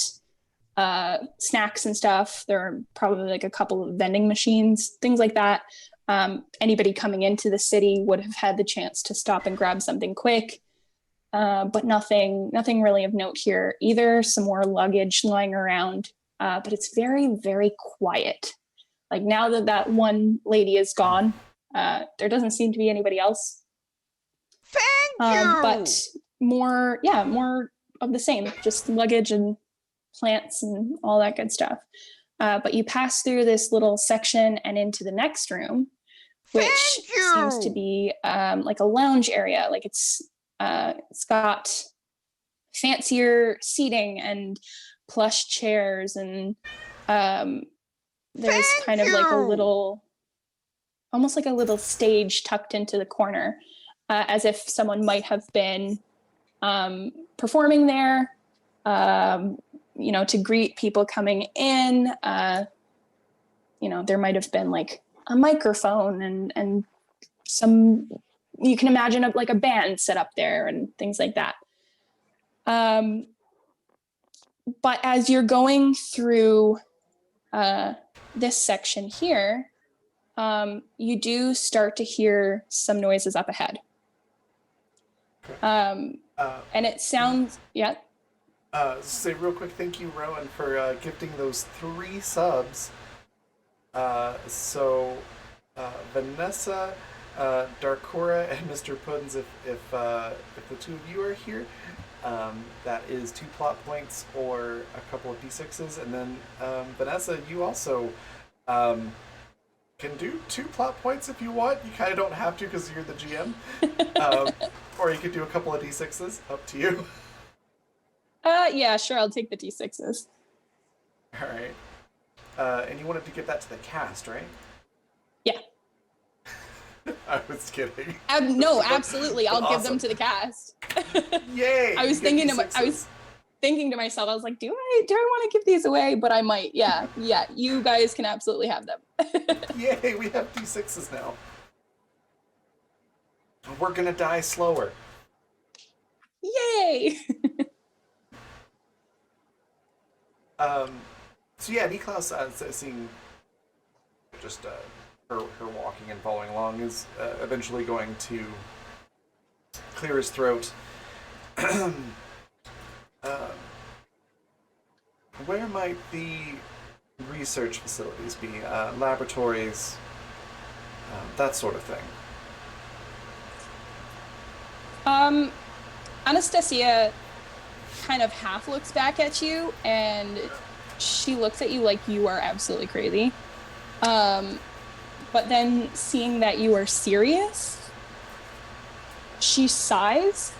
snacks and stuff. There are probably like a couple of vending machines, things like that. Anybody coming into the city would have had the chance to stop and grab something quick, but nothing really of note here either. Some more luggage lying around, but it's very, very quiet. Like now that one lady is gone, there doesn't seem to be anybody else. Thank you! But more of the same, just luggage and plants and all that good stuff. But you pass through this little section and into the next room, which seems to be like a lounge area. Like it's got fancier seating and plush chairs, and there's kind of like a little, almost like a little stage tucked into the corner, as if someone might have been performing there, to greet people coming in. There might have been like a microphone and some, you can imagine like a band set up there and things like that. But as you're going through this section here, you do start to hear some noises up ahead. And it sounds, yeah. Say real quick, thank you, Rowan, for gifting those 3 subs. Vanessa, Darkora, and Mr. Puddins, if the 2 of you are here, that is 2 plot points or a couple of d6s, and then Vanessa, you also can do 2 plot points if you want. You kind of don't have to because you're the GM, or you could do a couple of d6s. Up to you. Yeah, sure. I'll take the d6s. All right. And you wanted to give that to the cast, right? Yeah. I was kidding. No, absolutely. I'll Awesome. give them to the cast. Yay! I was thinking to myself, I was like, do I want to give these away? But I might. Yeah. You guys can absolutely have them. Yay! We have d6s now. We're gonna die slower. Yay! So yeah, Niklaus, seeing just her walking and following along, is eventually going to clear his throat. Where might the research facilities be? Laboratories, that sort of thing. Anastasia kind of half looks back at you, and she looks at you like you are absolutely crazy. But then seeing that you are serious, she sighs,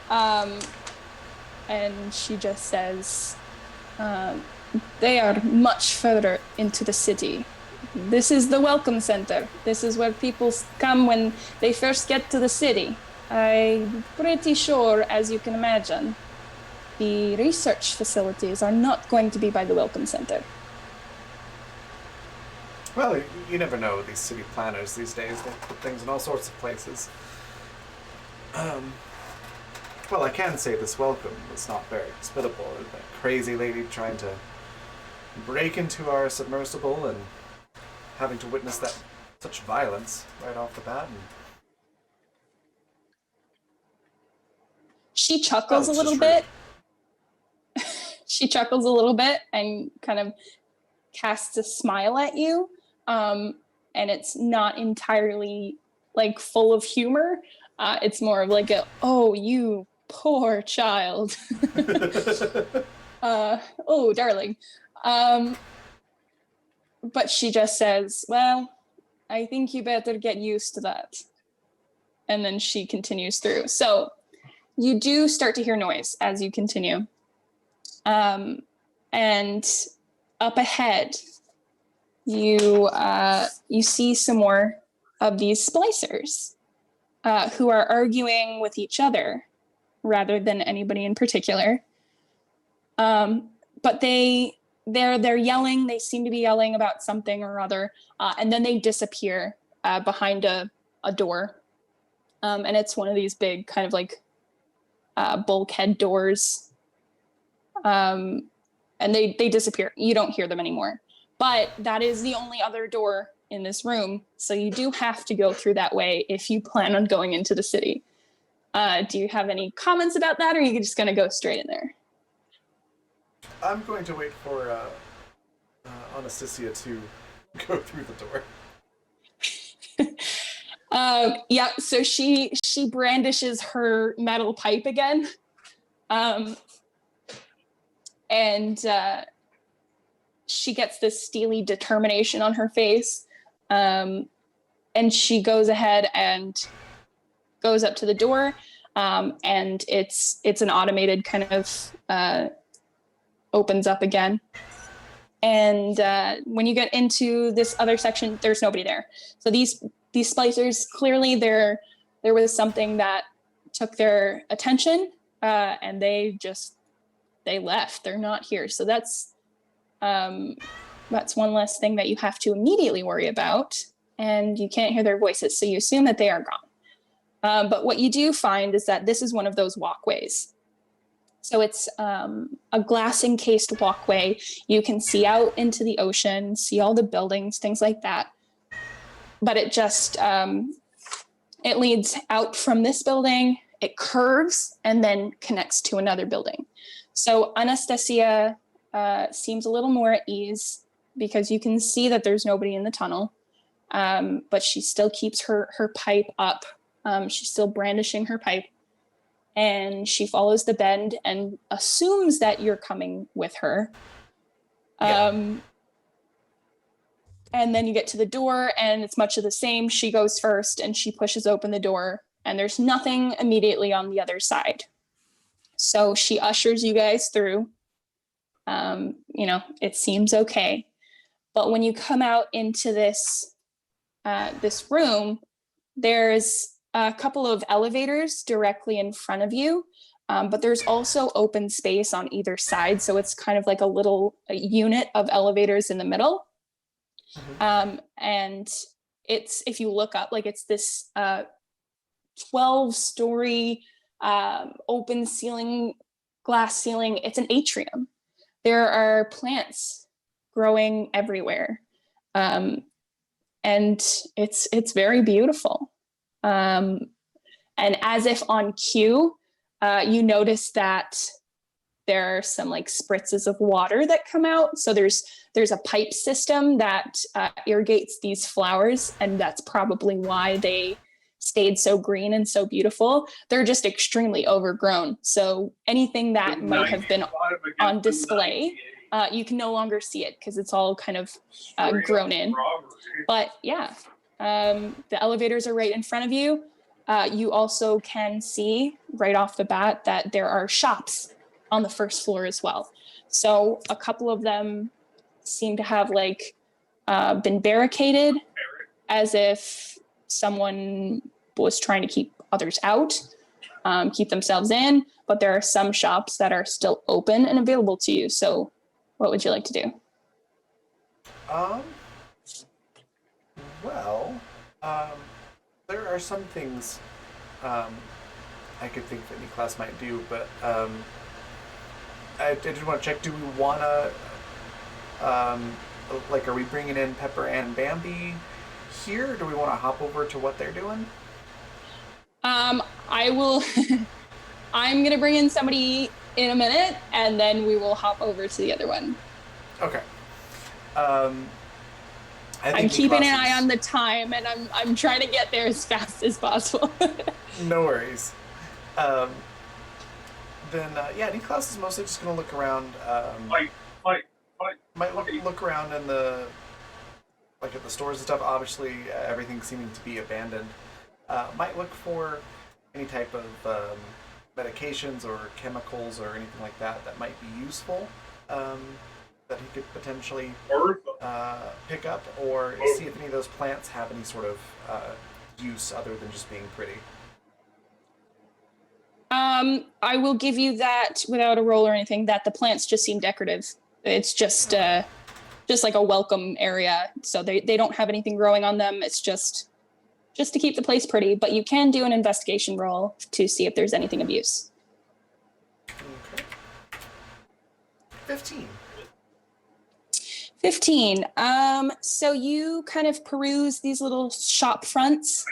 and she just says, they are much further into the city. This is the welcome center. This is where people come when they first get to the city. I'm pretty sure, as you can imagine, the research facilities are not going to be by the welcome center. Well, you never know with these city planners these days. They put things in all sorts of places. Well, I can say this welcome was not very hospitable. That crazy lady trying to break into our submersible and having to witness that such violence right off the bat. And she chuckles a little bit. She chuckles a little bit and kind of casts a smile at you. And it's not entirely like full of humor. It's more of like a, oh, you poor child. Oh, darling. But she just says, well, I think you better get used to that. And then she continues through. So you do start to hear noise as you continue. And up ahead, you see some more of these splicers who are arguing with each other rather than anybody in particular. But they're yelling. They seem to be yelling about something or other, and then they disappear behind a door. And it's one of these big kind of like bulkhead doors. And they disappear. You don't hear them anymore. But that is the only other door in this room. So you do have to go through that way if you plan on going into the city. Do you have any comments about that, or are you just going to go straight in there? I'm going to wait for Anastasia to go through the door. Yeah, so she brandishes her metal pipe again. And she gets this steely determination on her face. And she goes ahead and goes up to the door. And it's an automated kind of opens up again. And when you get into this other section, there's nobody there. So these splicers, clearly there was something that took their attention, and they left. They're not here. So that's one less thing that you have to immediately worry about. And you can't hear their voices, so you assume that they are gone. But what you do find is that this is one of those walkways. So it's a glass encased walkway. You can see out into the ocean, see all the buildings, things like that. But it just, it leads out from this building, it curves, and then connects to another building. So Anastasia seems a little more at ease because you can see that there's nobody in the tunnel, but she still keeps her pipe up. She's still brandishing her pipe, and she follows the bend and assumes that you're coming with her. Yeah. And then you get to the door, and it's much of the same. She goes first, and she pushes open the door, and there's nothing immediately on the other side. So she ushers you guys through. It seems okay. But when you come out into this room, there's a couple of elevators directly in front of you, but there's also open space on either side. So it's kind of like a unit of elevators in the middle. And it's, if you look up, like it's this 12-story open ceiling, glass ceiling. It's an atrium. There are plants growing everywhere. And it's very beautiful. And as if on cue, you notice that there are some like spritzes of water that come out. So there's a pipe system that irrigates these flowers, and that's probably why they stayed so green and so beautiful. They're just extremely overgrown. So anything that might have been on display, you can no longer see it because it's all kind of grown in. But yeah, the elevators are right in front of you. You also can see right off the bat that there are shops on the first floor as well. So a couple of them seem to have like been barricaded as if someone was trying to keep others out, keep themselves in, but there are some shops that are still open and available to you. So what would you like to do? Well, there are some things I could think that Niklas might do, but I did want to check, do we want to, like, are we bringing in Pepper and Bambi here? Or do we want to hop over to what they're doing? I will, I'm going to bring in somebody in a minute, and then we will hop over to the other one. Okay. I'm keeping an eye on the time, and I'm trying to get there as fast as possible. No worries. Then Niklas is mostly just gonna look around. Might look around in the at the stores and stuff. Obviously, everything's seeming to be abandoned. Might look for any type of medications or chemicals or anything like that that might be useful. That he could potentially pick up, or see if any of those plants have any sort of use other than just being pretty. I will give you that without a roll or anything, that the plants just seem decorative. It's just like a welcome area. So they don't have anything growing on them. It's just to keep the place pretty, but you can do an investigation roll to see if there's anything of use. Okay. 15. 15. So you kind of peruse these little shop fronts.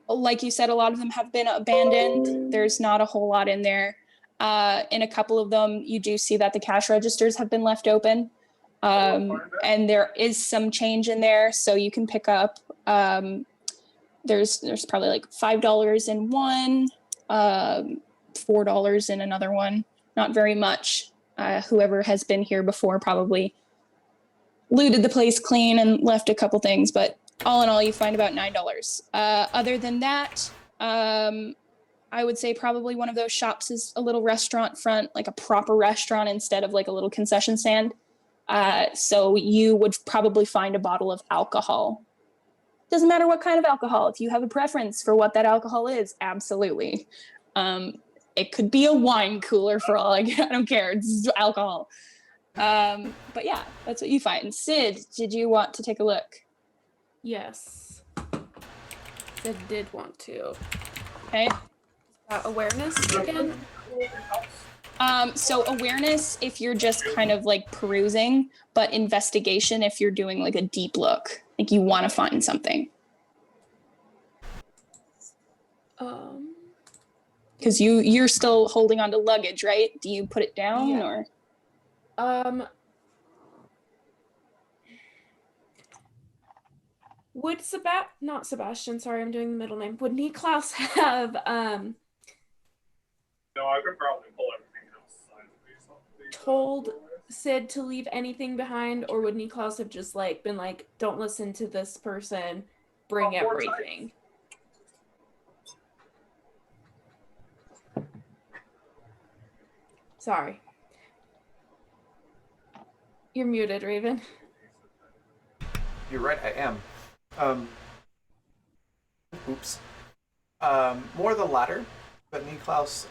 Like you said, a lot of them have been abandoned. There's not a whole lot in there. In a couple of them, you do see that the cash registers have been left open. And there is some change in there, so you can pick up. There's probably like $5 in one, $4 in another one. Not very much. Whoever has been here before probably looted the place clean and left a couple things, but all in all, you find about $9. Other than that, I would say probably one of those shops is a little restaurant front, like a proper restaurant instead of like a little concession stand. So you would probably find a bottle of alcohol. Doesn't matter what kind of alcohol. If you have a preference for what that alcohol is, absolutely. It could be a wine cooler for all I don't care. It's alcohol. But yeah, that's what you find. Sid, did you want to take a look? Yes. I did want to. Okay. Awareness again? So awareness if you're just kind of like perusing, but investigation if you're doing like a deep look, like you want to find something. Because you're still holding on to luggage, right? Do you put it down Yeah. or? Would not Sebastian, sorry, I'm doing the middle name. Would Niklas have No, I could probably pull everything outside of these. told Sid to leave anything behind, or would Niklas have just like been like, don't listen to this person, bring everything? Sorry. You're muted, Raven. You're right, I am. Oops. More the latter, but Niklaus,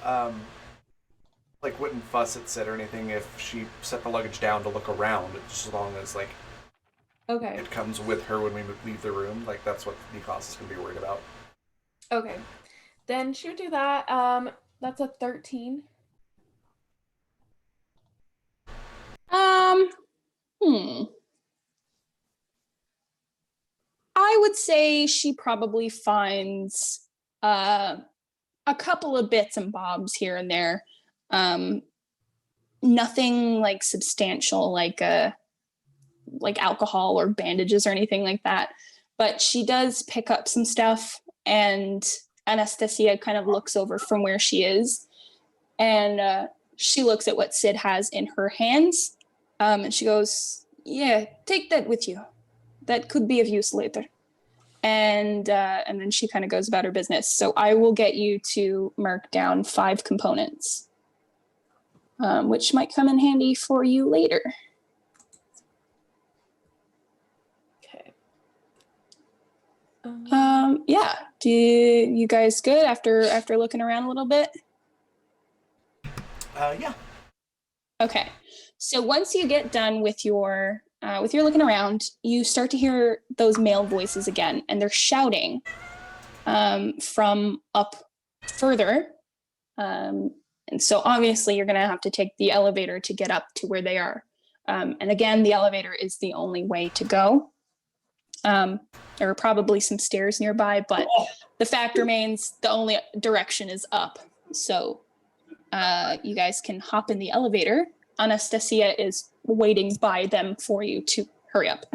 wouldn't fuss at Sid or anything if she set the luggage down to look around, just as long as, Okay. it comes with her when we leave the room. That's what Niklaus is going to be worried about. Okay. Then she would do that. That's a 13. I would say she probably finds a couple of bits and bobs here and there. Nothing like substantial, like alcohol or bandages or anything like that. but she does pick up some stuff, and Anastasia kind of looks over from where she is, and she looks at what Sid has in her hands, and she goes, yeah, take that with you. That could be of use later. And then she kind of goes about her business. So I will get you to mark down 5 components, which might come in handy for you later. Okay. Yeah. Do you guys good after looking around a little bit? Yeah. Okay. So once you get done with your looking around, you start to hear those male voices again, and they're shouting from up further. And so obviously you're going to have to take the elevator to get up to where they are. And again, the elevator is the only way to go. There are probably some stairs nearby, but the fact remains the only direction is up. So you guys can hop in the elevator. Anastasia is waiting by them for you to hurry up.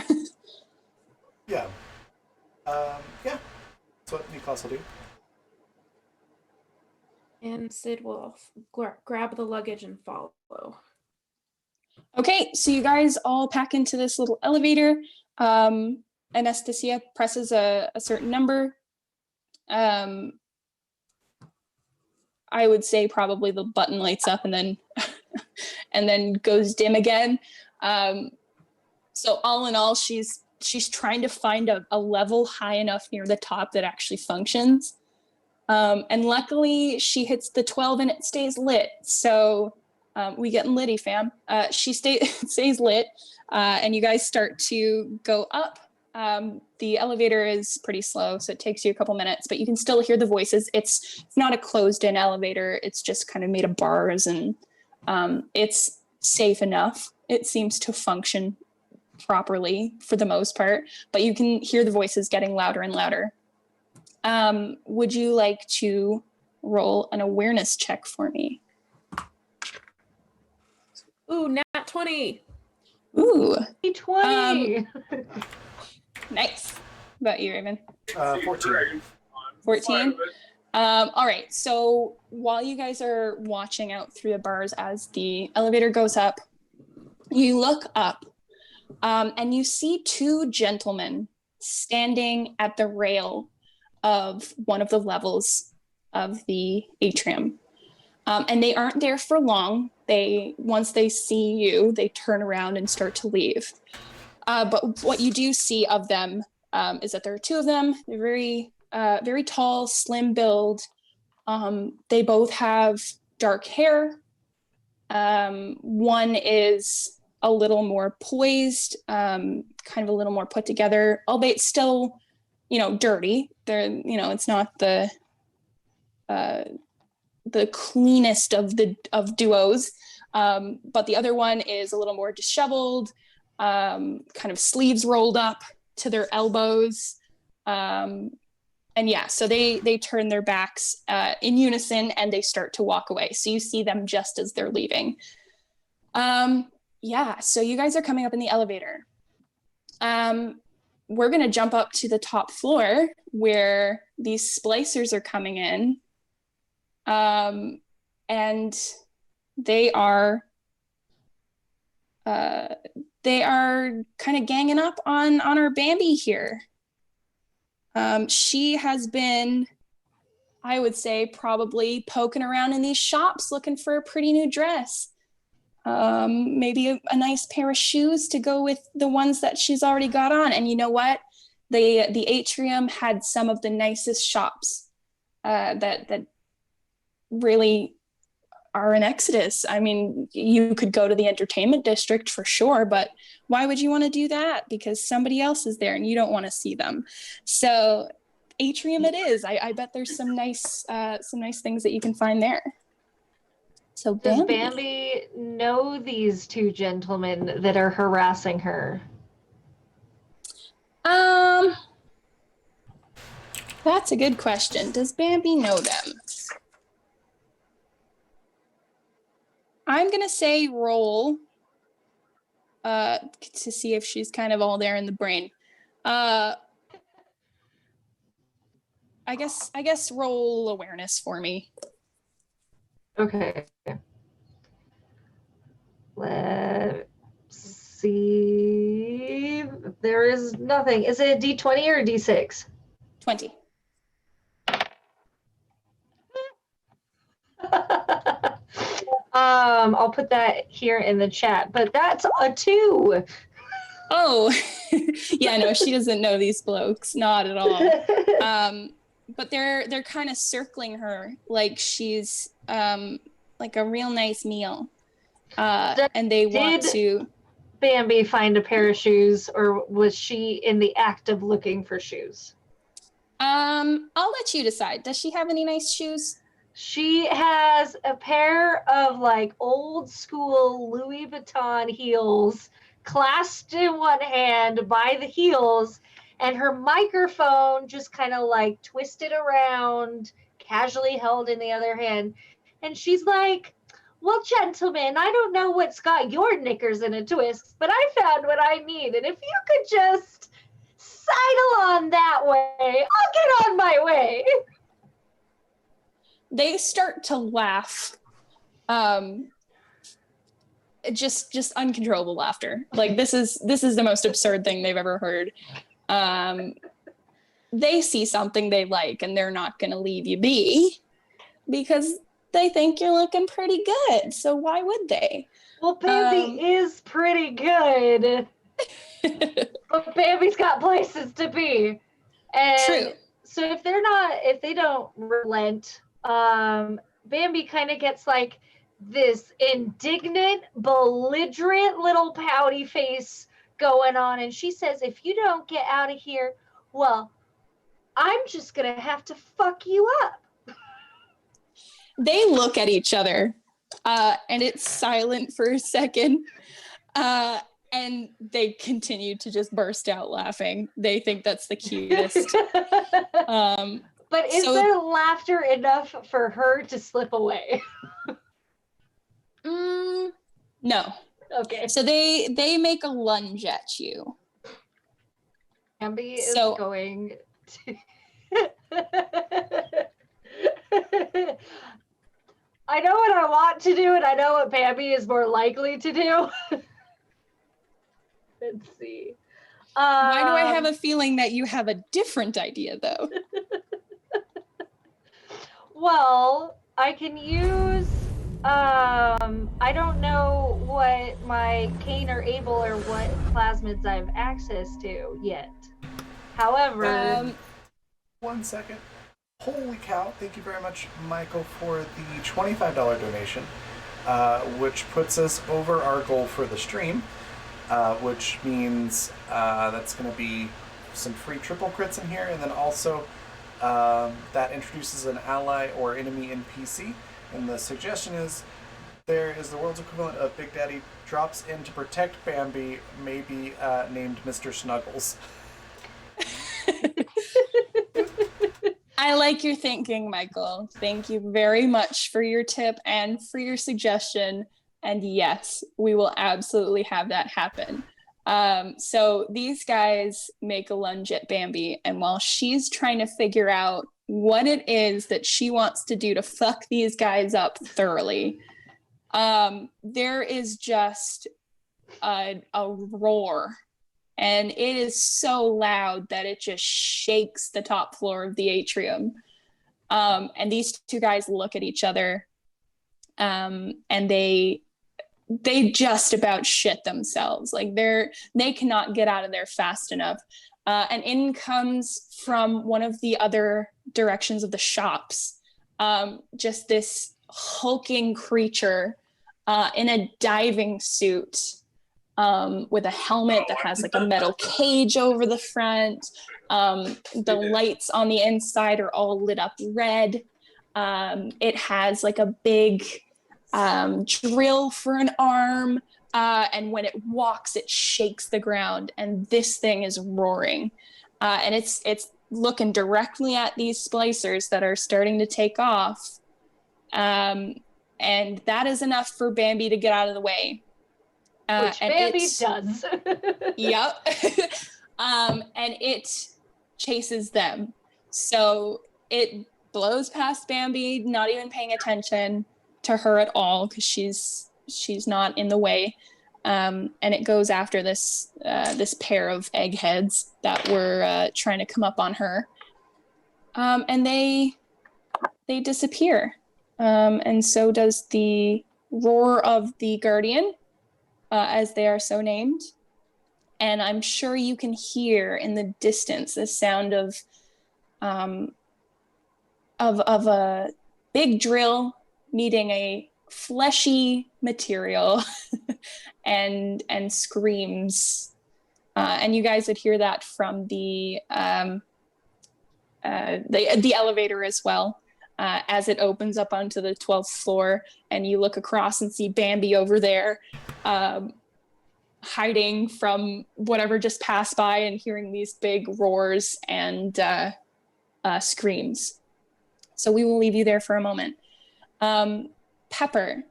Yeah. Yeah. That's what Niklas will do. And Sid will grab the luggage and follow. Okay, so you guys all pack into this little elevator. Anastasia presses a certain number. I would say probably the button lights up and then and then goes dim again. So all in all, she's trying to find a level high enough near the top that actually functions. And luckily she hits the 12 and it stays lit. So we getting litty, fam. She stays lit, and you guys start to go up. The elevator is pretty slow, so it takes you a couple minutes, but you can still hear the voices. It's not a closed-in elevator. It's just kind of made of bars, and it's safe enough. It seems to function properly for the most part, but you can hear the voices getting louder and louder. Would you like to roll an awareness check for me? Ooh, nat 20. Ooh, 20. nice. What about you, Raven? 14. 14? All right, so while you guys are watching out through the bars as the elevator goes up, you look up and you see 2 gentlemen standing at the rail of one of the levels of the atrium. And they aren't there for long. Once they see you, they turn around and start to leave. But what you do see of them is that there are 2 of them. They're very tall, slim build. They both have dark hair. One is a little more poised, kind of a little more put together, albeit still, dirty. It's not the cleanest of duos. But the other one is a little more disheveled, kind of sleeves rolled up to their elbows. And yeah, so they turn their backs in unison and they start to walk away. So you see them just as they're leaving. Yeah, so you guys are coming up in the elevator. We're going to jump up to the top floor where these splicers are coming in. And they are kind of ganging up on our Bambi here. She has been, I would say, probably poking around in these shops looking for a pretty new dress. Maybe a nice pair of shoes to go with the ones that she's already got on. And you know what? The atrium had some of the nicest shops that really are in Exodus. I mean, you could go to the entertainment district for sure, but why would you want to do that? Because somebody else is there and you don't want to see them. So atrium it is. I bet there's some nice things that you can find there. So Does Bambi know these 2 gentlemen that are harassing her? That's a good question. Does Bambi know them? I'm gonna say roll to see if she's kind of all there in the brain. I guess roll awareness for me. Okay. Let's see. There is nothing. Is it a D20 or a D6? 20. I'll put that here in the chat, but that's a 2. Oh, yeah, no, she doesn't know these blokes, not at all. But they're kind of circling her like she's like a real nice meal. And they want Did to. Bambi find a pair of shoes, or was she in the act of looking for shoes? I'll let you decide. Does she have any nice shoes? She has a pair of like old school Louis Vuitton heels clasped in one hand by the heels, and her microphone just kind of like twisted around, casually held in the other hand. And she's like, well, gentlemen, I don't know what's got your knickers in a twist, but I found what I need. And if you could just sidle on that way, I'll get on my way. They start to laugh. Just uncontrollable laughter. Like this is the most absurd thing they've ever heard. They see something they like and they're not going to leave you be because they think you're looking pretty good. So why would they? Well, Bambi is pretty good. But Bambi's got places to be. And True. so if they don't relent, Bambi kind of gets like this indignant, belligerent little pouty face going on. And she says, if you don't get out of here, well, I'm just going to have to fuck you up. They look at each other and it's silent for a second. And they continue to just burst out laughing. They think that's the cutest. But is their laughter enough for her to slip away? No. Okay. So they make a lunge at you. Bambi is going to... I know what I want to do, and I know what Bambi is more likely to do. Let's see. Why do I have a feeling that you have a different idea, though? Well, I can use... I don't know what my Cain or Abel or what plasmids I have access to yet. However... 1 second. Holy cow, thank you very much, Michael, for the $25 donation, which puts us over our goal for the stream, which means that's going to be some free triple crits in here, and then also that introduces an ally or enemy NPC, and the suggestion is there is the world's equivalent of Big Daddy drops in to protect Bambi, maybe named Mr. Snuggles. I like your thinking, Michael. Thank you very much for your tip and for your suggestion. And yes, we will absolutely have that happen. So these guys make a lunge at Bambi, and while she's trying to figure out what it is that she wants to do to fuck these guys up thoroughly, there is just a roar. And it is so loud that it just shakes the top floor of the atrium. And these two guys look at each other, and they just about shit themselves. Like they cannot get out of there fast enough. And in comes from one of the other directions of the shops, just this hulking creature in a diving suit. With a helmet that has like a metal cage over the front. The lights on the inside are all lit up red. It has like a big drill for an arm. And when it walks, it shakes the ground. And this thing is roaring. And it's looking directly at these splicers that are starting to take off. And that is enough for Bambi to get out of the way. Which Bambi does. Yep. And it chases them. So it blows past Bambi, not even paying attention to her at all because she's not in the way. And it goes after this pair of eggheads that were trying to come up on her. And they disappear. And so does the roar of the Guardian, as they are so named. And I'm sure you can hear in the distance the sound of a big drill meeting a fleshy material and screams. And you guys would hear that from the elevator as well, as it opens up onto the 12th floor, and you look across and see Bambi over there, hiding from whatever just passed by and hearing these big roars and screams. So we will leave you there for a moment. Pepper,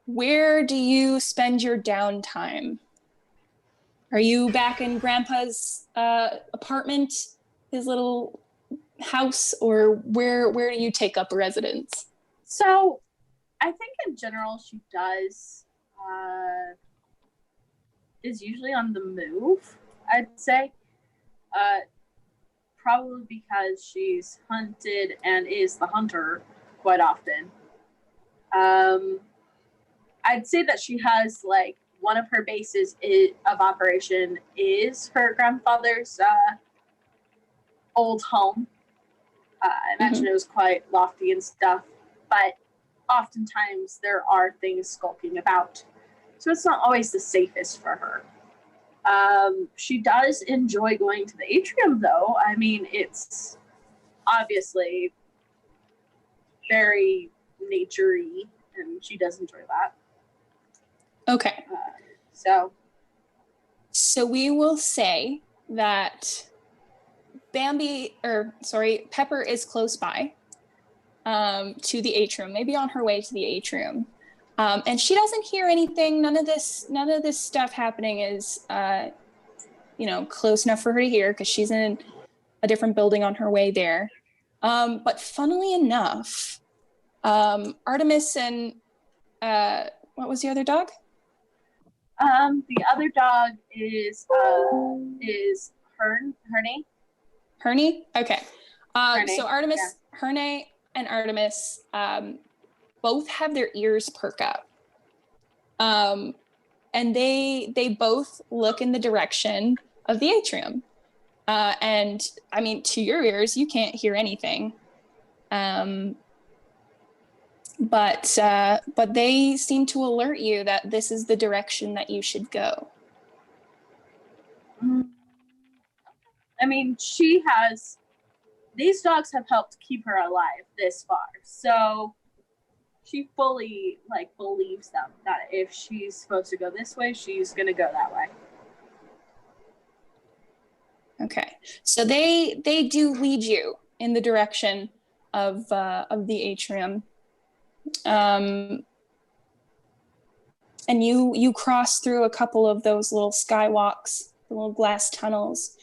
where do you spend your downtime? Are you back in Grandpa's apartment, his little house, or where do you take up residence? So I think in general she is usually on the move, I'd say. Probably because she's hunted and is the hunter quite often. I'd say that she has like one of her bases of operation is her grandfather's old home. I imagine it was quite lofty and stuff, but oftentimes there are things skulking about. So it's not always the safest for her. She does enjoy going to the atrium, though. I mean, it's obviously very nature-y, and she does enjoy that. Okay. So we will say that Pepper is close by to the atrium, maybe on her way to the atrium. And she doesn't hear anything. None of this stuff happening is, close enough for her to hear because she's in a different building on her way there. But funnily enough, Artemis and what was the other dog? The other dog is Herney. Herney? Okay. Herney, So Artemis, yeah. Herney and Artemis both have their ears perk up. And they both look in the direction of the atrium. And I mean, to your ears, you can't hear anything. But they seem to alert you that this is the direction that you should go. I mean, these dogs have helped keep her alive this far. So she fully believes them that if she's supposed to go this way, she's going to go that way. Okay. So they do lead you in the direction of the atrium. And you cross through a couple of those little skywalks, the little glass tunnels,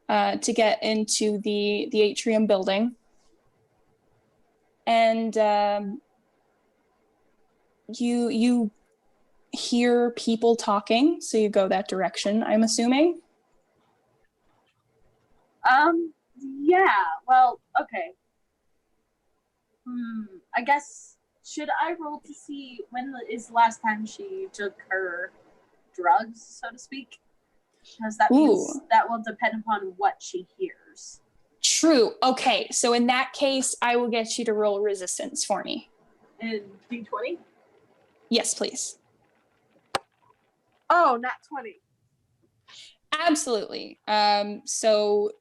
to get into the atrium building. And you hear people talking, so you go that direction, I'm assuming. Yeah. Well, okay. I guess, should I roll to see when is the last time she took her drugs, so to speak? Because that means that will depend upon what she hears. True. Okay. So in that case, I will get you to roll resistance for me. In D20? Yes, please. Oh, not 20. Absolutely. So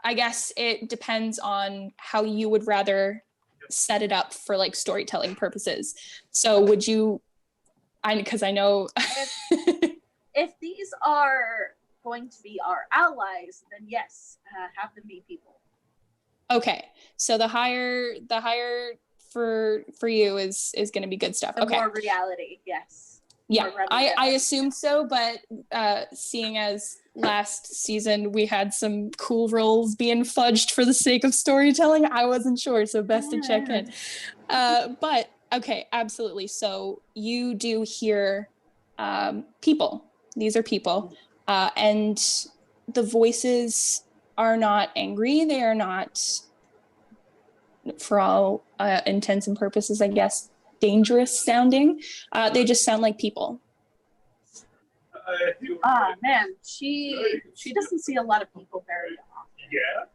I guess it depends on how you would rather set it up for like storytelling purposes. So would you, because I know if these are going to be our allies, then yes, have them be people. Okay. So the higher for you is going to be good stuff. The okay. More reality, yes. Yeah, I assumed so, but seeing as last season we had some cool roles being fudged for the sake of storytelling. I wasn't sure, so best to check in. But okay, absolutely. So you do hear people. These are people. And the voices are not angry. They are not, for all intents and purposes, I guess, dangerous sounding. They just sound like people. Man, she doesn't see a lot of people very often. Yeah.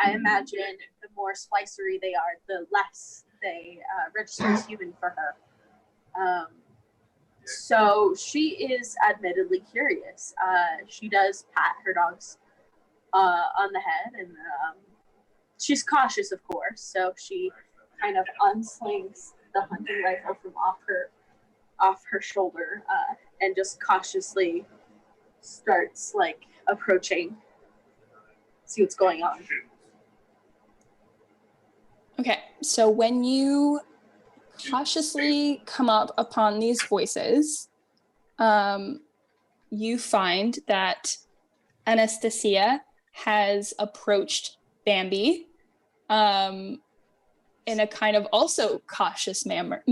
I imagine the more splicery they are, the less they register as human for her. So she is admittedly curious. She does pat her dogs on the head, and she's cautious, of course. So she kind of unslings the hunting rifle from off her shoulder and just cautiously starts like approaching, see what's going on. Okay, so when you cautiously come up upon these voices, you find that Anastasia has approached Bambi in a kind of also cautious manner,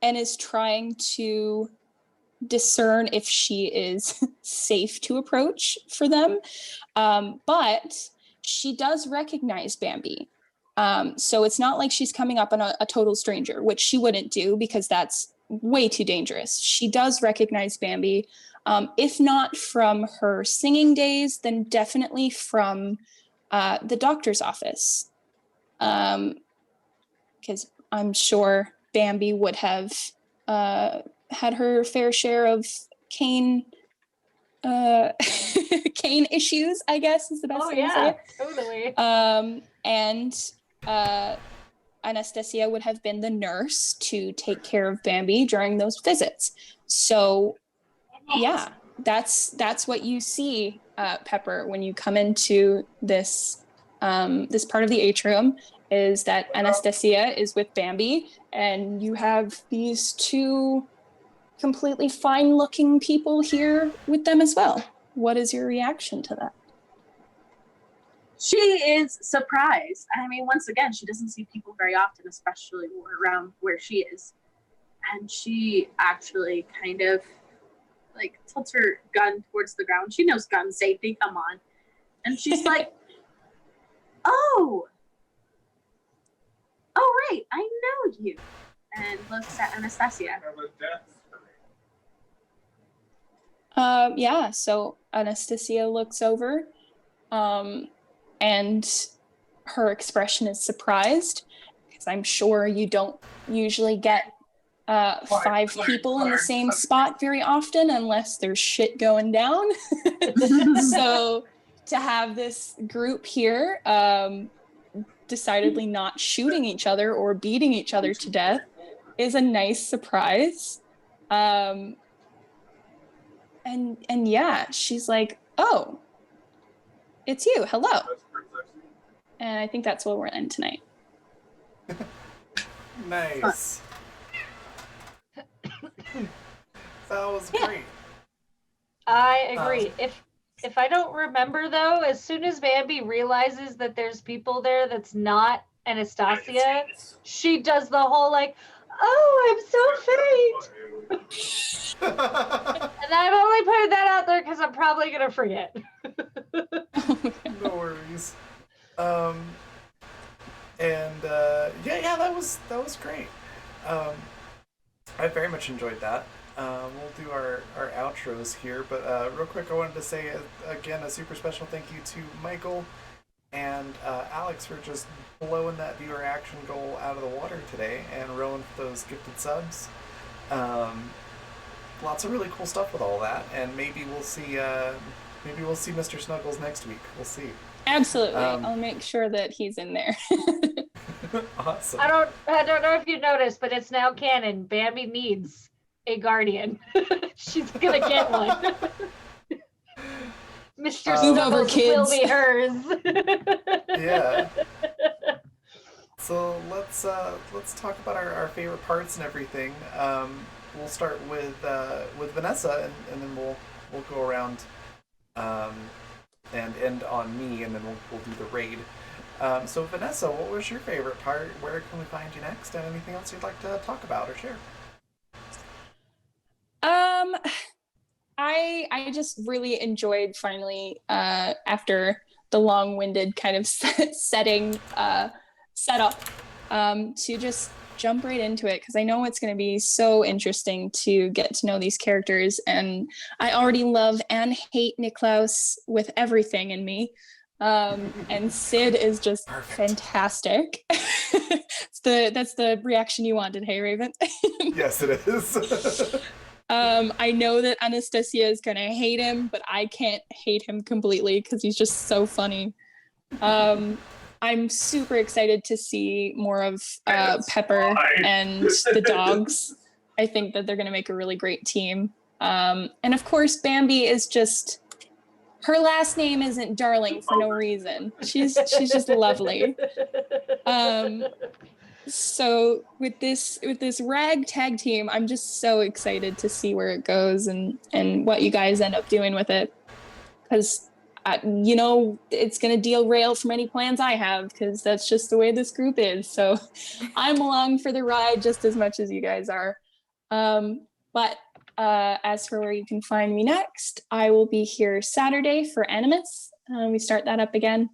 and is trying to discern if she is safe to approach for them. But she does recognize Bambi. So it's not like she's coming up on a total stranger, which she wouldn't do because that's way too dangerous. She does recognize Bambi, if not from her singing days, then definitely from the doctor's office. Because I'm sure Bambi would have had her fair share of cane cane issues, I guess is the best way to say it. Totally. And Anastasia would have been the nurse to take care of Bambi during those visits. So yeah, that's what you see, Pepper, when you come into this this part of the atrium, is that Anastasia is with Bambi, and you have these two completely fine-looking people here with them as well. What is your reaction to that? She is surprised. I mean, once again, she doesn't see people very often, especially around where she is. And she actually kind of like tilts her gun towards the ground. She knows gun safety, come on. And she's like, oh, right, I know you. And looks at Anastasia. Have a death for me. Yeah, so Anastasia looks over, and her expression is surprised, because I'm sure you don't usually get 5 people in the same spot very often unless there's shit going down. So to have this group here decidedly not shooting each other or beating each other to death is a nice surprise. And yeah, she's like, oh, it's you, hello. And I think that's where we're in tonight. Nice. That was great. I agree. If I don't remember though, as soon as Bambi realizes that there's people there that's not Anastasia, she does the whole like, oh, I'm so faint. And I'm only putting that out there because I'm probably gonna forget. No worries. Yeah, that was great. I very much enjoyed that. We'll do our outros here, but real quick, I wanted to say again a super special thank you to Michael and Alex for just blowing that viewer action goal out of the water today, and Rowan for those gifted subs. Lots of really cool stuff with all that, and maybe we'll see Mr. Snuggles next week. We'll see. Absolutely. I'll make sure that he's in there. Awesome. I don't know if you noticed, but it's now canon. Bambi needs a guardian. She's gonna get one. Mr. Move over, Snuggles will kids. be hers. Yeah. So let's talk about our favorite parts and everything. we'll start with Vanessa, and then we'll go around and end on me, and then we'll do the raid. So Vanessa, what was your favorite part? Where can we find you next? And anything else you'd like to talk about or share? I just really enjoyed finally after the long-winded kind of setting setup to just jump right into it, because I know it's going to be so interesting to get to know these characters, and I already love and hate Niklaus with everything in me. And Sid is just fantastic. That's the reaction you wanted, hey Raven? Yes, it is. I know that Anastasia is gonna hate him, but I can't hate him completely because he's just so funny. I'm super excited to see more of Pepper and the dogs. I think that they're gonna make a really great team. And of course, Bambi is just, her last name isn't Darling for no reason. She's just lovely. So with this ragtag team, I'm just so excited to see where it goes and what you guys end up doing with it, because it's going to derail from any plans I have, because that's just the way this group is. So I'm along for the ride just as much as you guys are. But as for where you can find me next, I will be here Saturday for Animus. We start that up again.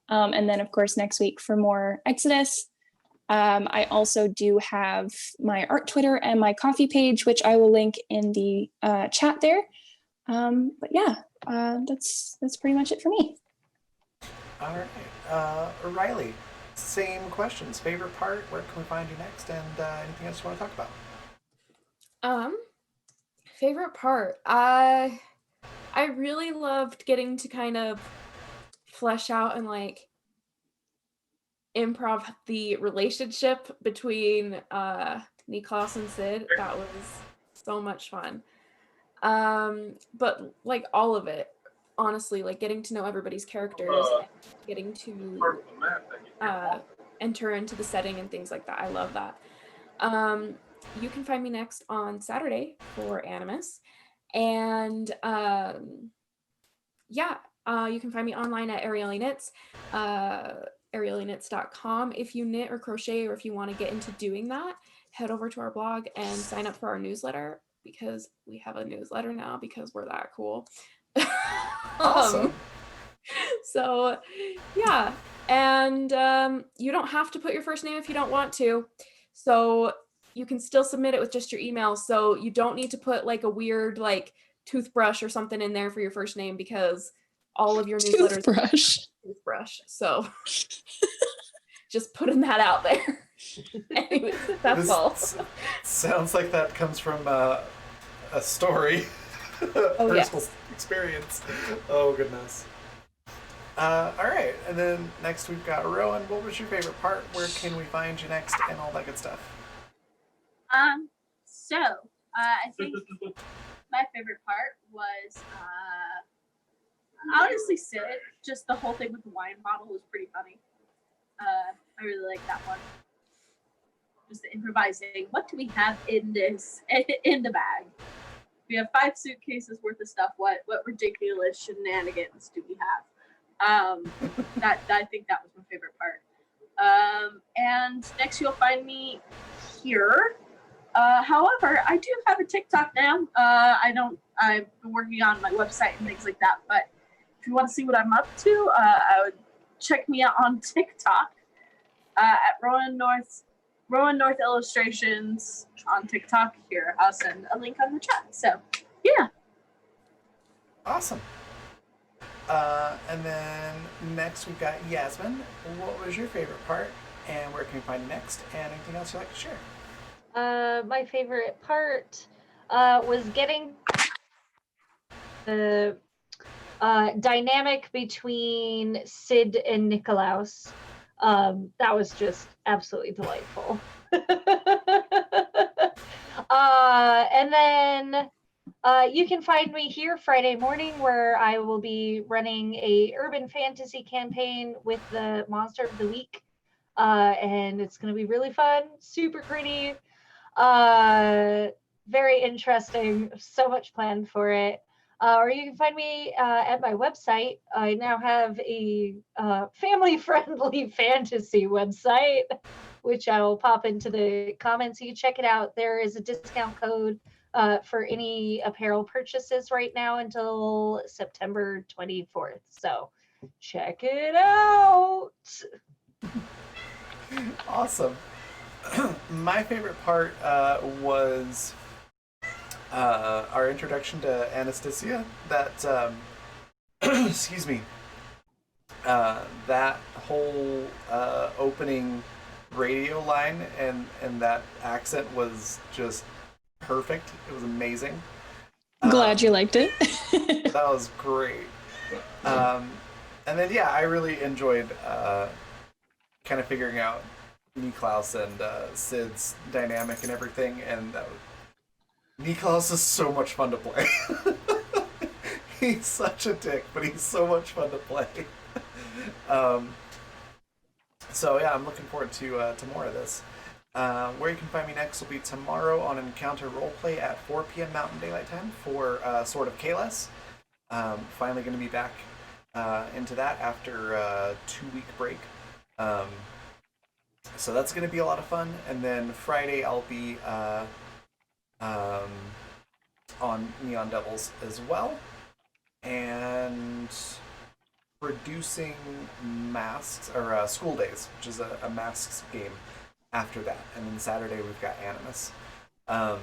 And then, of course, next week for more Exodus. I also do have my art Twitter and my coffee page, which I will link in the chat there. But yeah, that's pretty much it for me. All right. Riley, same questions. Favorite part, where can we find you next, and anything else you want to talk about? Favorite part. I really loved getting to kind of flesh out and like improv the relationship between Niklaus and Sid. That was so much fun. But like all of it, honestly, like getting to know everybody's characters, and getting to enter into the setting and things like that. I love that. You can find me next on Saturday for Animus. And you can find me online at Arieli Knits, arielyknits.com. If you knit or crochet, or if you want to get into doing that, head over to our blog and sign up for our newsletter, because we have a newsletter now because we're that cool. Awesome. So yeah, and you don't have to put your first name if you don't want to. So you can still submit it with just your email. So you don't need to put like a weird like toothbrush or something in there for your first name, because all of your newsletters toothbrush. So just putting that out there. Anyways, that's all. Sounds like that comes from a story. Personal experience. Oh goodness. All right, and then next we've got Rowan. What was your favorite part? Where can we find you next, and all that good stuff? I think my favorite part was honestly Sid. Just the whole thing with the wine bottle was pretty funny. I really like that one. Just the improvising. What do we have in the bag? We have 5 suitcases worth of stuff. What ridiculous shenanigans do we have? I think that was my favorite part. And next you'll find me here. However, I do have a TikTok now. I've been working on my website and things like that, but if you want to see what I'm up to, I would check me out on TikTok at Rowan North Illustrations on TikTok. Here, I'll send a link on the chat. So, yeah. Awesome. And then next we've got Yasmin. What was your favorite part, and where can we find you next, and anything else you'd like to share? My favorite part was getting the dynamic between Sid and Niklaus. That was just absolutely delightful. And then you can find me here Friday morning, where I will be running a urban fantasy campaign with the Monster of the Week. And it's going to be really fun, super pretty. very interesting. So much planned for it. Or you can find me at my website. I now have a family-friendly fantasy website, which I will pop into the comments. You can check it out. There is a discount code for any apparel purchases right now until September 24th. So check it out. Awesome. My favorite part was our introduction to Anastasia. That excuse me. That whole opening radio line and that accent was just perfect. It was amazing. Glad you liked it. That was great. And then yeah, I really enjoyed kind of figuring out Niklaus and Sid's dynamic and everything, and Niklaus is so much fun to play. He's such a dick, but he's so much fun to play. So yeah, I'm looking forward to more of this. Where you can find me next will be tomorrow on Encounter Roleplay at 4 p.m. Mountain Daylight Time for Sword of Kalos. Finally going to be back into that after a 2-week break. So that's going to be a lot of fun. And then Friday I'll be on Neon Devils as well. And producing masks, or school days, which is a masks game after that. And then Saturday we've got Animus. So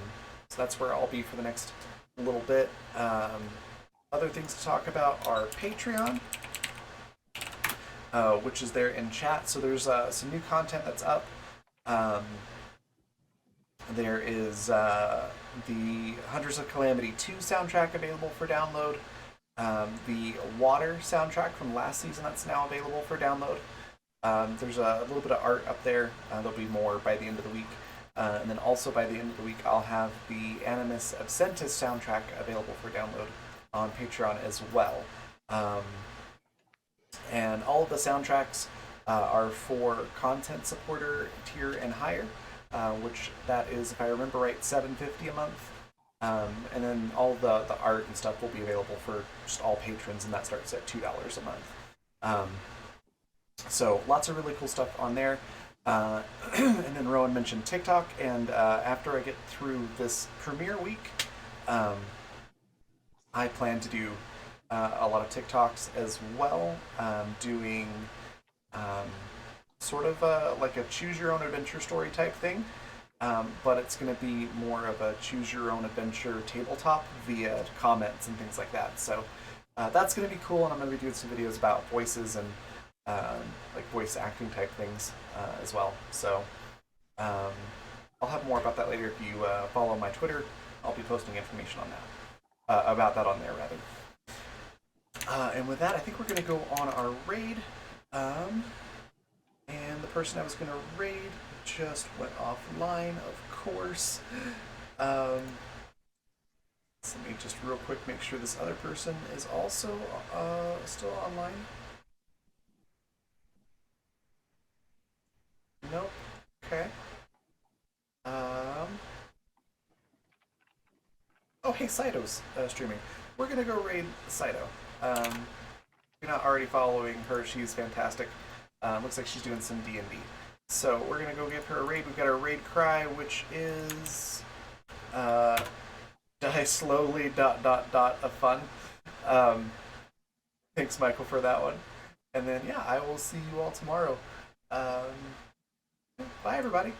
that's where I'll be for the next little bit. Other things to talk about are Patreon, which is there in chat. So there's some new content that's up. There is the Hunters of Calamity 2 soundtrack available for download. The Water soundtrack from last season that's now available for download. There's a little bit of art up there. There'll be more by the end of the week. And then also by the end of the week, I'll have the Animus Absentis soundtrack available for download on Patreon as well. And all of the soundtracks are for content supporter tier and higher, which that is, if I remember right, $7.50 a month. And then all the art and stuff will be available for just all patrons, and that starts at $2 a month. So lots of really cool stuff on there. And then Rowan mentioned TikTok, and after I get through this premiere week, I plan to do a lot of TikToks as well, doing sort of like a choose your own adventure story type thing. But it's going to be more of a choose your own adventure tabletop via comments and things like that. So that's going to be cool, and I'm going to be doing some videos about voices and like voice acting type things as well. So I'll have more about that later. If you follow my Twitter, I'll be posting information on that, about that on there rather. And with that, I think we're going to go on our raid. And the person I was going to raid just went offline, of course. So let me just real quick make sure this other person is also still online. Nope. Okay. Oh, hey, Saito's streaming. We're gonna go raid Saito. If you're not already following her, she's fantastic. Looks like she's doing some D&D. So we're gonna go give her a raid. We've got our raid cry, which is die slowly ... of fun. Thanks, Michael, for that one. And then yeah, I will see you all tomorrow. Bye, everybody.